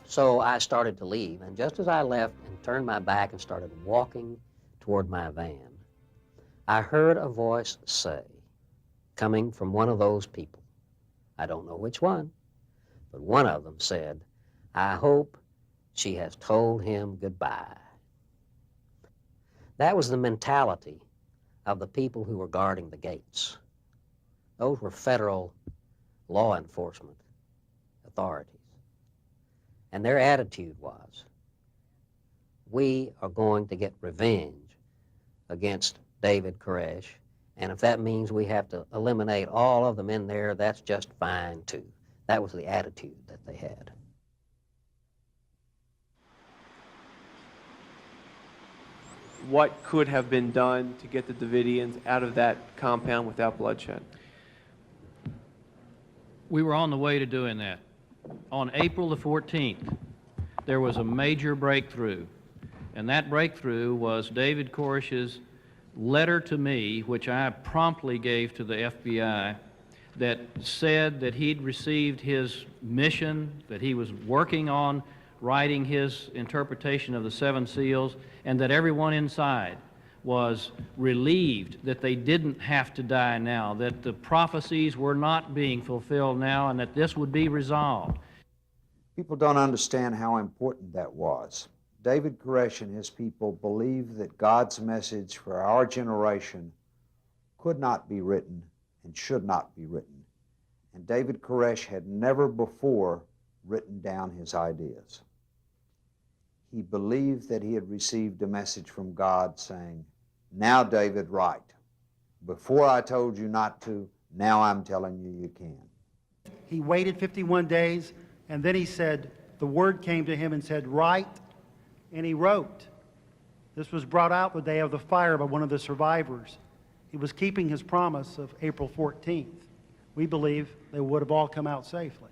So I started to leave, and just as I left and turned my back and started walking toward my van, I heard a voice say, coming from one of those people, I don't know which one, but one of them said, "I hope she has told him goodbye." That was the mentality of the people who were guarding the gates. Those were federal law enforcement authorities. And their attitude was, we are going to get revenge against David Koresh, and if that means we have to eliminate all of them in there, that's just fine too. That was the attitude that they had. What could have been done to get the Davidians out of that compound without bloodshed? We were on the way to doing that. On April the 14th, there was a major breakthrough, and that breakthrough was David Koresh's letter to me, which I promptly gave to the FBI, that said that he'd received his mission, that he was working on writing his interpretation of the 7 seals, and that everyone inside was relieved that they didn't have to die now, that the prophecies were not being fulfilled now, and that this would be resolved. People don't understand how important that was. David Koresh and his people believed that God's message for our generation could not be written and should not be written. And David Koresh had never before written down his ideas. He believed that he had received a message from God saying, "Now, David, write. Before I told you not to, now I'm telling you you can." He waited 51 days, and then he said, the word came to him and said, "Write," and he wrote. This was brought out the day of the fire by one of the survivors. He was keeping his promise of April 14th. We believe they would have all come out safely.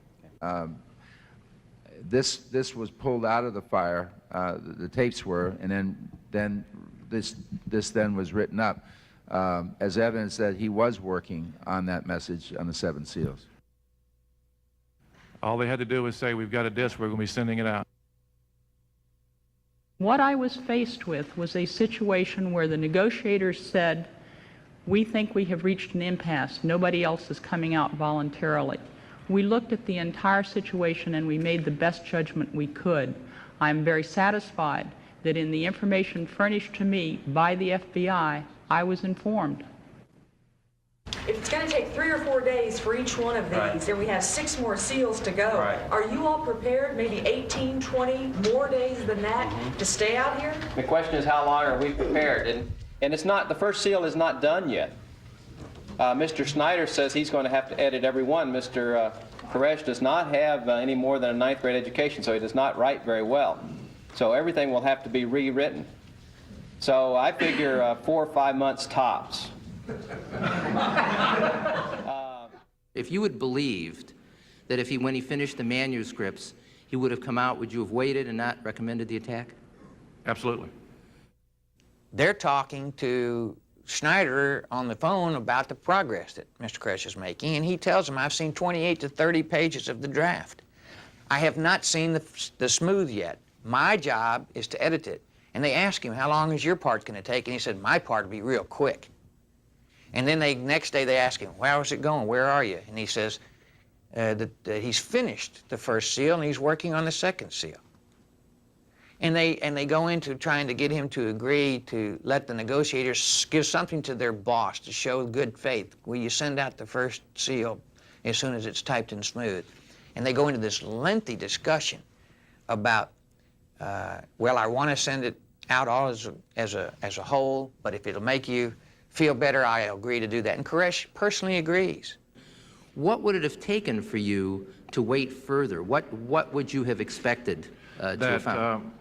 This was pulled out of the fire, the tapes were, and then this then was written up as evidence that he was working on that message on the 7 seals. All they had to do was say, we've got a disc, we're going to be sending it out. What I was faced with was a situation where the negotiators said, we think we have reached an impasse. Nobody else is coming out voluntarily. We looked at the entire situation and we made the best judgment we could. I'm very satisfied that in the information furnished to me by the FBI, I was informed. If it's going to take 3 or 4 days for each one of these, and we have 6 more seals to go, are you all prepared, maybe 18, 20 more days than that, to stay out here? The question is, how long are we prepared? And And it's not, the first seal is not done yet. Mr. Snyder says he's going to have to edit every one. Mr. Koresh does not have any more than a 9th grade education, so he does not write very well. So everything will have to be rewritten. So I figure 4 or 5 months tops. If you had believed that if when he finished the manuscripts, he would have come out, would you have waited and not recommended the attack? Absolutely. They're talking to Schneider on the phone about the progress that Mr. Koresh is making, and he tells them, I've seen 28 to 30 pages of the draft. I have not seen the smooth yet. My job is to edit it. And they ask him, how long is your part going to take? And he said, my part will be real quick. And then next day they ask him, how's it going? Where are you? And he says that he's finished the first seal and he's working on the second seal. And they go into trying to get him to agree to let the negotiators give something to their boss to show good faith. Will you send out the first seal as soon as it's typed and smooth? And they go into this lengthy discussion about, well, I want to send it out all as a whole, but if it'll make you feel better, I'll agree to do that. And Koresh personally agrees. What would it have taken for you to wait further? What would you have expected to have found?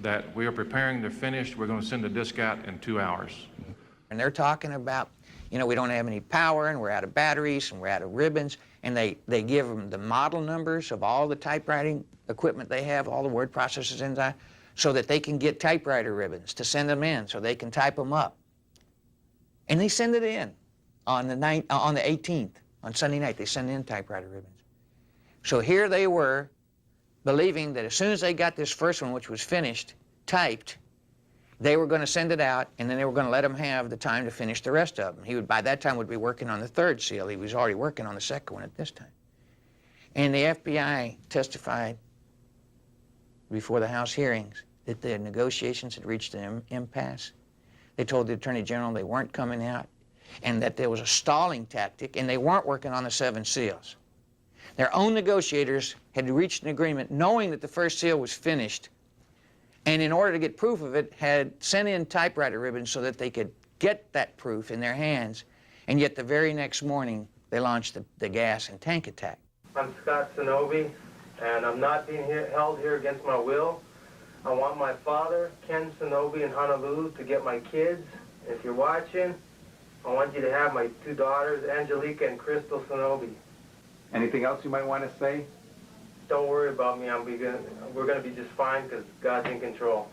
That we are preparing to finish. We're going to send the disc out in 2 hours. And they're talking about, you know, we don't have any power and we're out of batteries and we're out of ribbons. And they give them the model numbers of all the typewriting equipment they have, all the word processors inside, so that they can get typewriter ribbons to send them in so they can type them up. And they send it in on the 18th, on Sunday night, they send in typewriter ribbons. So here they were, believing that as soon as they got this first one, which was finished, typed, they were going to send it out, and then they were going to let him have the time to finish the rest of them. He would, by that time, would be working on the third seal. He was already working on the second one at this time. And the FBI testified before the House hearings that the negotiations had reached an impasse. They told the Attorney General they weren't coming out, and that there was a stalling tactic, and they weren't working on the 7 seals. Their own negotiators had reached an agreement knowing that the first seal was finished, and in order to get proof of it, had sent in typewriter ribbons so that they could get that proof in their hands, and yet the very next morning, they launched the gas and tank attack. I'm Scott Sonobi, and I'm not being held here against my will. I want my father, Ken Sonobi, in Honolulu to get my kids. If you're watching, I want you to have my 2 daughters, Angelica and Crystal Sonobi. Anything else you might want to say? Don't worry about me. We're going to be just fine because God's in control.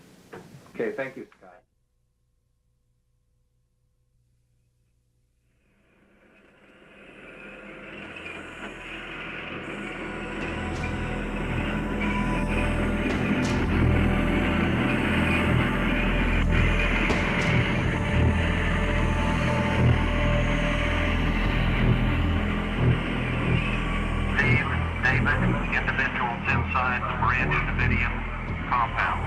Okay, thank you, Scott. Individuals inside the Branch Davidian compound.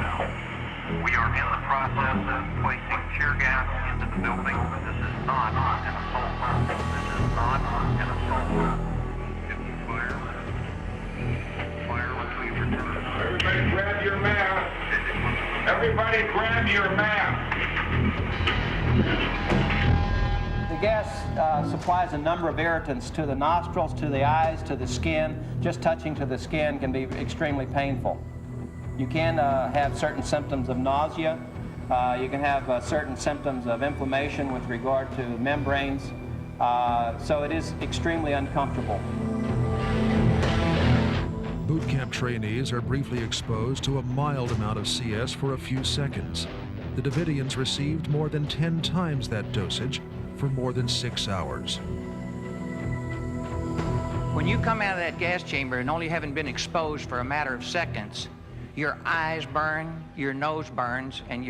We are in the process of placing tear gas into the building. This is not an assault. This is not an assault. If you fire until you return. Everybody grab your mask. Everybody grab your mask. The gas supplies a number of irritants to the nostrils, to the eyes, to the skin. Just touching to the skin can be extremely painful. You can have certain symptoms of nausea. You can have certain symptoms of inflammation with regard to membranes. So it is extremely uncomfortable. Boot camp trainees are briefly exposed to a mild amount of CS for a few seconds. The Davidians received more than 10 times that dosage for more than 6 hours. When you come out of that gas chamber and only having been exposed for a matter of seconds, your eyes burn, your nose burns, and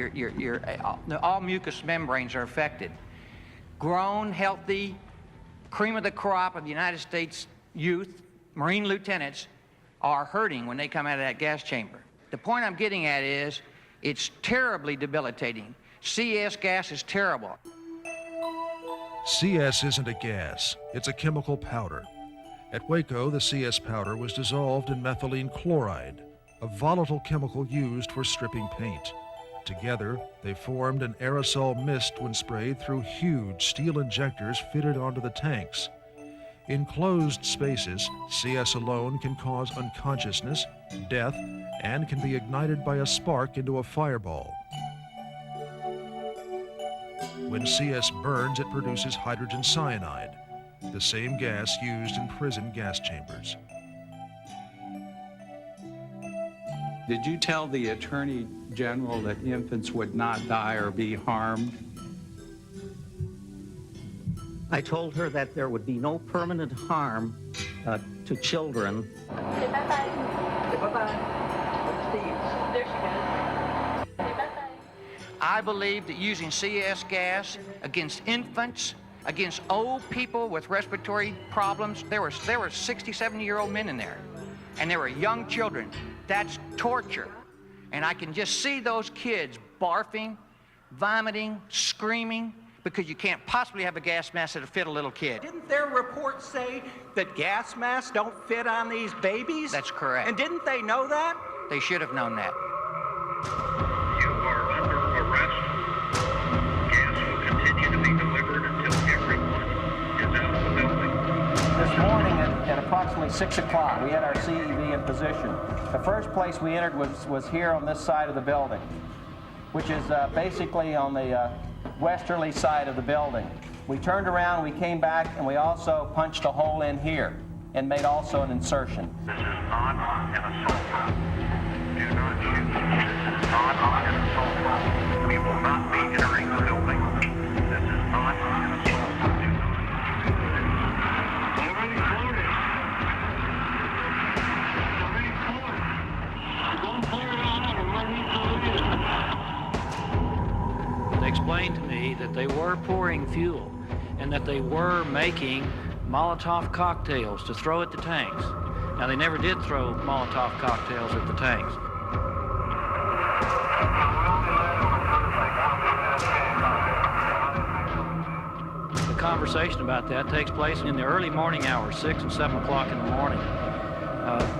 all mucous membranes are affected. Grown, healthy, cream of the crop of the United States youth, Marine lieutenants, are hurting when they come out of that gas chamber. The point I'm getting at is, it's terribly debilitating. CS gas is terrible. CS isn't a gas, it's a chemical powder. At Waco, the CS powder was dissolved in methylene chloride, a volatile chemical used for stripping paint. Together, they formed an aerosol mist when sprayed through huge steel injectors fitted onto the tanks. In closed spaces, CS alone can cause unconsciousness, death, and can be ignited by a spark into a fireball. When CS burns, it produces hydrogen cyanide, the same gas used in prison gas chambers. Did you tell the Attorney General that infants would not die or be harmed? I told her that there would be no permanent harm to children. I believe that using CS gas against infants, against old people with respiratory problems, there were 60, 70-year-old men in there, and there were young children. That's torture. And I can just see those kids barfing, vomiting, screaming, because you can't possibly have a gas mask that'll fit a little kid. Didn't their report say that gas masks don't fit on these babies? That's correct. And didn't they know that? They should have known that. You are under arrest. Gas will continue to be delivered until everyone is out of the building. This morning at approximately 6 o'clock, we had our CEV in position. The first place we entered was here on this side of the building, which is basically on the westerly side of the building. We turned around, we came back, and we also punched a hole in here and made also an insertion. This is not an assault. Do not shoot. This is not an assault. We will not be entering the building. This is not an assault. They explained to me that they were pouring fuel and that they were making Molotov cocktails to throw at the tanks. Now, they never did throw Molotov cocktails at the tanks. The conversation about that takes place in the early morning hours, 6 and 7 o'clock in the morning.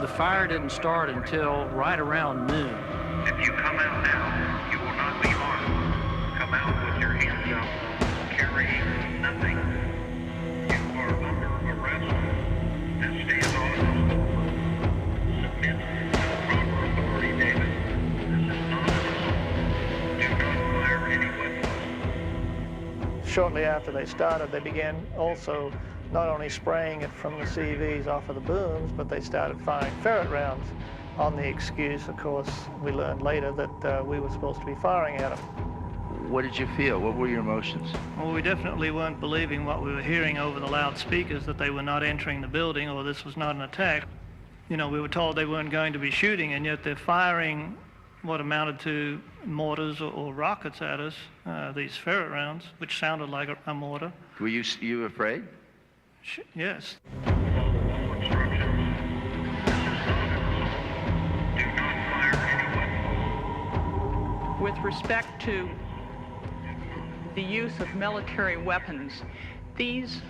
The fire didn't start until right around noon. If you come out now, you will not be harmed. Come out with your hands up, carrying nothing. You are under arrest and stand on the floor. Submit to the proper authority, David. This is not an assault. Do not fire any weapons. Shortly after they started, they began also not only spraying it from the CVs off of the booms, but they started firing ferret rounds on the excuse, of course, we learned later that we were supposed to be firing at them. What did you feel? What were your emotions? Well, we definitely weren't believing what we were hearing over the loudspeakers, that they were not entering the building or this was not an attack. You know, we were told they weren't going to be shooting, and yet they're firing what amounted to mortars or rockets at us, these ferret rounds, which sounded like a mortar. Were you afraid? Yes. With respect to the use of military weapons, these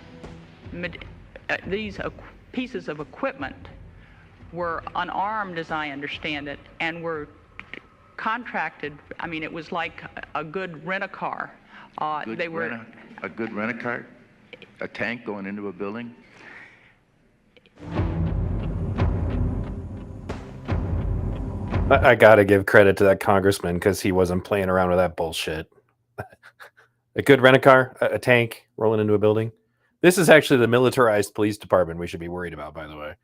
pieces of equipment were unarmed, as I understand it, and were contracted. I mean, it was like a good rent-a-car. A good rent-a-car? A tank going into a building? I gotta give credit to that congressman because he wasn't playing around with that bullshit. A good rent-a-car, a tank rolling into a building. This is actually the militarized police department we should be worried about, by the way.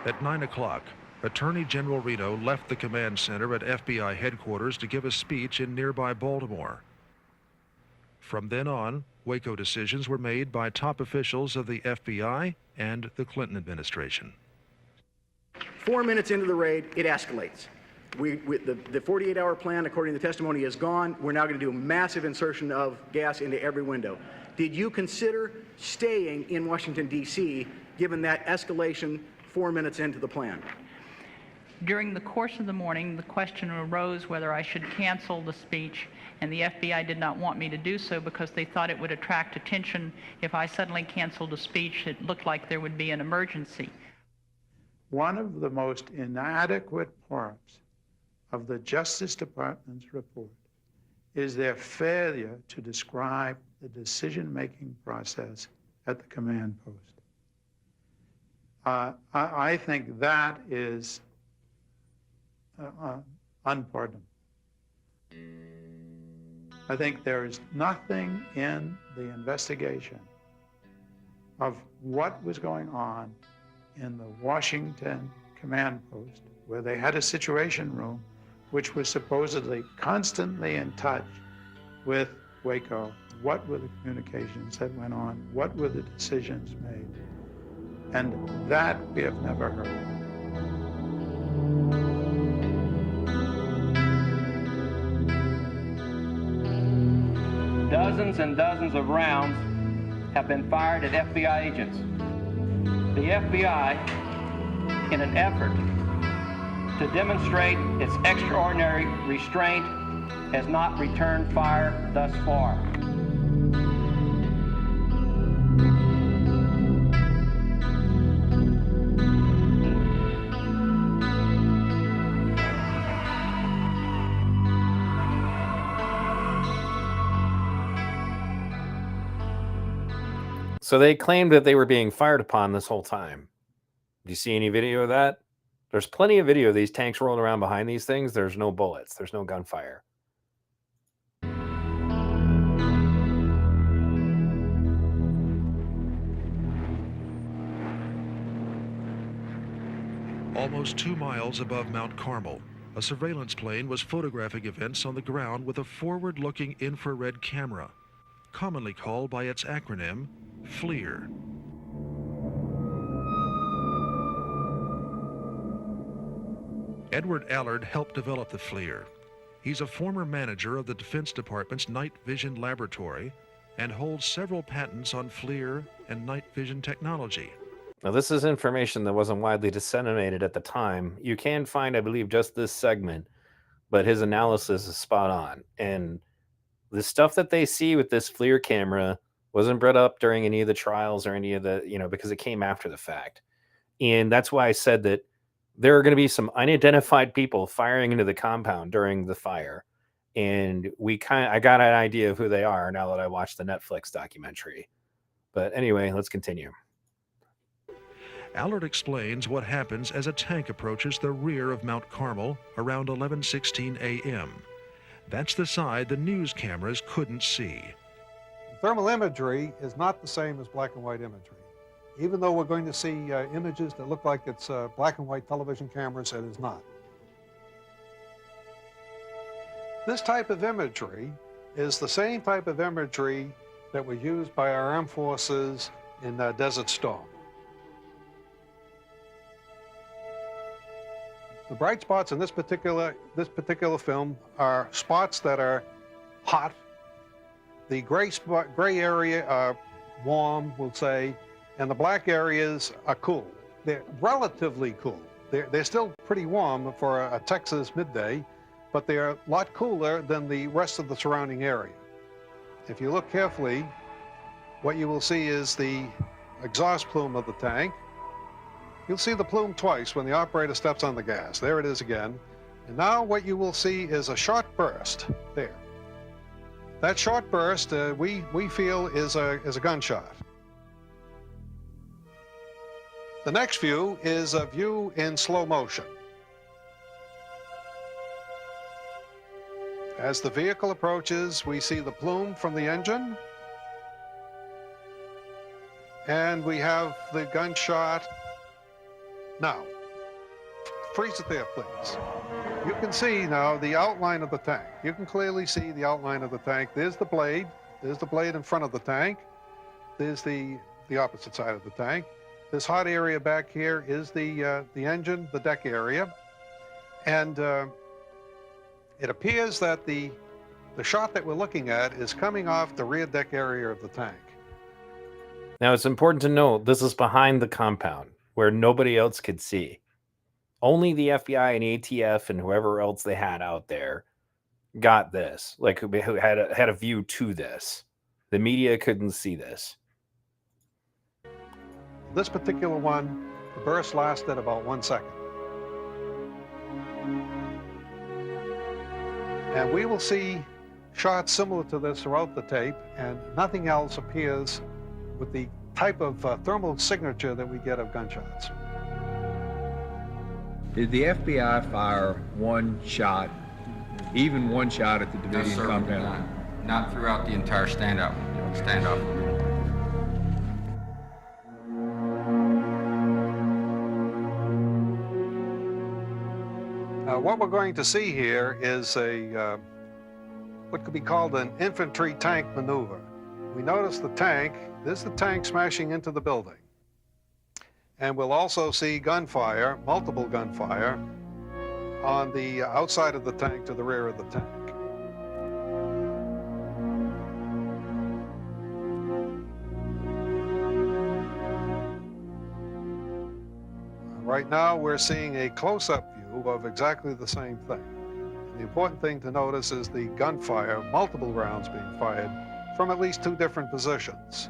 At 9 o'clock, Attorney General Reno left the command center at FBI headquarters to give a speech in nearby Baltimore. From then on, Waco decisions were made by top officials of the FBI and the Clinton administration. 4 minutes into the raid, it escalates. The 48-hour plan, according to the testimony, is gone. We're now going to do a massive insertion of gas into every window. Did you consider staying in Washington, D.C., given that escalation 4 minutes into the plan? During the course of the morning, the question arose whether I should cancel the speech, and the FBI did not want me to do so because they thought it would attract attention if I suddenly canceled a speech. It looked like there would be an emergency. One of the most inadequate parts of the Justice Department's report is their failure to describe the decision-making process at the command post. I think that is unpardonable. I think there is nothing in the investigation of what was going on in the Washington command post, where they had a situation room which was supposedly constantly in touch with Waco. What were the communications that went on? What were the decisions made? And that we have never heard. Dozens and dozens of rounds have been fired at FBI agents. The FBI, in an effort to demonstrate its extraordinary restraint, has not returned fire thus far. So they claimed that they were being fired upon this whole time. Do you see any video of that? There's plenty of video of these tanks rolling around behind these things. There's no bullets. There's no gunfire. Almost 2 miles above Mount Carmel, a surveillance plane was photographing events on the ground with a forward-looking infrared camera, commonly called by its acronym, FLIR. Edward Allard helped develop the FLIR. He's a former manager of the Defense Department's Night Vision Laboratory and holds several patents on FLIR and night vision technology. Now, this is information that wasn't widely disseminated at the time. You can find, I believe, just this segment, but his analysis is spot on. And the stuff that they see with this FLIR camera wasn't brought up during any of the trials or any of the, because it came after the fact. And that's why I said that there are going to be some unidentified people firing into the compound during the fire. And I got an idea of who they are now that I watched the Netflix documentary. But anyway, let's continue. Allard explains what happens as a tank approaches the rear of Mount Carmel around 11:16 a.m. That's the side the news cameras couldn't see. Thermal imagery is not the same as black and white imagery. Even though we're going to see images that look like it's black and white television cameras, it is not. This type of imagery is the same type of imagery that was used by our armed forces in Desert Storm. The bright spots in this particular film are spots that are hot. The gray area are warm, we'll say, and the black areas are cool. They're relatively cool. They're still pretty warm for a Texas midday, but they're a lot cooler than the rest of the surrounding area. If you look carefully, what you will see is the exhaust plume of the tank. You'll see the plume twice when the operator steps on the gas. There it is again. And now what you will see is a short burst there. That short burst, we feel is a gunshot. The next view is a view in slow motion. As the vehicle approaches, we see the plume from the engine, and we have the gunshot. Now, freeze it there, please. You can see now the outline of the tank. You can clearly see the outline of the tank. There's the blade. There's the blade in front of the tank. There's the opposite side of the tank. This hot area back here is the engine, the deck area. And it appears that the shot that we're looking at is coming off the rear deck area of the tank. Now, it's important to note this is behind the compound where nobody else could see. Only the FBI and ATF and whoever else they had out there got this, like who had a view to this. The media couldn't see this. This particular one, the burst lasted about 1 second. And we will see shots similar to this throughout the tape, and nothing else appears with the type of thermal signature that we get of gunshots. Did the FBI fire one shot, even one shot at the Davidian compound? Not throughout the entire standoff. What we're going to see here is a what could be called an infantry tank maneuver. We notice the tank. This is the tank smashing into the building. And we'll also see gunfire, multiple gunfire, on the outside of the tank to the rear of the tank. Right now, we're seeing a close-up view of exactly the same thing. And the important thing to notice is the gunfire, multiple rounds being fired from at least 2 different positions.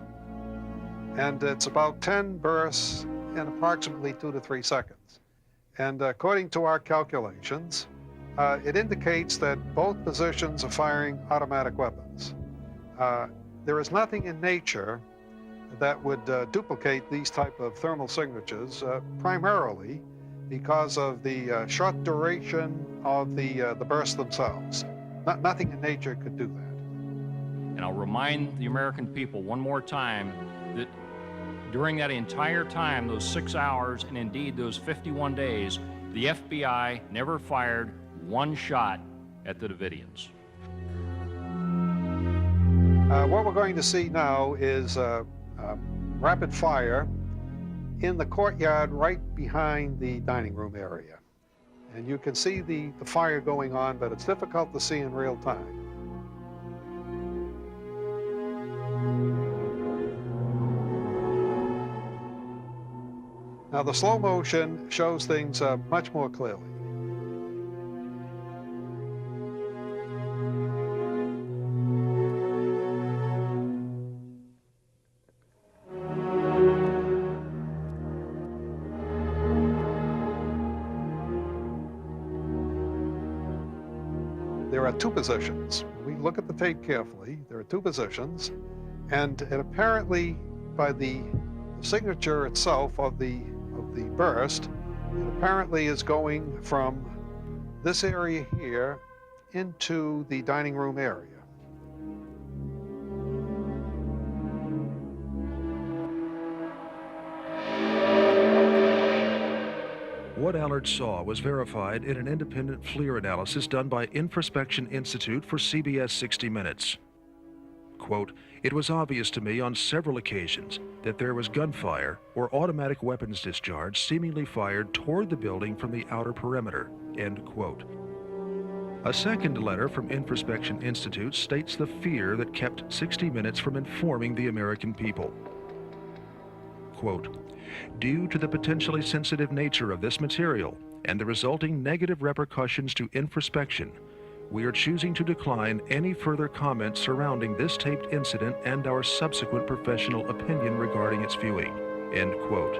And it's about 10 bursts in approximately 2 to 3 seconds. And according to our calculations, it indicates that both positions are firing automatic weapons. There is nothing in nature that would duplicate these type of thermal signatures, primarily because of the short duration of the bursts themselves. Nothing in nature could do that. And I'll remind the American people one more time that during that entire time, those 6 hours, and indeed those 51 days, the FBI never fired one shot at the Davidians. What we're going to see now is rapid fire in the courtyard right behind the dining room area. And you can see the fire going on, but it's difficult to see in real time. Now the slow motion shows things much more clearly. There are 2 positions. We look at the tape carefully. There are 2 positions, and apparently by the signature itself of the burst, it apparently is going from this area here into the dining room area. What Allard saw was verified in an independent FLIR analysis done by Infraspection Institute for CBS 60 Minutes. Quote, "It was obvious to me on several occasions that there was gunfire or automatic weapons discharge seemingly fired toward the building from the outer perimeter," end quote. A second letter from Infraspection Institute states the fear that kept 60 Minutes from informing the American people. Quote, "Due to the potentially sensitive nature of this material and the resulting negative repercussions to Infraspection, we are choosing to decline any further comments surrounding this taped incident and our subsequent professional opinion regarding its viewing," end quote.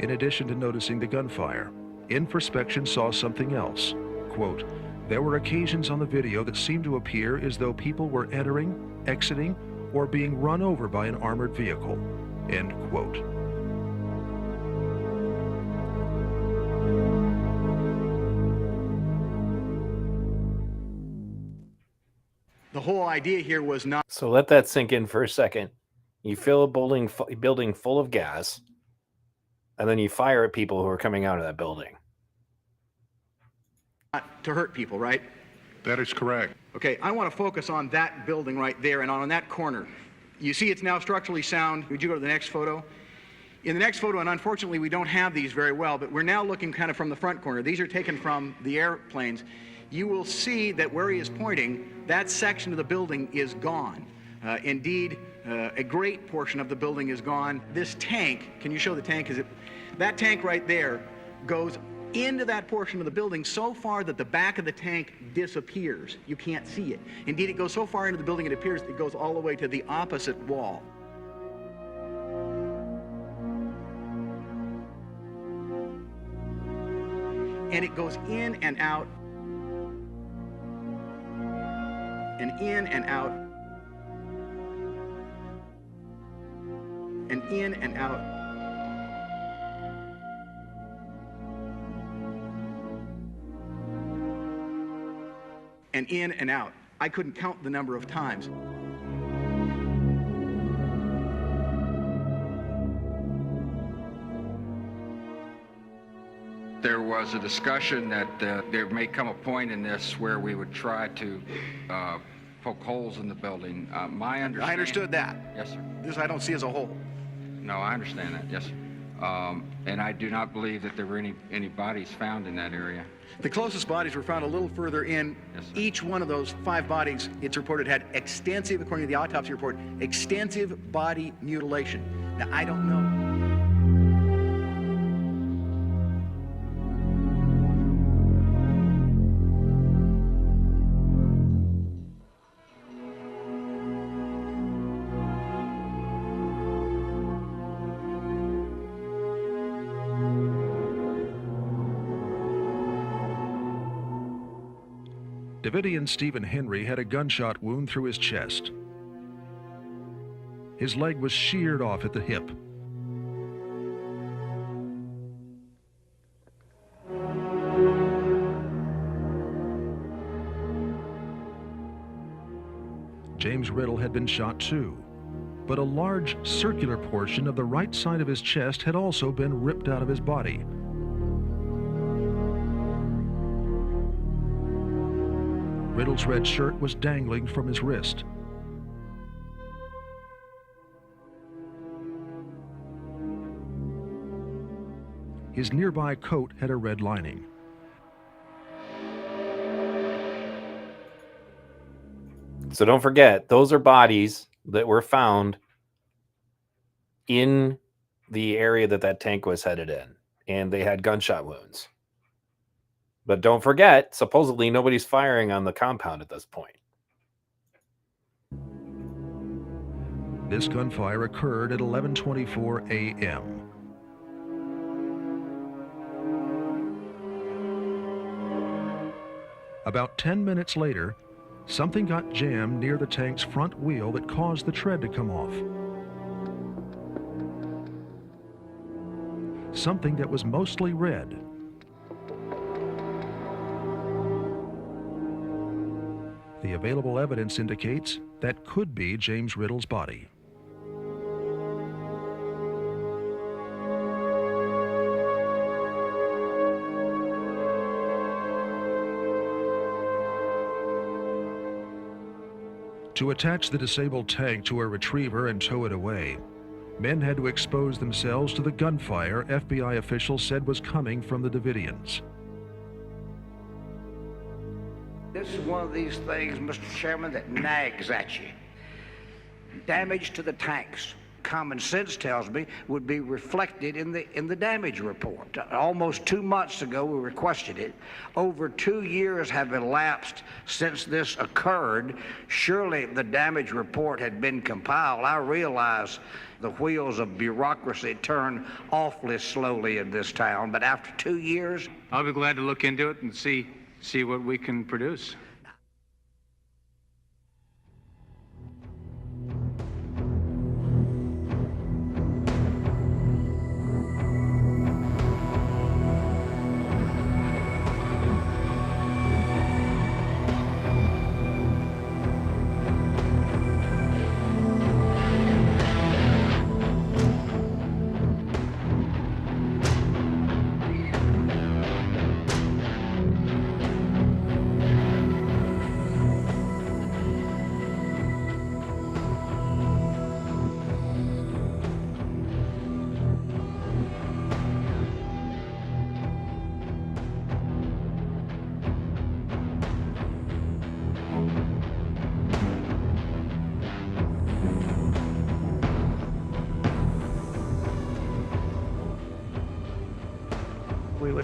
In addition to noticing the gunfire, Infraspection saw something else. Quote, "There were occasions on the video that seemed to appear as though people were entering, exiting, or being run over by an armored vehicle," end quote. The whole idea here was not... So let that sink in for a second. You fill a building full of gas, and then you fire at people who are coming out of that building. Not to hurt people, right? That is correct. Okay, I want to focus on that building right there and on that corner. You see it's now structurally sound. Would you go to the next photo? In the next photo, and unfortunately we don't have these very well, but we're now looking kind of from the front corner. These are taken from the airplanes. You will see that where he is pointing, that section of the building is gone. Indeed, a great portion of the building is gone. This tank, can you show the tank? That tank right there goes into that portion of the building so far that the back of the tank disappears. You can't see it. Indeed, it goes so far into the building it appears it goes all the way to the opposite wall. And it goes in and out, and in and out, and in and out. And in and out. I couldn't count the number of times. There was a discussion that there may come a point in this where we would try to poke holes in the building. My understanding... I understood that. Yes, sir. This I don't see as a whole. No, I understand that, yes, sir. And I do not believe that there were any bodies found in that area. The closest bodies were found a little further in. Yes, sir. Each one of those 5 bodies, it's reported, had extensive, according to the autopsy report, extensive body mutilation. Now, I don't know. Davidian Stephen Henry had a gunshot wound through his chest. His leg was sheared off at the hip. James Riddle had been shot too, but a large circular portion of the right side of his chest had also been ripped out of his body. Riddle's red shirt was dangling from his wrist. His nearby coat had a red lining. So don't forget, those are bodies that were found in the area that tank was headed in, and they had gunshot wounds. But don't forget, supposedly nobody's firing on the compound at this point. This gunfire occurred at 11:24 a.m. About 10 minutes later, something got jammed near the tank's front wheel that caused the tread to come off. Something that was mostly red. The available evidence indicates that could be James Riddle's body. To attach the disabled tank to a retriever and tow it away, men had to expose themselves to the gunfire FBI officials said was coming from the Davidians. This is one of these things, Mr. Chairman, that nags at you. Damage to the tanks, common sense tells me, would be reflected in the damage report. Almost 2 months ago, we requested it. Over 2 years have elapsed since this occurred. Surely the damage report had been compiled. I realize the wheels of bureaucracy turn awfully slowly in this town, but after 2 years... I'll be glad to look into it and see what we can produce.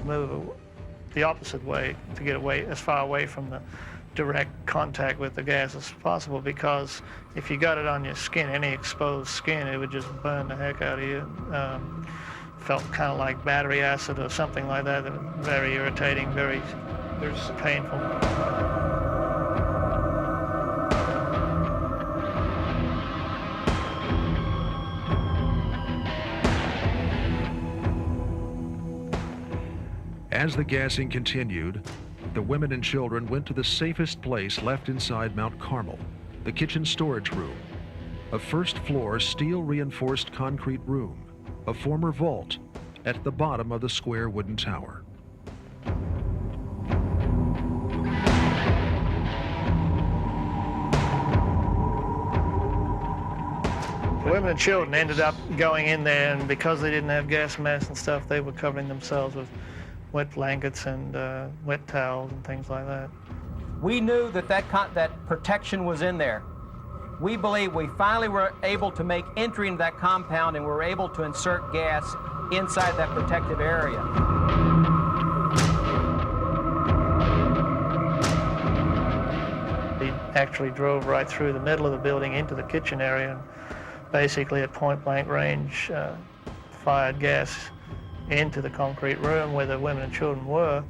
move the opposite way to get away, as far away from the direct contact with the gas as possible, because if you got it on your skin, any exposed skin, it would just burn the heck out of you. Felt kind of like battery acid or something like that. Very irritating, very painful. As the gassing continued, the women and children went to the safest place left inside Mount Carmel, the kitchen storage room, a first-floor steel-reinforced concrete room, a former vault at the bottom of the square wooden tower. The women and children ended up going in there, and because they didn't have gas masks and stuff, they were covering themselves with wet blankets and wet towels and things like that. We knew that that protection was in there. We believe we finally were able to make entry into that compound, and were able to insert gas inside that protective area. He actually drove right through the middle of the building into the kitchen area, and basically at point-blank range fired gas into the concrete room where the women and children were.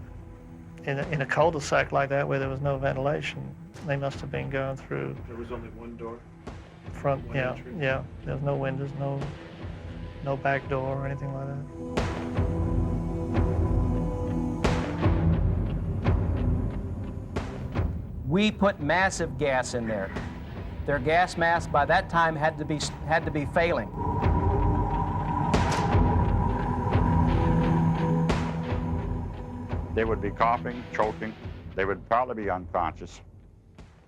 In a cul-de-sac like that where there was no ventilation, they must have been going through. There was only one door? Front, One yeah, entry? yeah. There's no windows, no back door or anything like that. We put massive gas in there. Their gas mask by that time had to be failing. They would be coughing, choking. They would probably be unconscious.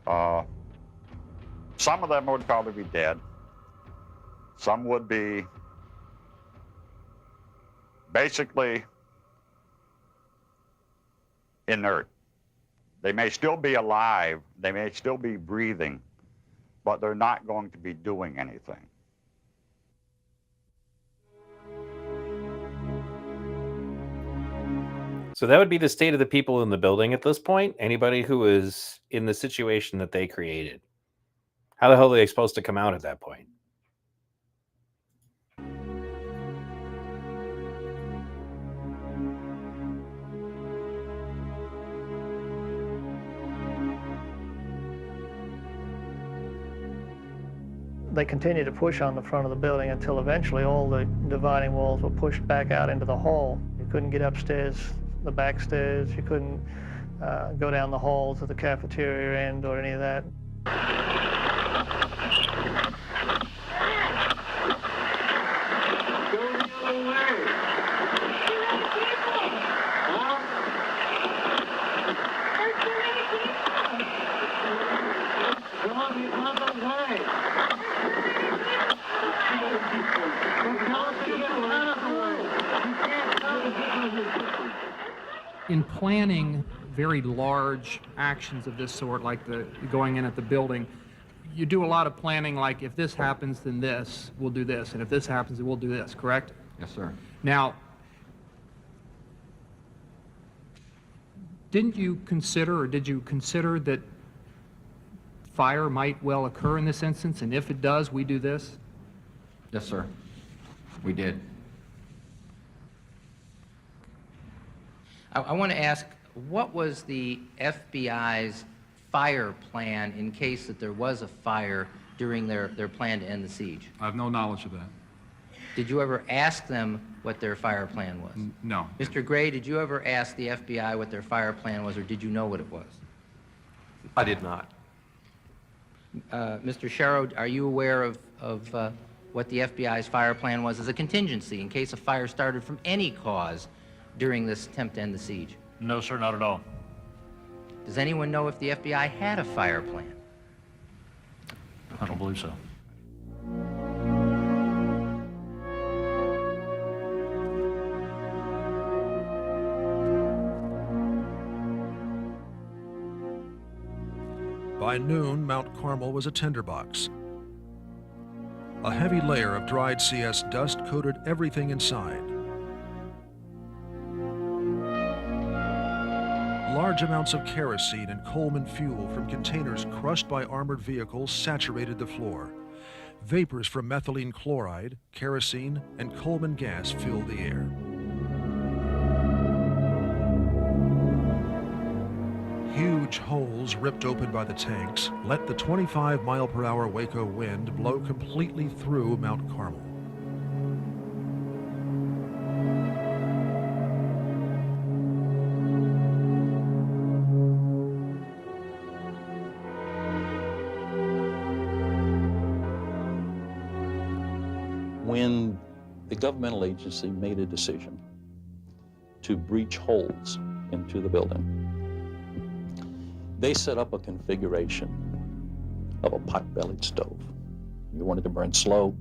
Some of them would probably be dead. Some would be basically inert. They may still be alive, they may still be breathing, but they're not going to be doing anything. So that would be the state of the people in the building at this point. Anybody who is in the situation that they created. How the hell are they supposed to come out at that point? They continued to push on the front of the building until eventually all the dividing walls were pushed back out into the hall. You couldn't get upstairs, the back stairs. You couldn't go down the hall to the cafeteria end or any of that. In planning very large actions of this sort, like the going in at the building, you do a lot of planning, like if this happens, then this, we'll do this, and if this happens, then we'll do this, correct? Yes, sir. Now, did you consider that fire might well occur in this instance, and if it does, we do this? Yes, sir. We did. I want to ask, what was the FBI's fire plan in case that there was a fire during their plan to end the siege? I have no knowledge of that. Did you ever ask them what their fire plan was? No. Mr. Gray, did you ever ask the FBI what their fire plan was, or did you know what it was? I did not. Mr. Sharrow, are you aware of what the FBI's fire plan was as a contingency in case a fire started from any cause during this attempt to end the siege? No, sir, not at all. Does anyone know if the FBI had a fire plan? I don't believe so. By noon, Mount Carmel was a tinderbox. A heavy layer of dried CS dust coated everything inside. Large amounts of kerosene and Coleman fuel from containers crushed by armored vehicles saturated the floor. Vapors from methylene chloride, kerosene, and Coleman gas filled the air. Huge holes ripped open by the tanks let the 25-mile-per-hour Waco wind blow completely through Mount Carmel. When the governmental agency made a decision to breach holes into the building, they set up a configuration of a pot-bellied stove. You wanted to burn slow,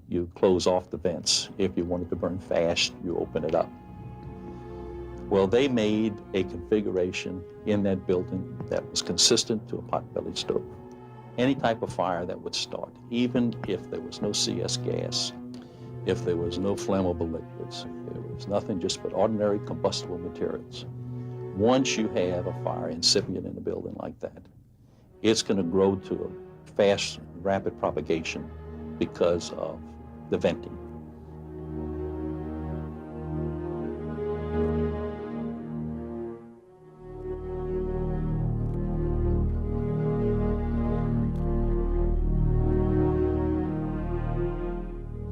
you close off the vents. If you wanted to burn fast, you open it up. Well, they made a configuration in that building that was consistent to a pot-bellied stove. Any type of fire that would start, even if there was no CS gas, if there was no flammable liquids, if there was nothing just but ordinary combustible materials. Once you have a fire incipient in a building like that, it's going to grow to a fast, rapid propagation because of the venting.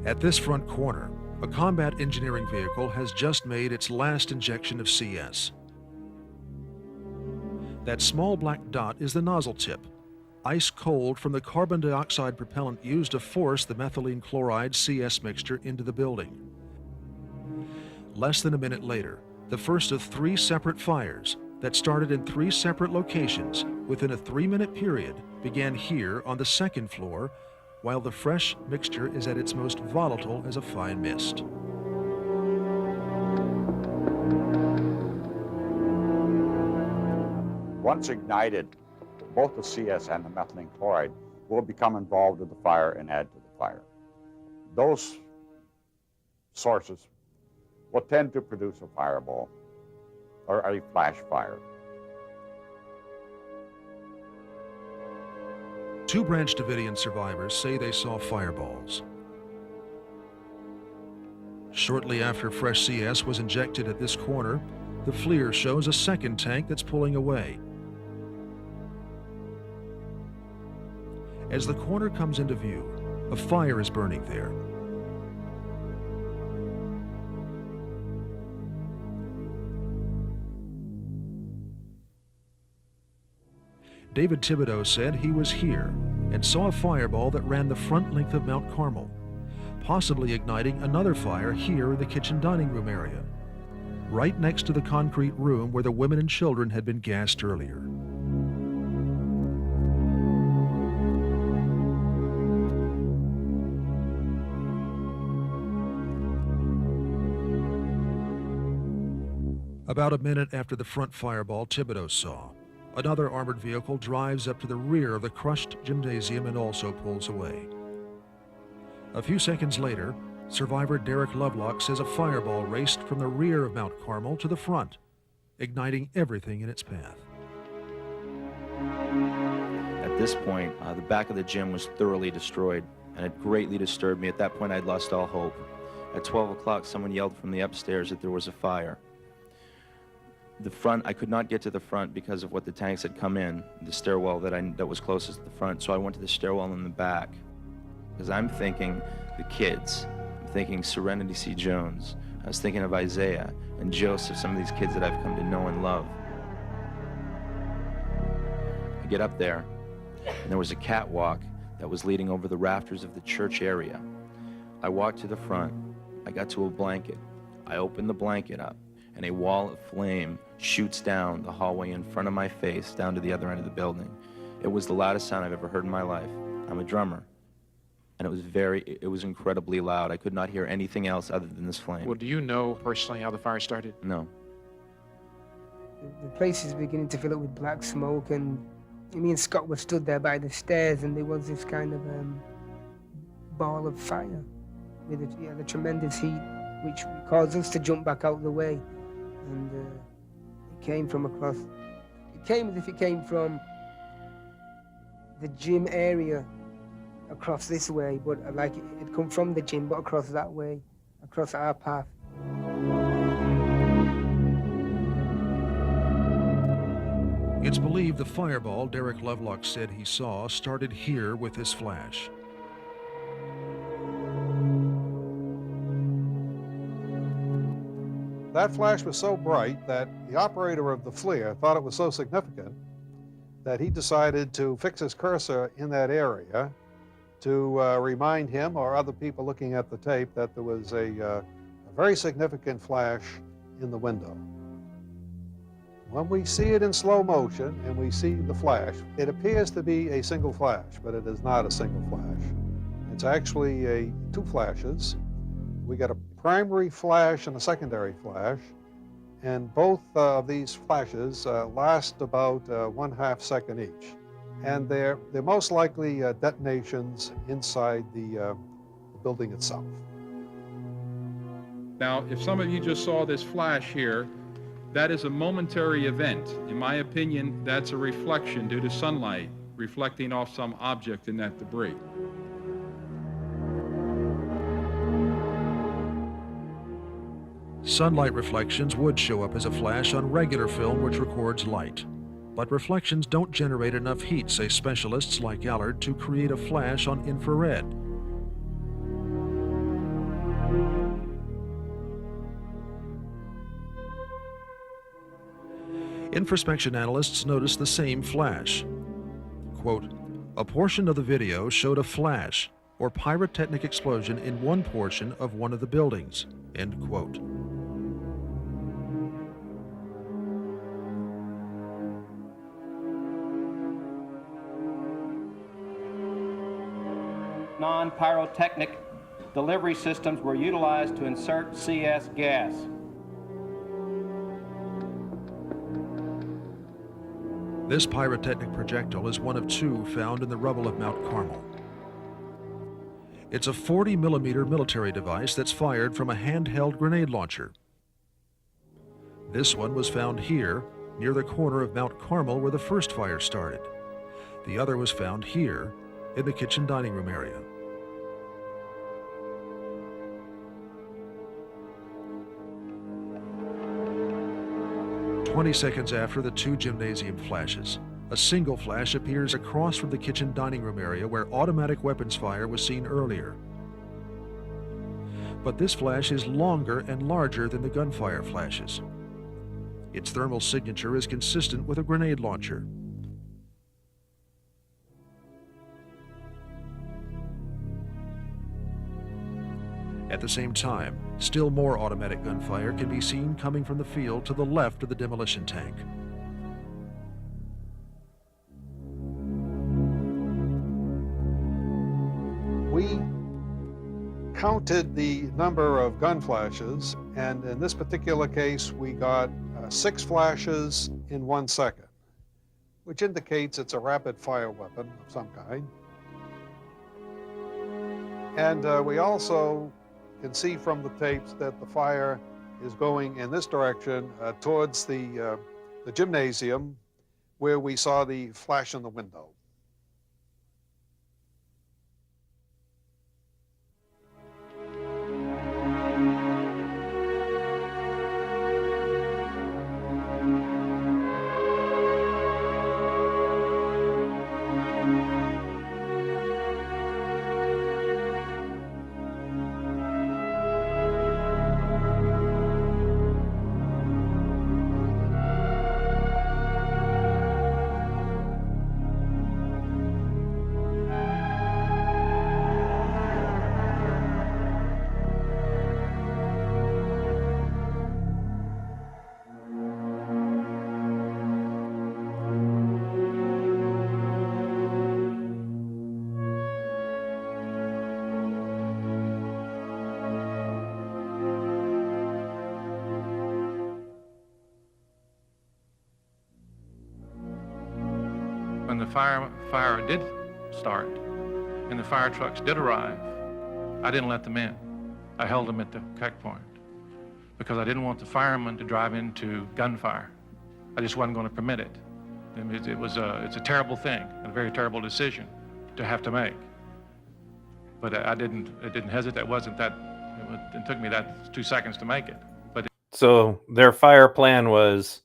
At this front corner, a combat engineering vehicle has just made its last injection of CS. That small black dot is the nozzle tip, ice cold from the carbon dioxide propellant used to force the methylene chloride CS mixture into the building. Less than a minute later, the first of 3 separate fires that started in 3 separate locations within a 3-minute period began here on the 2nd floor, while the fresh mixture is at its most volatile as a fine mist. Once ignited, both the CS and the methylene chloride will become involved with the fire and add to the fire. Those sources will tend to produce a fireball or a flash fire. 2 Branch Davidian survivors say they saw fireballs. Shortly after fresh CS was injected at this corner, the FLIR shows a 2nd tank that's pulling away. As the corner comes into view, a fire is burning there. David Thibodeau said he was here and saw a fireball that ran the front length of Mount Carmel, possibly igniting another fire here in the kitchen dining room area, right next to the concrete room where the women and children had been gassed earlier. About a minute after the front fireball Thibodeau saw, another armored vehicle drives up to the rear of the crushed gymnasium and also pulls away. A few seconds later, survivor Derek Lovelock says a fireball raced from the rear of Mount Carmel to the front, igniting everything in its path. At this point, the back of the gym was thoroughly destroyed, and it greatly disturbed me. At that point, I'd lost all hope. At 12 o'clock, someone yelled from the upstairs that there was a fire. The front, I could not get to the front because of what the tanks had come in, the stairwell that was closest to the front, so I went to the stairwell in the back. Because I'm thinking the kids, I'm thinking Serenity C. Jones, I was thinking of Isaiah and Joseph, some of these kids that I've come to know and love. I get up there, and there was a catwalk that was leading over the rafters of the church area. I walked to the front, I got to a blanket, I opened the blanket up, and a wall of flame shoots down the hallway in front of my face down to the other end of the building. It was the loudest sound I've ever heard in my life. I'm a drummer, and it was incredibly loud. I could not hear anything else other than this flame. Well, do you know personally how the fire started? No. The place is beginning to fill up with black smoke, and me and Scott were stood there by the stairs, and there was this kind of ball of fire with the tremendous heat, which caused us to jump back out of the way. And it came from across came as if it came from the gym area across this way, but like it come from the gym, but across that way, across our path. It's believed the fireball Derek Lovelock said he saw started here with this flash. That flash was so bright that the operator of the FLIR thought it was so significant that he decided to fix his cursor in that area to remind him or other people looking at the tape that there was a very significant flash in the window. When we see it in slow motion and we see the flash, it appears to be a single flash, but it is not a single flash. It's actually two flashes. We get a primary flash and a secondary flash, and both of these flashes last about 1/2 second each. And they're most likely detonations inside the building itself. Now, if some of you just saw this flash here, that is a momentary event. In my opinion, that's a reflection due to sunlight reflecting off some object in that debris. Sunlight reflections would show up as a flash on regular film which records light. But reflections don't generate enough heat, say specialists like Allard, to create a flash on infrared. Infraspection analysts noticed the same flash. Quote, "A portion of the video showed a flash or pyrotechnic explosion in one portion of one of the buildings," end quote. Non-pyrotechnic delivery systems were utilized to insert CS gas. This pyrotechnic projectile is one of two found in the rubble of Mount Carmel. It's a 40mm military device that's fired from a handheld grenade launcher. This one was found here, near the corner of Mount Carmel where the first fire started. The other was found here, in the kitchen dining room area. "20 seconds after the two gymnasium flashes, a single flash appears across from the kitchen dining room area where automatic weapons fire was seen earlier. But this flash is longer and larger than the gunfire flashes. Its thermal signature is consistent with a grenade launcher. At the same time, still more automatic gunfire can be seen coming from the field to the left of the demolition tank. We counted the number of gun flashes, and in this particular case, we got 6 flashes in 1 second, which indicates it's a rapid fire weapon of some kind. And we also can see from the tapes that the fire is going in this direction towards the gymnasium where we saw the flash in the window. When the fire did start and the fire trucks did arrive, I didn't let them in. I held them at the checkpoint because I didn't want the firemen to drive into gunfire. I just wasn't going to permit it. I mean, it's a terrible thing, a very terrible decision to have to make. But it didn't hesitate. It took me that 2 seconds to make it. But So their fire plan was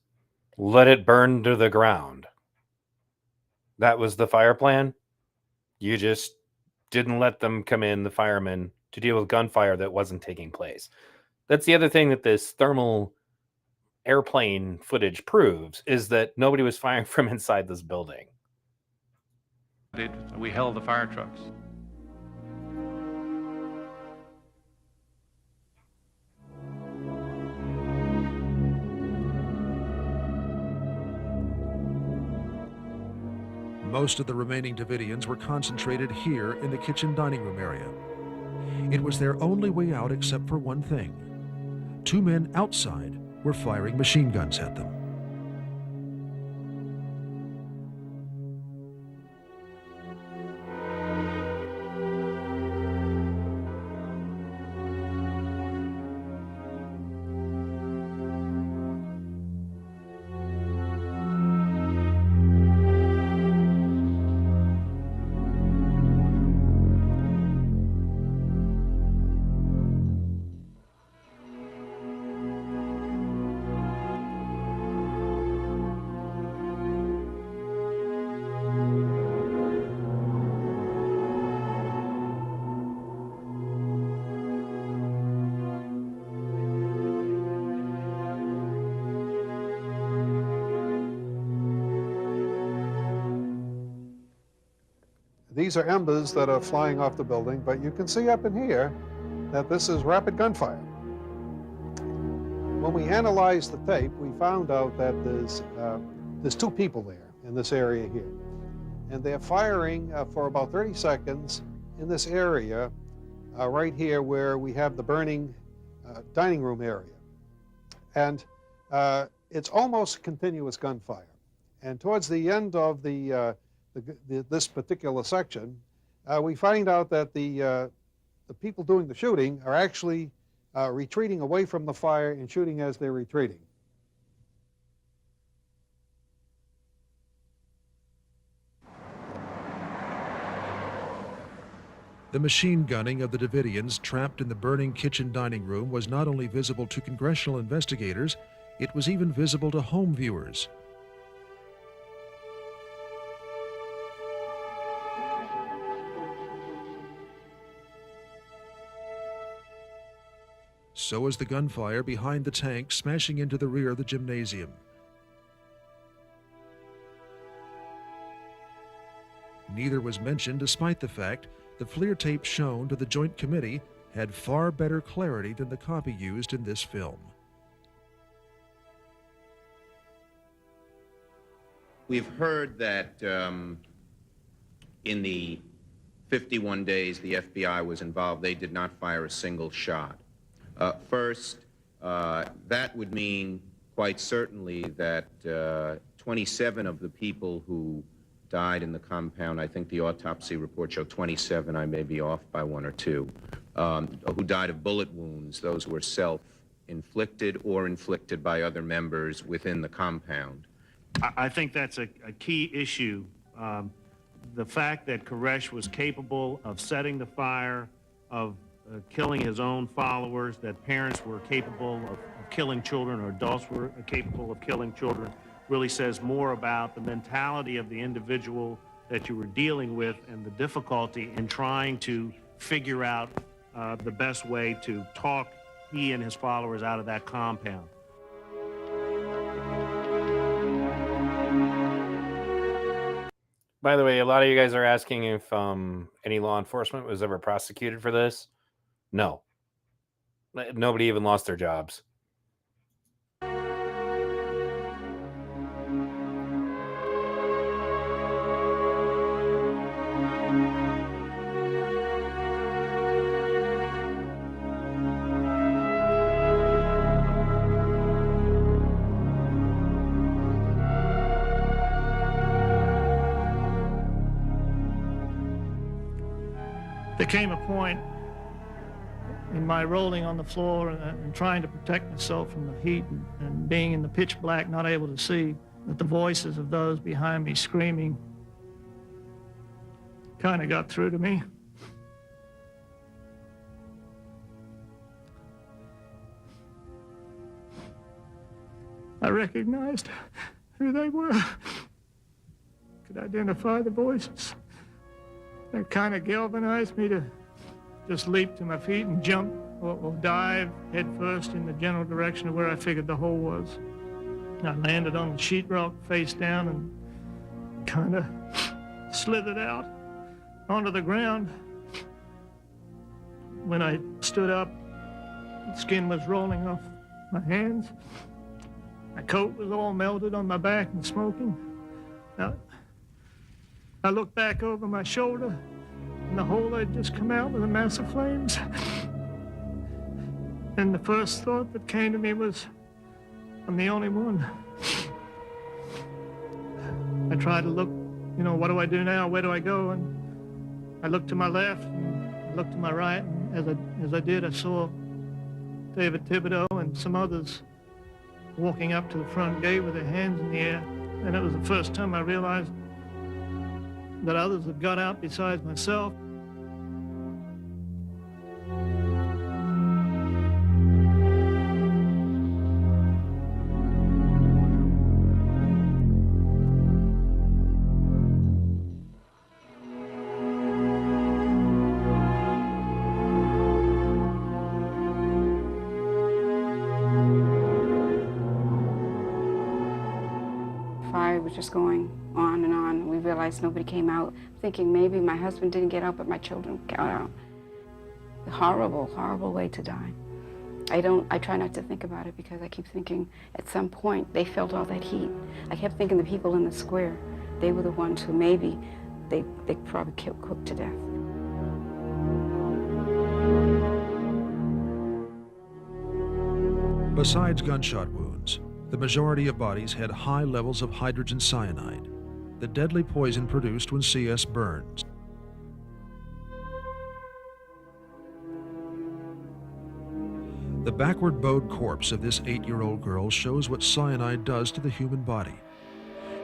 let it burn to the ground. That was the fire plan. You just didn't let them come in, the firemen, to deal with gunfire that wasn't taking place. That's the other thing that this thermal airplane footage proves, is that nobody was firing from inside this building. we held the fire trucks. Most of the remaining Davidians were concentrated here in the kitchen dining room area. It was their only way out except for one thing. 2 men outside were firing machine guns at them. These are embers that are flying off the building, but you can see up in here that this is rapid gunfire. When we analyzed the tape, we found out that there's 2 people there in this area here. And they're firing for about 30 seconds in this area right here where we have the burning dining room area. And it's almost continuous gunfire. And towards the end of this particular section, we find out that the people doing the shooting are actually retreating away from the fire and shooting as they're retreating. The machine gunning of the Davidians trapped in the burning kitchen dining room was not only visible to congressional investigators, it was even visible to home viewers. So was the gunfire behind the tank smashing into the rear of the gymnasium. Neither was mentioned despite the fact the FLIR tape shown to the Joint Committee had far better clarity than the copy used in this film. We've heard that in the 51 days the FBI was involved, they did not fire a single shot. First, that would mean quite certainly that 27 of the people who died in the compound, I think the autopsy report showed 27, I may be off by 1 or 2, who died of bullet wounds. Those were self-inflicted or inflicted by other members within the compound. I think that's a key issue. The fact that Koresh was capable of setting the fire, of killing his own followers, that parents were capable of killing children, or adults were capable of killing children, really says more about the mentality of the individual that you were dealing with and the difficulty in trying to figure out the best way to talk he and his followers out of that compound. By the way, a lot of you guys are asking if any law enforcement was ever prosecuted for this. No. Nobody even lost their jobs. There came a point in my rolling on the floor and trying to protect myself from the heat and being in the pitch black, not able to see, But the voices of those behind me screaming kind of got through to me. I recognized who they were. Could identify the voices. That kind of galvanized me to just leap to my feet and jump or dive headfirst in the general direction of where I figured the hole was. I landed on the sheetrock face down and kind of slithered out onto the ground. When I stood up, the skin was rolling off my hands. My coat was all melted on my back and smoking. I looked back over my shoulder, and the hole had just come out with a mass of flames. And the first thought that came to me was, I'm the only one. I tried to look, what do I do now? Where do I go? And I looked to my left, and I looked to my right, and as I did, I saw David Thibodeau and some others walking up to the front gate with their hands in the air. And it was the first time I realized that others had got out besides myself. Fire was just going on and on. We realized nobody came out, thinking maybe my husband didn't get out, but my children got out. Horrible, horrible way to die. I try not to think about it because I keep thinking at some point they felt all that heat. I kept thinking the people in the square, they were the ones who maybe they probably cooked to death. Besides gunshot wounds, the majority of bodies had high levels of hydrogen cyanide, the deadly poison produced when CS burns. The backward-bowed corpse of this 8-year-old girl shows what cyanide does to the human body.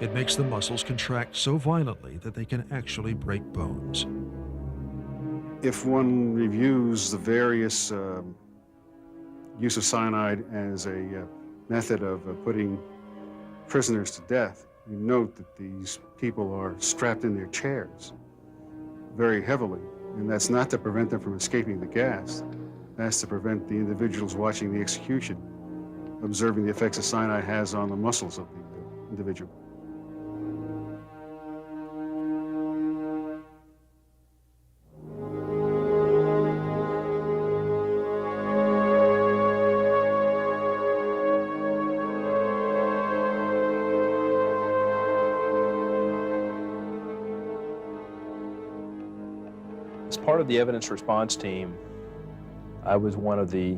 It makes the muscles contract so violently that they can actually break bones. If one reviews the various use of cyanide as a method of putting prisoners to death, you note that these people are strapped in their chairs very heavily, and that's not to prevent them from escaping the gas. That's to prevent the individuals watching the execution observing the effects that cyanide has on the muscles of the individual. As part of the evidence response team, I was one of the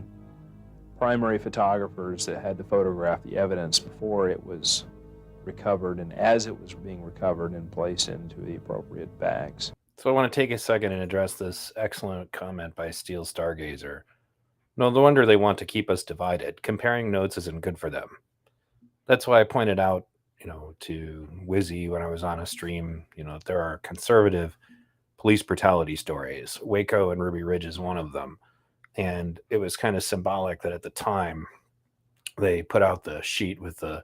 primary photographers that had to photograph the evidence before it was recovered and as it was being recovered and placed into the appropriate bags. So I want to take a second and address this excellent comment by Steel Stargazer. No wonder they want to keep us divided. Comparing notes isn't good for them. That's why I pointed out, to Wizzy when I was on a stream, there are conservative police brutality stories. Waco and Ruby Ridge is one of them. And it was kind of symbolic that at the time they put out the sheet with the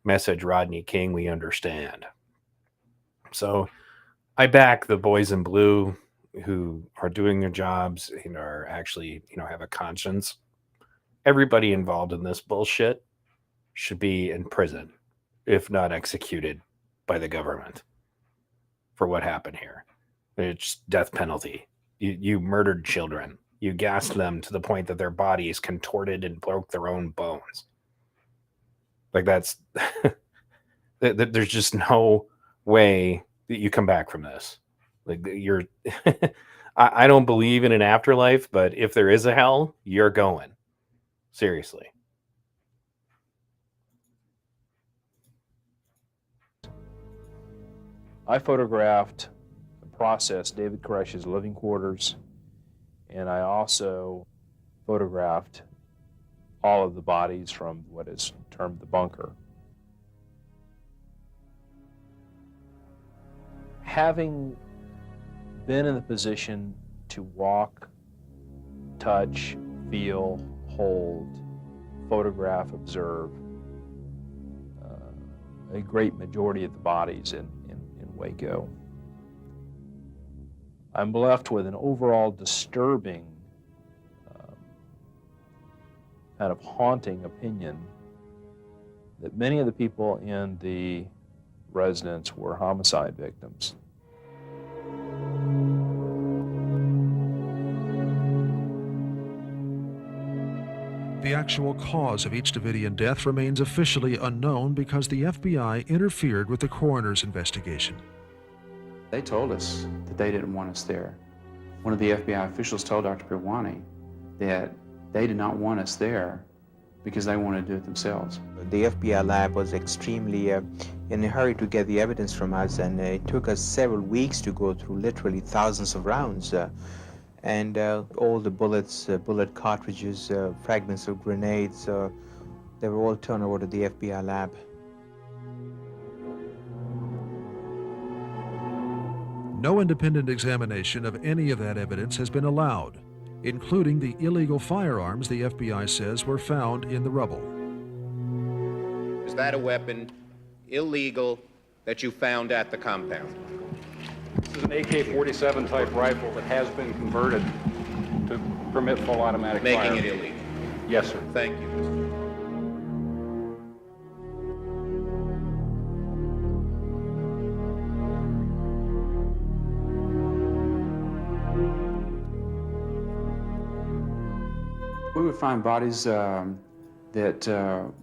message, Rodney King, we understand. So I back the boys in blue who are doing their jobs and are actually, have a conscience. Everybody involved in this bullshit should be in prison, if not executed by the government for what happened here. It's death penalty. You murdered children. You gassed them to the point that their bodies contorted and broke their own bones. Like that's, there's just no way that you come back from this. Like you're, I don't believe in an afterlife, but if there is a hell, you're going. Seriously. I photographed the process, David Koresh's living quarters, and I also photographed all of the bodies from what is termed the bunker. having been in the position to walk, touch, feel, hold, photograph, observe a great majority of the bodies in Waco, I'm left with an overall disturbing, kind of haunting opinion that many of the people in the residence were homicide victims. The actual cause of each Davidian death remains officially unknown because the FBI interfered with the coroner's investigation. They told us that they didn't want us there. One of the FBI officials told Dr. Pirwani that they did not want us there because they wanted to do it themselves. The FBI lab was extremely in a hurry to get the evidence from us, and it took us several weeks to go through literally thousands of rounds. And all the bullets, bullet cartridges, fragments of grenades, they were all turned over to the FBI lab. No independent examination of any of that evidence has been allowed, including the illegal firearms the FBI says were found in the rubble. Is that a weapon illegal that you found at the compound? This is an AK-47 type rifle that has been converted to permit full automatic fire. Making it illegal? Yes, sir. Thank you. We would find bodies that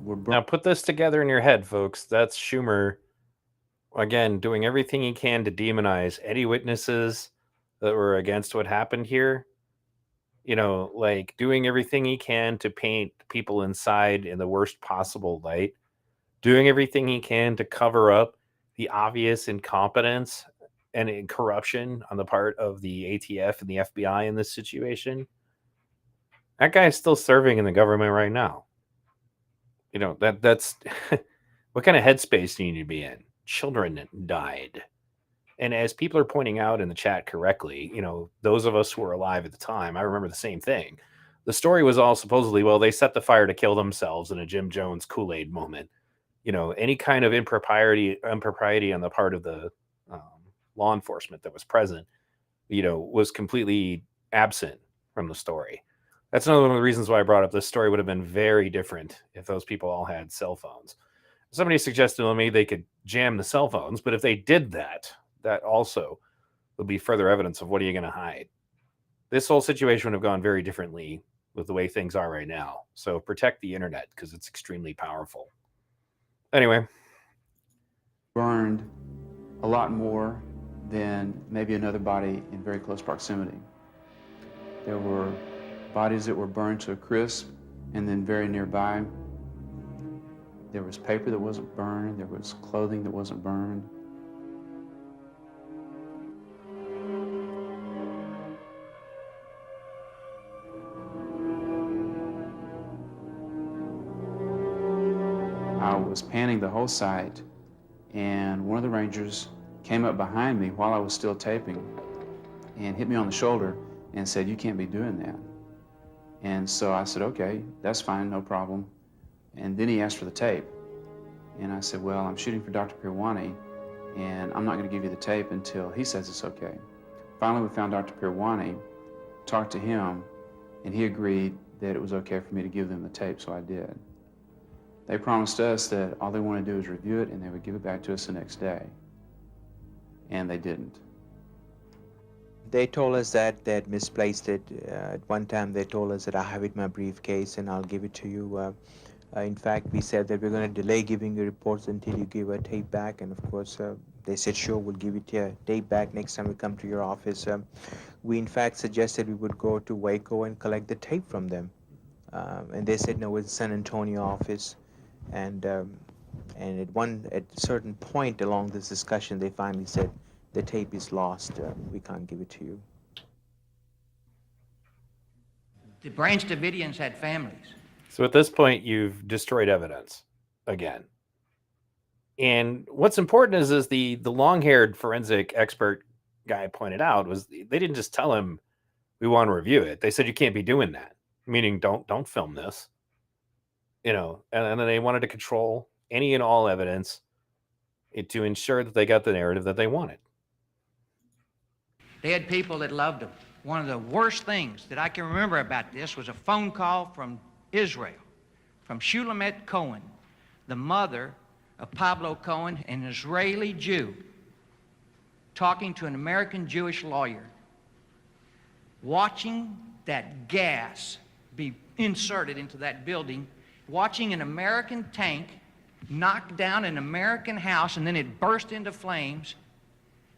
were burned. Now put this together in your head, folks. That's Schumer, again, doing everything he can to demonize any witnesses that were against what happened here. You know, like doing everything he can to paint people inside in the worst possible light, doing everything he can to cover up the obvious incompetence and corruption on the part of the ATF and the FBI in this situation. That guy is still serving in the government right now. You know, that's what kind of headspace do you need to be in? Children died. And as people are pointing out in the chat correctly, you know, those of us who were alive at the time, I remember the same thing. The story was all supposedly, well, they set the fire to kill themselves in a Jim Jones Kool-Aid moment. You know, any kind of impropriety on the part of the law enforcement that was present, you know, was completely absent from the story. That's another one of the reasons why I brought up this story would have been very different if those people all had cell phones. Somebody suggested to me they could jam the cell phones, but if they did that, that also would be further evidence of what are you going to hide. This whole situation would have gone very differently with the way things are right now. So protect the internet because it's extremely powerful. Anyway. Burned a lot more than maybe another body in very close proximity. There were bodies that were burned to a crisp, and then very nearby, there was paper that wasn't burned, there was clothing that wasn't burned. I was panning the whole site, and one of the rangers came up behind me while I was still taping and hit me on the shoulder and said, "You can't be doing that." And so I said, "Okay, that's fine, no problem." And then he asked for the tape. And I said, "Well, I'm shooting for Dr. Pirwani, and I'm not going to give you the tape until he says it's okay." Finally, we found Dr. Pirwani, talked to him, and he agreed that it was okay for me to give them the tape, so I did. They promised us that all they wanted to do is review it, and they would give it back to us the next day. And they didn't. They told us that they had misplaced it. At one time, they told us that I have it in my briefcase and I'll give it to you. In fact, we said that we're going to delay giving you reports until you give a tape back. And of course, they said, sure, we'll give you a tape back next time we come to your office. We, in fact, suggested we would go to Waco and collect the tape from them. And they said, no, it's the San Antonio office. And at a certain point along this discussion, they finally said, the tape is lost. We can't give it to you. The Branch Davidians had families. So at this point, you've destroyed evidence again. And what's important is the long-haired forensic expert guy pointed out was they didn't just tell him we want to review it. They said you can't be doing that, meaning don't film this. And then they wanted to control any and all evidence to ensure that they got the narrative that they wanted. They had people that loved them. One of the worst things that I can remember about this was a phone call from Israel, from Shulamit Cohen, the mother of Pablo Cohen, an Israeli Jew, talking to an American Jewish lawyer, watching that gas be inserted into that building, watching an American tank knock down an American house and then it burst into flames.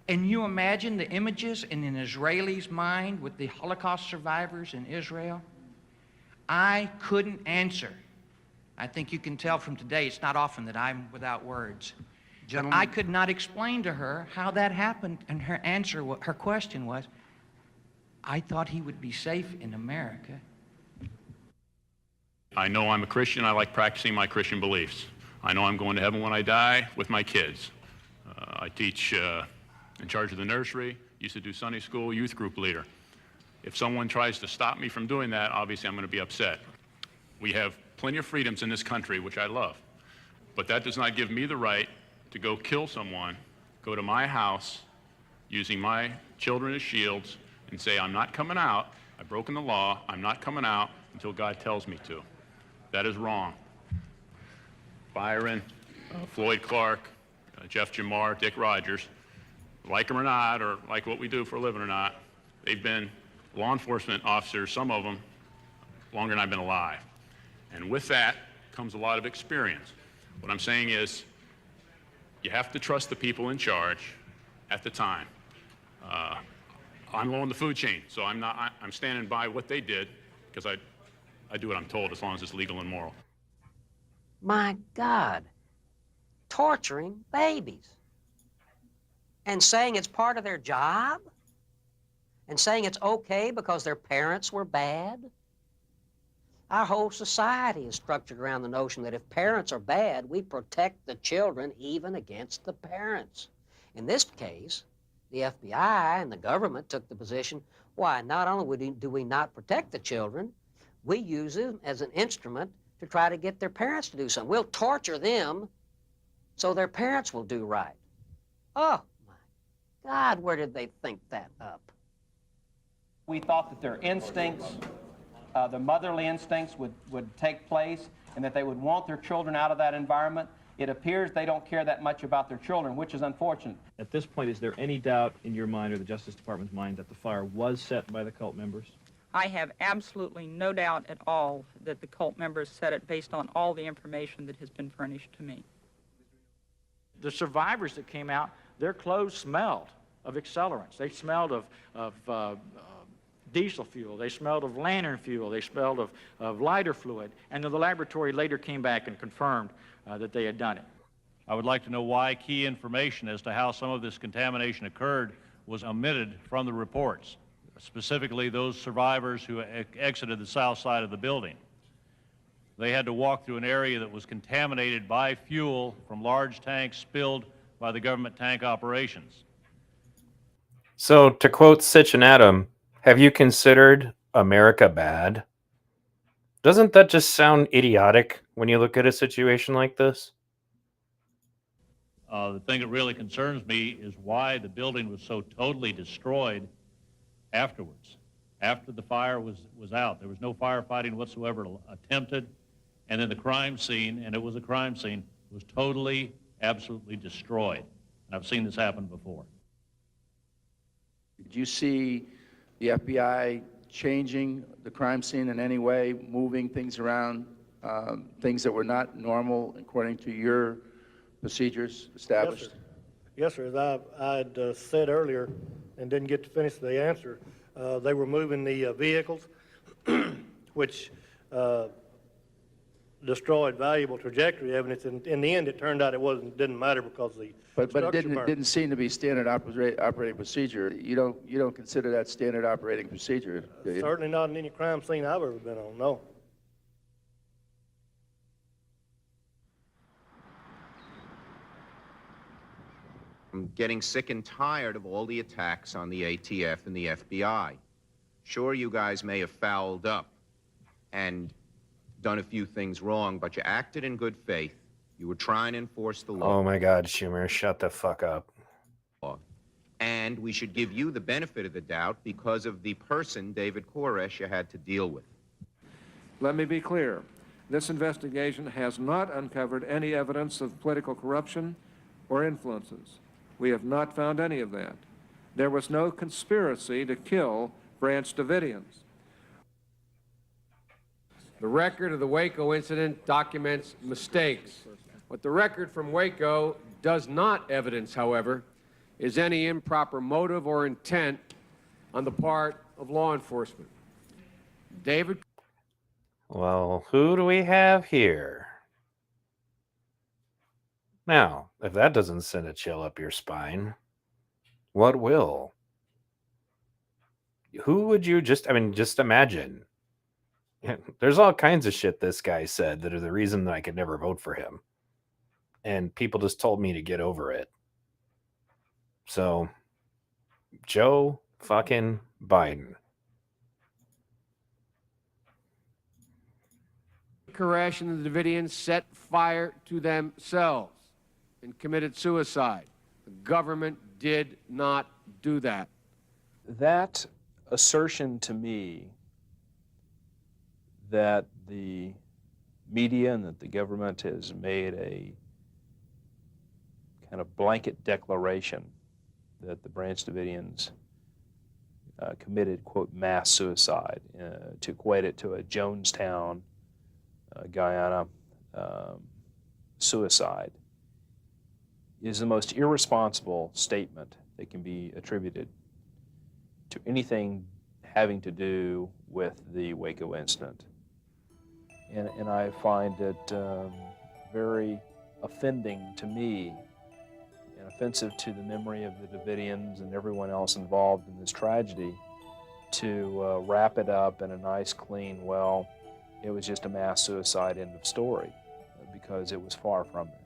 And you imagine the images in an Israeli's mind with the Holocaust survivors in Israel? I couldn't answer. I think you can tell from today, it's not often that I'm without words. Gentlemen, I could not explain to her how that happened, and her answer, her question was, I thought he would be safe in America. I know I'm a Christian. I like practicing my Christian beliefs. I know I'm going to heaven when I die with my kids. I teach in charge of the nursery, used to do Sunday school, youth group leader. If someone tries to stop me from doing that, obviously I'm going to be upset. We have plenty of freedoms in this country, which I love, but that does not give me the right to go kill someone, go to my house using my children as shields and say, I'm not coming out, I've broken the law, I'm not coming out until God tells me to. That is wrong. Byron, Floyd Clark, Jeff Jamar, Dick Rogers, like them or not, or like what we do for a living or not, they've been law enforcement officers, some of them, longer than I've been alive. And with that comes a lot of experience. What I'm saying is, you have to trust the people in charge at the time. I'm low in the food chain, so I'm standing by what they did, because I do what I'm told as long as it's legal and moral. My God, torturing babies and saying it's part of their job and saying it's okay because their parents were bad. Our whole society is structured around the notion that if parents are bad, we protect the children even against the parents. In this case, the FBI and the government took the position, why, not only do we not protect the children, we use them as an instrument to try to get their parents to do something. We'll torture them so their parents will do right. Oh, my God, where did they think that up? We thought that their instincts, their motherly instincts would take place and that they would want their children out of that environment. It appears they don't care that much about their children, which is unfortunate. At this point, is there any doubt in your mind or the Justice Department's mind that the fire was set by the cult members? I have absolutely no doubt at all that the cult members set it based on all the information that has been furnished to me. The survivors that came out, their clothes smelled of accelerants. They smelled of diesel fuel. They smelled of lantern fuel. They smelled of lighter fluid. And the laboratory later came back and confirmed that they had done it. I would like to know why key information as to how some of this contamination occurred was omitted from the reports, specifically those survivors who exited the south side of the building. They had to walk through an area that was contaminated by fuel from large tanks spilled by the government tank operations. So, to quote Sitch and Adam, have you considered America bad? Doesn't that just sound idiotic when you look at a situation like this? The thing that really concerns me is why the building was so totally destroyed afterwards, after the fire was out. There was no firefighting whatsoever attempted, and then the crime scene, and it was a crime scene, was totally, absolutely destroyed. And I've seen this happen before. Did you see the FBI changing the crime scene in any way, moving things around, things that were not normal according to your procedures established? Yes, sir. As I had said earlier and didn't get to finish the answer, they were moving the vehicles, which destroyed valuable trajectory evidence. And in the end, it turned out it didn't matter because the But it didn't seem to be standard operating procedure. You don't consider that standard operating procedure, do you? Certainly not in any crime scene I've ever been on, no. I'm getting sick and tired of all the attacks on the ATF and the FBI. Sure, you guys may have fouled up and done a few things wrong, but you acted in good faith. You were trying to enforce the law. Oh my God, Schumer, shut the fuck up. And we should give you the benefit of the doubt because of the person, David Koresh, you had to deal with. Let me be clear. This investigation has not uncovered any evidence of political corruption or influences. We have not found any of that. There was no conspiracy to kill Branch Davidians. The record of the Waco incident documents mistakes. What the record from Waco does not evidence, however, is any improper motive or intent on the part of law enforcement. David? Well, who do we have here? Now, if that doesn't send a chill up your spine, what will? Who would you just imagine. There's all kinds of shit this guy said that are the reason that I could never vote for him. And people just told me to get over it. So, Joe fucking Biden. Koresh and the Davidians set fire to themselves and committed suicide. The government did not do that. That assertion to me that the media and that the government has made a kind of blanket declaration that the Branch Davidians committed, quote, mass suicide, to equate it to a Jonestown, Guyana suicide, is the most irresponsible statement that can be attributed to anything having to do with the Waco incident. And I find it very offending to me and offensive to the memory of the Davidians and everyone else involved in this tragedy to wrap it up in a nice, clean, well, it was just a mass suicide, end of story, because it was far from that.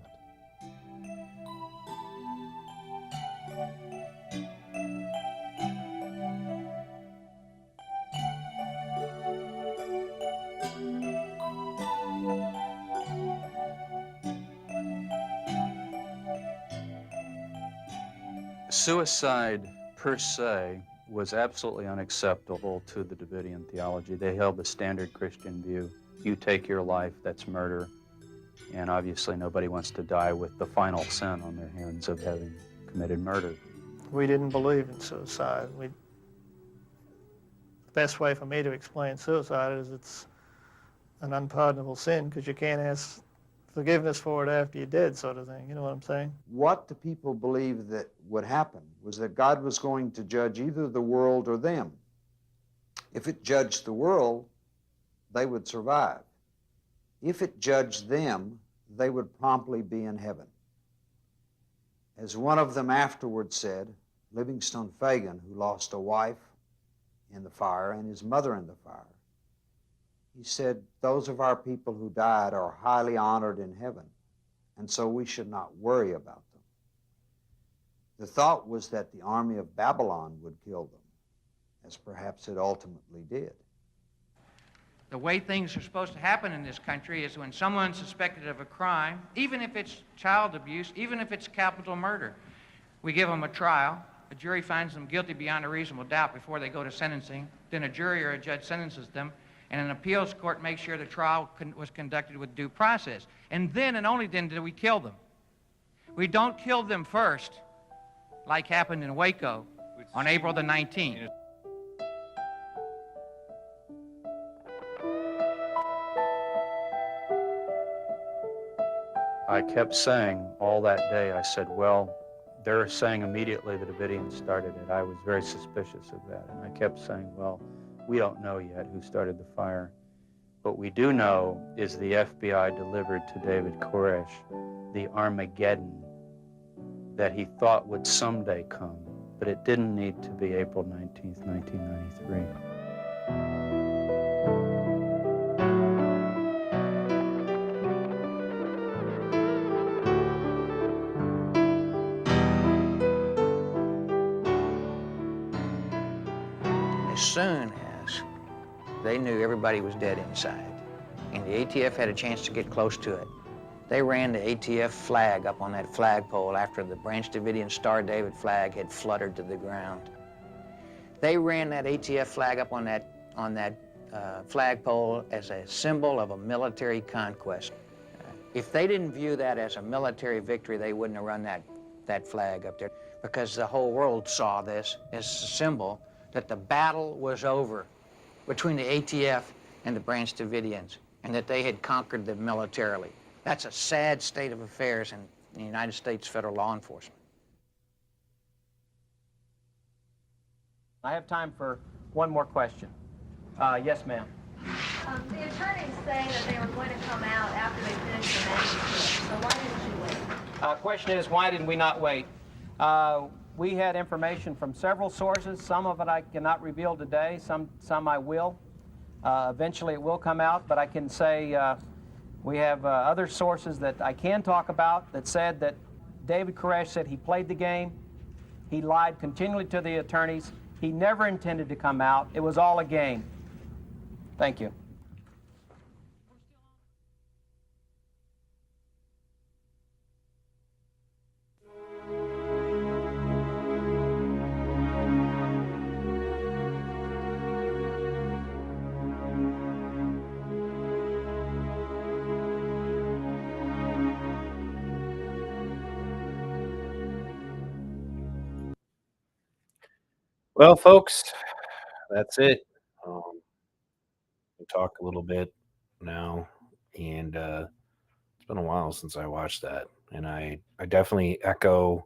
Suicide, per se, was absolutely unacceptable to the Davidian theology. They held the standard Christian view. You take your life, that's murder. And obviously nobody wants to die with the final sin on their hands of having committed murder. We didn't believe in suicide. The best way for me to explain suicide is it's an unpardonable sin because you can't ask forgiveness for it after you're dead, sort of thing. You know what I'm saying? What the people believed that would happen was that God was going to judge either the world or them. If it judged the world, they would survive. If it judged them, they would promptly be in heaven. As one of them afterwards said, Livingstone Fagan, who lost a wife in the fire and his mother in the fire, he said, those of our people who died are highly honored in heaven, and so we should not worry about them. The thought was that the army of Babylon would kill them, as perhaps it ultimately did. The way things are supposed to happen in this country is when someone's suspected of a crime, even if it's child abuse, even if it's capital murder, we give them a trial, a jury finds them guilty beyond a reasonable doubt before they go to sentencing, then a jury or a judge sentences them, and an appeals court makes sure the trial was conducted with due process. And then and only then do we kill them. We don't kill them first, like happened in Waco on April the 19th. I kept saying all that day, I said, well, they're saying immediately the Davidians started it. I was very suspicious of that. And I kept saying, well, we don't know yet who started the fire. What we do know is the FBI delivered to David Koresh the Armageddon that he thought would someday come, but it didn't need to be April 19th, 1993. as soon as they knew everybody was dead inside, and the ATF had a chance to get close to it, they ran the ATF flag up on that flagpole after the Branch Davidian Star David flag had fluttered to the ground. They ran that ATF flag up on that flagpole as a symbol of a military conquest. If they didn't view that as a military victory, they wouldn't have run that flag up there, because the whole world saw this as a symbol that the battle was over between the ATF and the Branch Davidians, and that they had conquered them militarily. That's a sad state of affairs in the United States federal law enforcement. I have time for one more question. Yes, ma'am. The attorneys say that they were going to come out after they finished the manuscript, so why didn't you wait? Question is, why did we not wait? We had information from several sources. Some of it I cannot reveal today, some I will. Eventually it will come out, but I can say we have other sources that I can talk about that said that David Koresh said he played the game. He lied continually to the attorneys. He never intended to come out. It was all a game. Thank you. Well, folks, that's it. We'll talk a little bit now, and it's been a while since I watched that, and I definitely echo,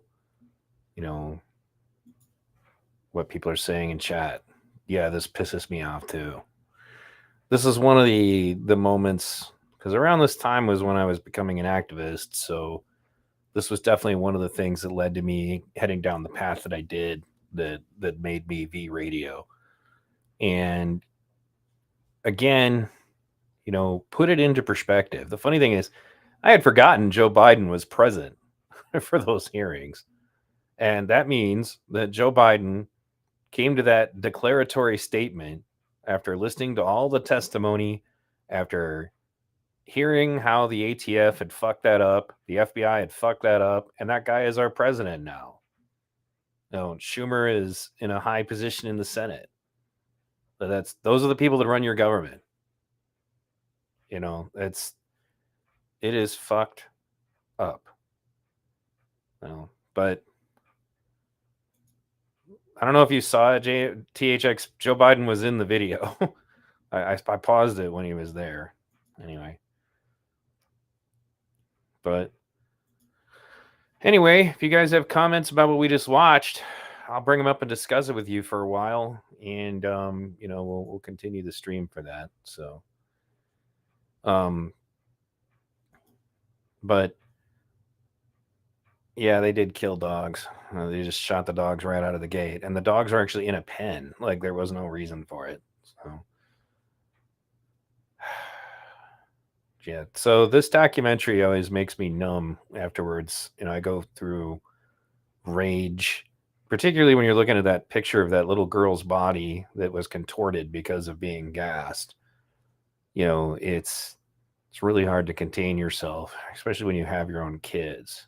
what people are saying in chat. Yeah, this pisses me off too. This is one of the moments, because around this time was when I was becoming an activist, so this was definitely one of the things that led to me heading down the path that I did, that made me V Radio. And again, put it into perspective. The funny thing is, I had forgotten Joe Biden was present for those hearings. And that means that Joe Biden came to that declaratory statement after listening to all the testimony, after hearing how the ATF had fucked that up, the FBI had fucked that up, and that guy is our president now. Schumer is in a high position in the Senate. Those are the people that run your government. It is fucked up. But I don't know if you saw it, THX. Joe Biden was in the video. I paused it when he was there. Anyway. But anyway, if you guys have comments about what we just watched, I'll bring them up and discuss it with you for a while, and we'll continue the stream for that. So, but yeah, they did kill dogs. They just shot the dogs right out of the gate, and the dogs are actually in a pen. Like, there was no reason for it. So, yeah. So this documentary always makes me numb afterwards. I go through rage, particularly when you're looking at that picture of that little girl's body that was contorted because of being gassed. It's really hard to contain yourself, especially when you have your own kids.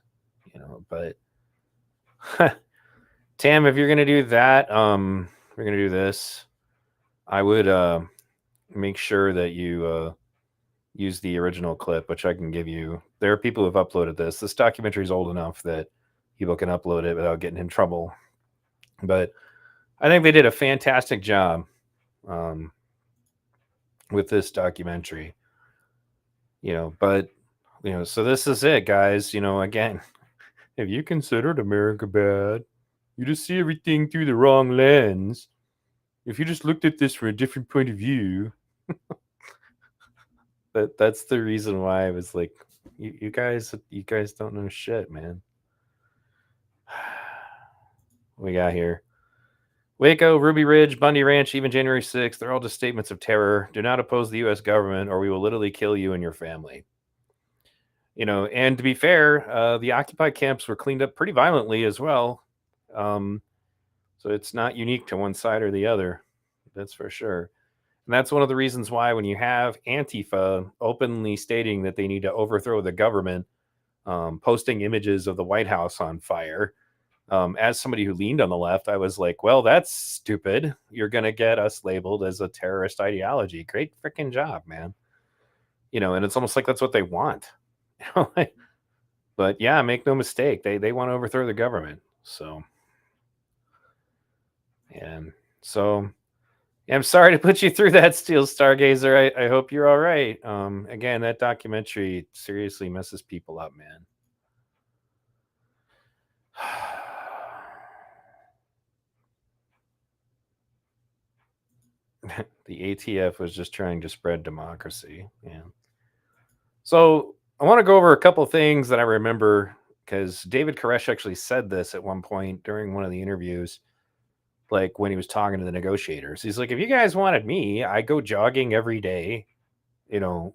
But Tam, if you're gonna do that, if you're gonna do this, I would make sure that you use the original clip, which I can give you. There are people who have uploaded this. This documentary is old enough that people can upload it without getting in trouble. But I think they did a fantastic job with this documentary. But so this is it, guys. Again, if you considered America bad, you just see everything through the wrong lens. If you just looked at this from a different point of view, that's the reason why I was like, you guys don't know shit, man. What we got here? Waco, Ruby Ridge, Bundy Ranch, even January 6th, they're all just statements of terror. Do not oppose the U.S. government or we will literally kill you and your family. And to be fair, the Occupy camps were cleaned up pretty violently as well. So it's not unique to one side or the other. That's for sure. And that's one of the reasons why when you have Antifa openly stating that they need to overthrow the government, posting images of the White House on fire, as somebody who leaned on the left, I was like, well, that's stupid. You're going to get us labeled as a terrorist ideology. Great freaking job, man. And it's almost like that's what they want. But yeah, make no mistake. They want to overthrow the government. So I'm sorry to put you through that, Steel Stargazer. I hope you're all right. Again, that documentary seriously messes people up, man. The ATF was just trying to spread democracy. Yeah. So I want to go over a couple things that I remember, because David Koresh actually said this at one point during one of the interviews, like when he was talking to the negotiators. He's like, if you guys wanted me, I go jogging every day. You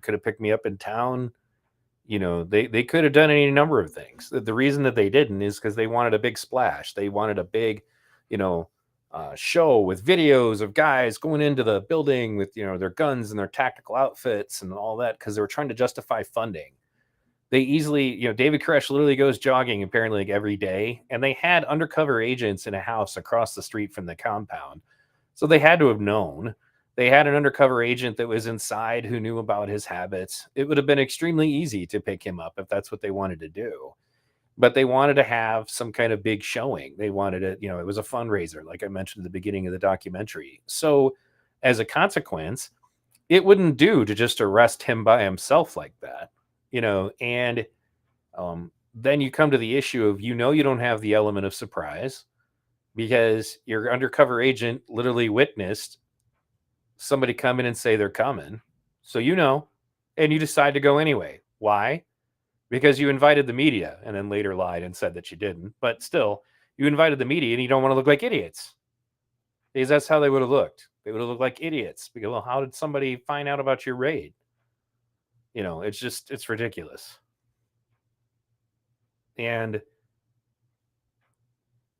could have picked me up in town. They could have done any number of things. The reason that they didn't is because they wanted a big splash. They wanted a big, show with videos of guys going into the building with, their guns and their tactical outfits and all that, because they were trying to justify funding. They easily, David Koresh literally goes jogging apparently like every day, and they had undercover agents in a house across the street from the compound. So they had to have known. They had an undercover agent that was inside who knew about his habits. It would have been extremely easy to pick him up if that's what they wanted to do. But they wanted to have some kind of big showing. They wanted it, it was a fundraiser, like I mentioned at the beginning of the documentary. So as a consequence, it wouldn't do to just arrest him by himself like that, and then you come to the issue of, you don't have the element of surprise because your undercover agent literally witnessed somebody come in and say they're coming. So, and you decide to go anyway. Why? Because you invited the media and then later lied and said that you didn't. But still, you invited the media and you don't want to look like idiots. Because that's how they would have looked. They would have looked like idiots. Because, well, how did somebody find out about your raid? It's ridiculous. And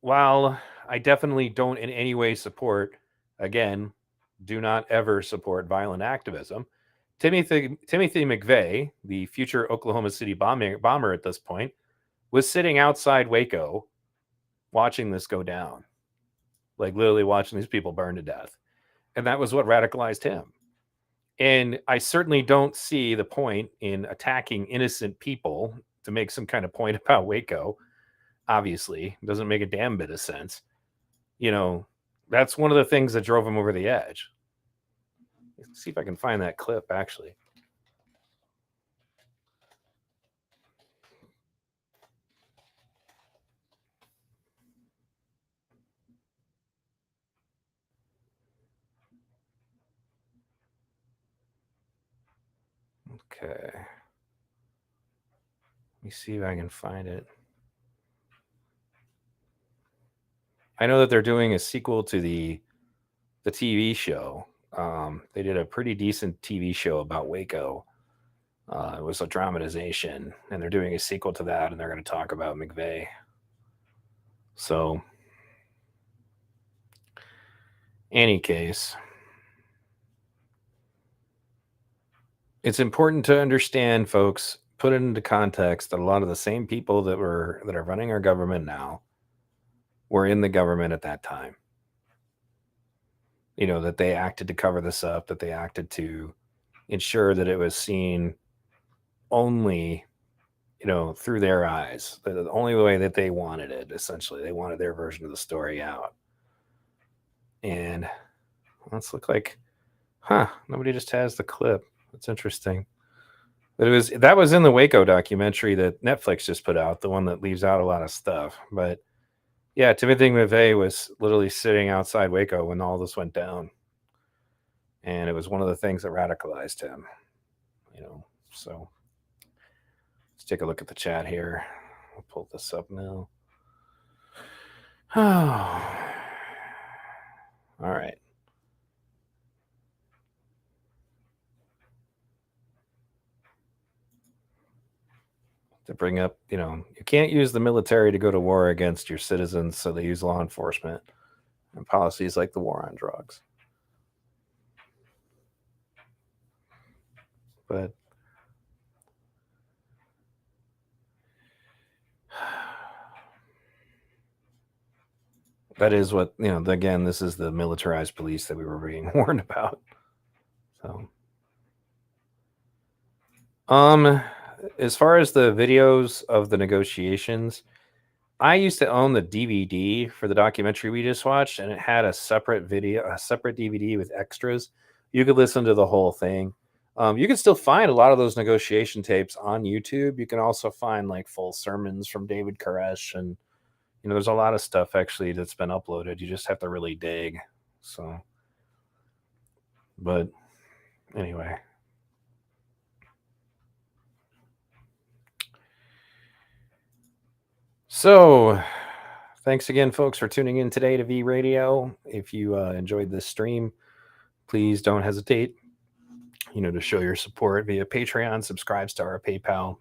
while I definitely don't in any way support, again, do not ever support violent activism, Timothy McVeigh, the future Oklahoma City bomber at this point, was sitting outside Waco watching this go down. Like literally watching these people burn to death. And that was what radicalized him. And I certainly don't see the point in attacking innocent people to make some kind of point about Waco. Obviously, it doesn't make a damn bit of sense. That's one of the things that drove him over the edge. Let's see if I can find that clip, actually. Okay. Let me see if I can find it. I know that they're doing a sequel to the TV show. They did a pretty decent TV show about Waco. It was a dramatization, and they're doing a sequel to that, and they're going to talk about McVeigh. So, any case, it's important to understand, folks, put it into context that a lot of the same people that are running our government now were in the government at that time. That they acted to cover this up, that they acted to ensure that it was seen only, through their eyes, the only way that they wanted it, essentially. They wanted their version of the story out. And let's look like, nobody just has the clip. That's interesting. But that was in the Waco documentary that Netflix just put out, the one that leaves out a lot of stuff. But yeah, Timothy McVeigh was literally sitting outside Waco when all this went down. And it was one of the things that radicalized him. So let's take a look at the chat here. I'll pull this up now. Oh. All right. To bring up, you can't use the military to go to war against your citizens, so they use law enforcement. and policies like the war on drugs. But that is what, again, this is the militarized police that we were being warned about. So, as far as the videos of the negotiations, I used to own the DVD for the documentary we just watched, and it had a separate DVD with extras. You could listen to the whole thing. You can still find a lot of those negotiation tapes on YouTube. You can also find like full sermons from David Koresh, and there's a lot of stuff actually that's been uploaded. You just have to really dig. So, but anyway. So, thanks again, folks, for tuning in today to V Radio. If you enjoyed this stream, please don't hesitate, to show your support via Patreon, subscribe to our PayPal,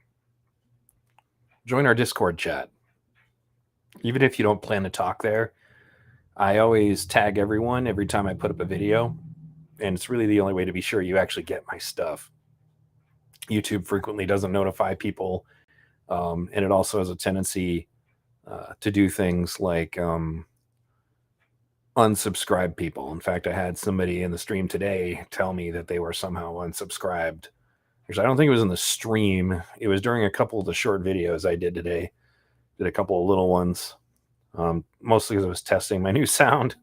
join our Discord chat. Even if you don't plan to talk there, I always tag everyone every time I put up a video, and it's really the only way to be sure you actually get my stuff. YouTube frequently doesn't notify people, and it also has a tendency to do things like unsubscribe people. In fact, I had somebody in the stream today tell me that they were somehow unsubscribed. Actually, I don't think it was in the stream. It was during a couple of the short videos I did today. Did a couple of little ones, mostly because I was testing my new sound.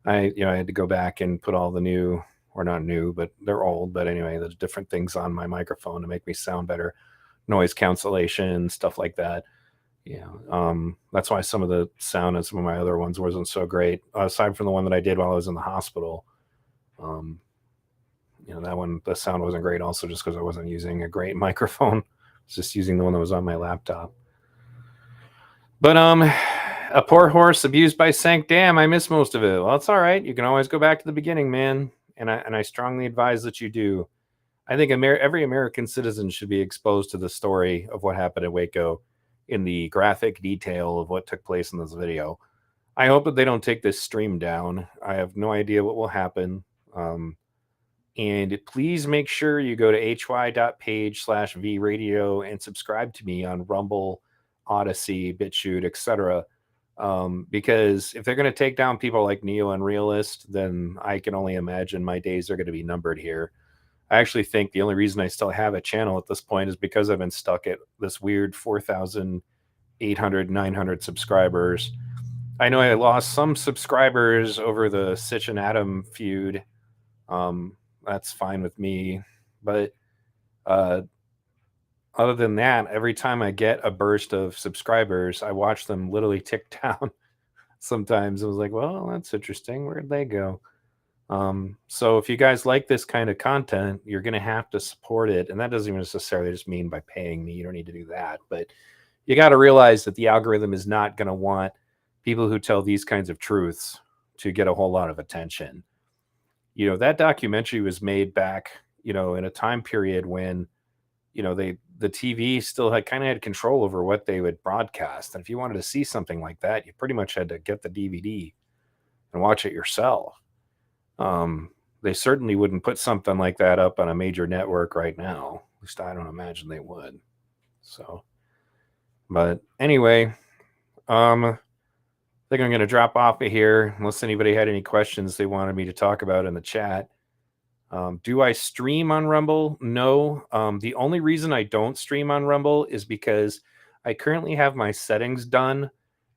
I had to go back and put all the new, or not new, but they're old. But anyway, there's different things on my microphone to make me sound better, noise cancellation, stuff like that. That's why some of the sound and some of my other ones wasn't so great. Aside from the one that I did while I was in the hospital, that one, the sound wasn't great. Also, just because I wasn't using a great microphone, I was just using the one that was on my laptop. But a poor horse abused by sank dam. I missed most of it. Well, it's all right. You can always go back to the beginning, man. And I strongly advise that you do. I think every American citizen should be exposed to the story of what happened at Waco in the graphic detail of what took place in this video. I hope that they don't take this stream down. I have no idea what will happen. And please make sure you go to hy.page/vradio and subscribe to me on Rumble, Odyssey, BitChute, etc. Because if they're going to take down people like Neo and Realist, then I can only imagine my days are going to be numbered here. I actually think the only reason I still have a channel at this point is because I've been stuck at this weird 4,800, 900 subscribers. I know I lost some subscribers over the Sitch and Adam feud. That's fine with me. But other than that, every time I get a burst of subscribers, I watch them literally tick down. Sometimes I was like, well, that's interesting. Where'd they go? So if you guys like this kind of content, you're going to have to support it. And that doesn't even necessarily just mean by paying me. You don't need to do that. But you got to realize that the algorithm is not going to want people who tell these kinds of truths to get a whole lot of attention. That documentary was made back, in a time period when, the TV still had control over what they would broadcast. And if you wanted to see something like that, you pretty much had to get the DVD and watch it yourself. They certainly wouldn't put something like that up on a major network right now. At least I don't imagine they would. So, but anyway, I think I'm going to drop off of here unless anybody had any questions they wanted me to talk about in the chat. Do I stream on Rumble? No. The only reason I don't stream on Rumble is because I currently have my settings done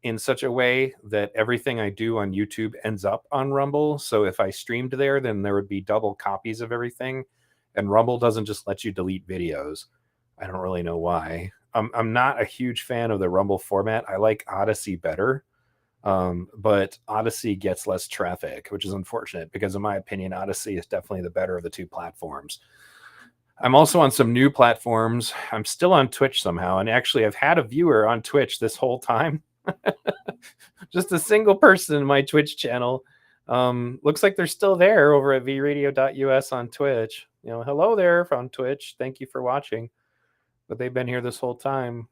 in such a way that everything I do on YouTube ends up on Rumble. So if I streamed there, then there would be double copies of everything. And Rumble doesn't just let you delete videos. I don't really know why. I'm not a huge fan of the Rumble format. I like Odyssey better. But Odyssey gets less traffic, which is unfortunate because in my opinion, Odyssey is definitely the better of the two platforms. I'm also on some new platforms. I'm still on Twitch somehow. And actually I've had a viewer on Twitch this whole time. Just a single person in my Twitch channel. Looks like they're still there over at vradio.us on Twitch. Hello there on Twitch. Thank you for watching. But they've been here this whole time.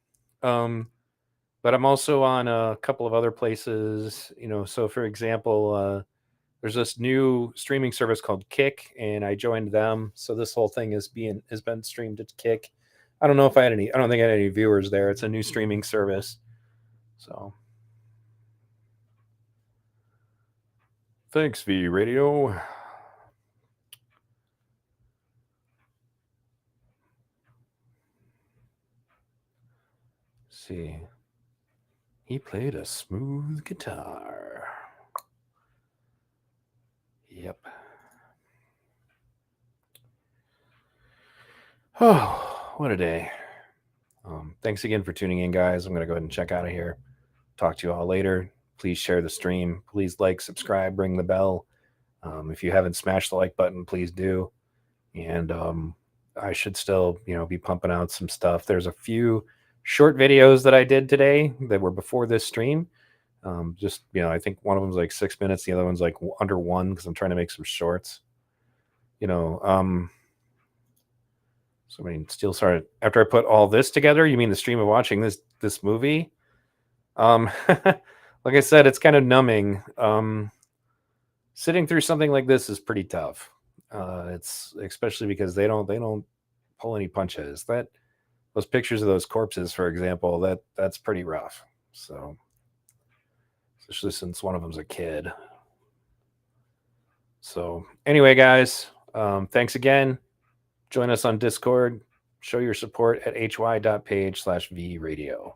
But I'm also on a couple of other places, you know. So, for example, there's this new streaming service called Kick, and I joined them. So this whole thing has been streamed to Kick. I don't know if I don't think I had any viewers there. It's a new streaming service. So thanks, V Radio. Let's see. He played a smooth guitar. Yep. Oh, what a day. Thanks again for tuning in, guys. I'm going to go ahead and check out of here. Talk to you all later. Please share the stream. Please like, subscribe, ring the bell. If you haven't smashed the like button, please do. And I should still, be pumping out some stuff. There's a few short videos that I did today that were before this stream. I think one of them's like 6 minutes. The other one's like under 1 because I'm trying to make some shorts. So I mean, still started after I put all this together. You mean the stream of watching this movie? Like I said, it's kind of numbing. Sitting through something like this is pretty tough. It's especially because they don't pull any punches. Those pictures of those corpses, for example, that's pretty rough. So, especially since one of them's a kid. So anyway, guys, thanks again. Join us on Discord. Show your support at hy.page/vradio.